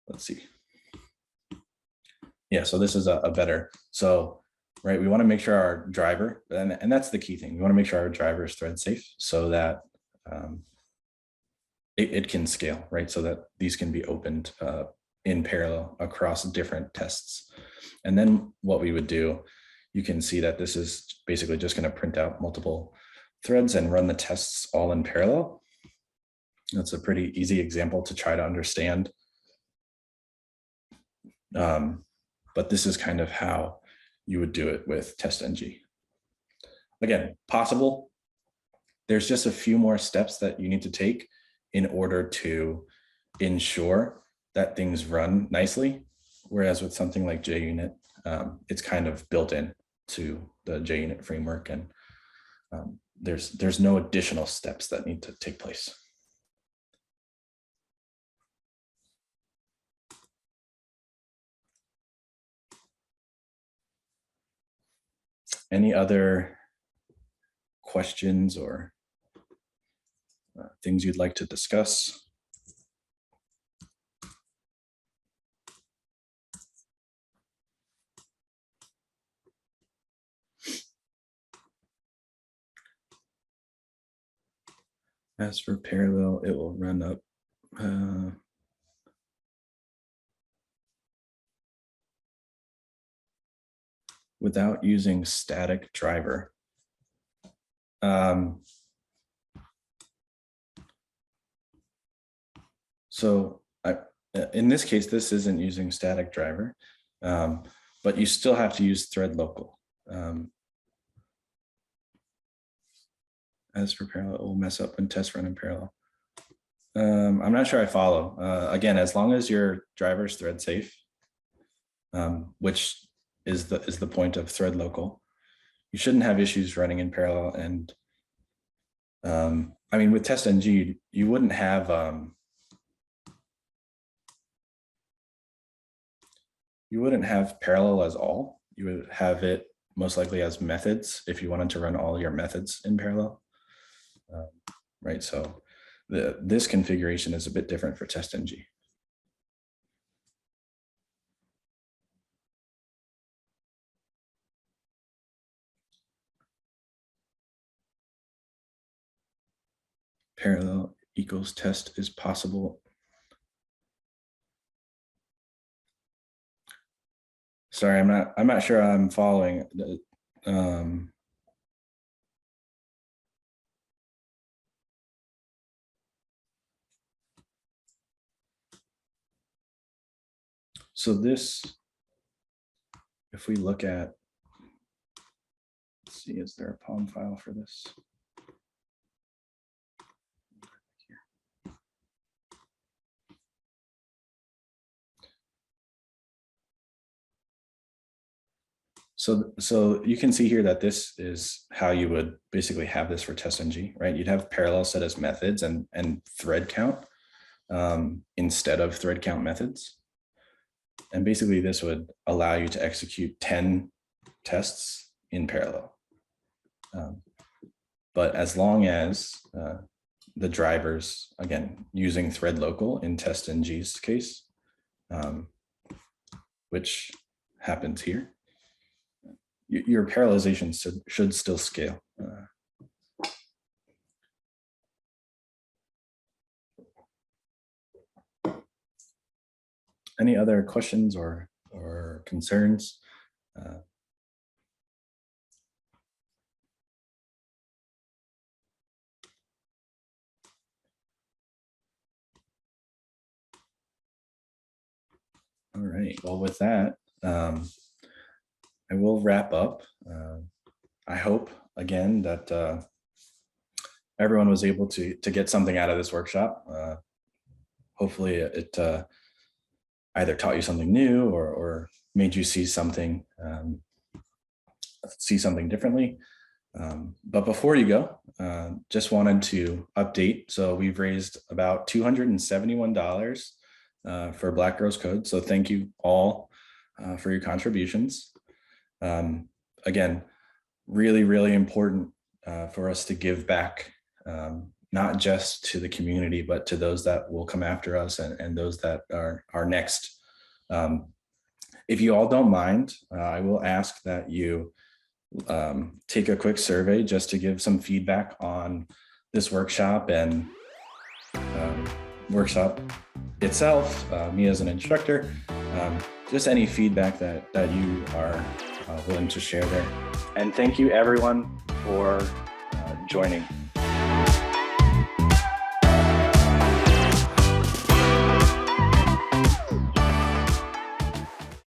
let's see. Yeah, so this is a better, so, right, we want to make sure our driver, and that's the key thing. We want to make sure our driver is thread safe so that it can scale, right? So that these can be opened in parallel across different tests. And then what we would do, you can see that this is basically just going to print out multiple threads and run the tests all in parallel. That's a pretty easy example to try to understand. But this is kind of how you would do it with TestNG. Again, possible. There's just a few more steps that you need to take in order to ensure that things run nicely. Whereas with something like JUnit, it's kind of built in to the JUnit framework, and there's no additional steps that need to take place. Any other questions or things you'd like to discuss? As for parallel, it will run up without using static driver. So in this case, this isn't using static driver, but you still have to use thread local. As for parallel, it will mess up when tests run in parallel. I'm not sure I follow. Again, as long as your driver is thread safe, which is the point of thread local, you shouldn't have issues running in parallel. And I mean, with TestNG, you wouldn't have parallel as all. You would have it most likely as methods if you wanted to run all your methods in parallel, right? So this configuration is a bit different for TestNG. Parallel equals test is possible. Sorry, I'm not sure I'm following. So this, if we look at, let's see, is there a POM file for this? So you can see here that this is how you would basically have this for TestNG, right? You'd have parallel set as methods and thread count instead of thread count methods. And basically this would allow you to execute 10 tests in parallel. But as long as the drivers, again, using thread local in TestNG's case, which happens here, your parallelization should still scale. Any other questions or concerns? All right. Well, with that, I will wrap up. I hope again that everyone was able to get something out of this workshop. Hopefully, it either taught you something new or made you see something differently. But before you go, just wanted to update. So we've raised about $271 for Black Girls Code. So thank you all for your contributions. Again, really, really important for us to give back, not just to the community, but to those that will come after us and those that are next. If you all don't mind, I will ask that you take a quick survey just to give some feedback on this workshop and workshop itself, me as an instructor, just any feedback that you are willing to share there. And thank you everyone for joining.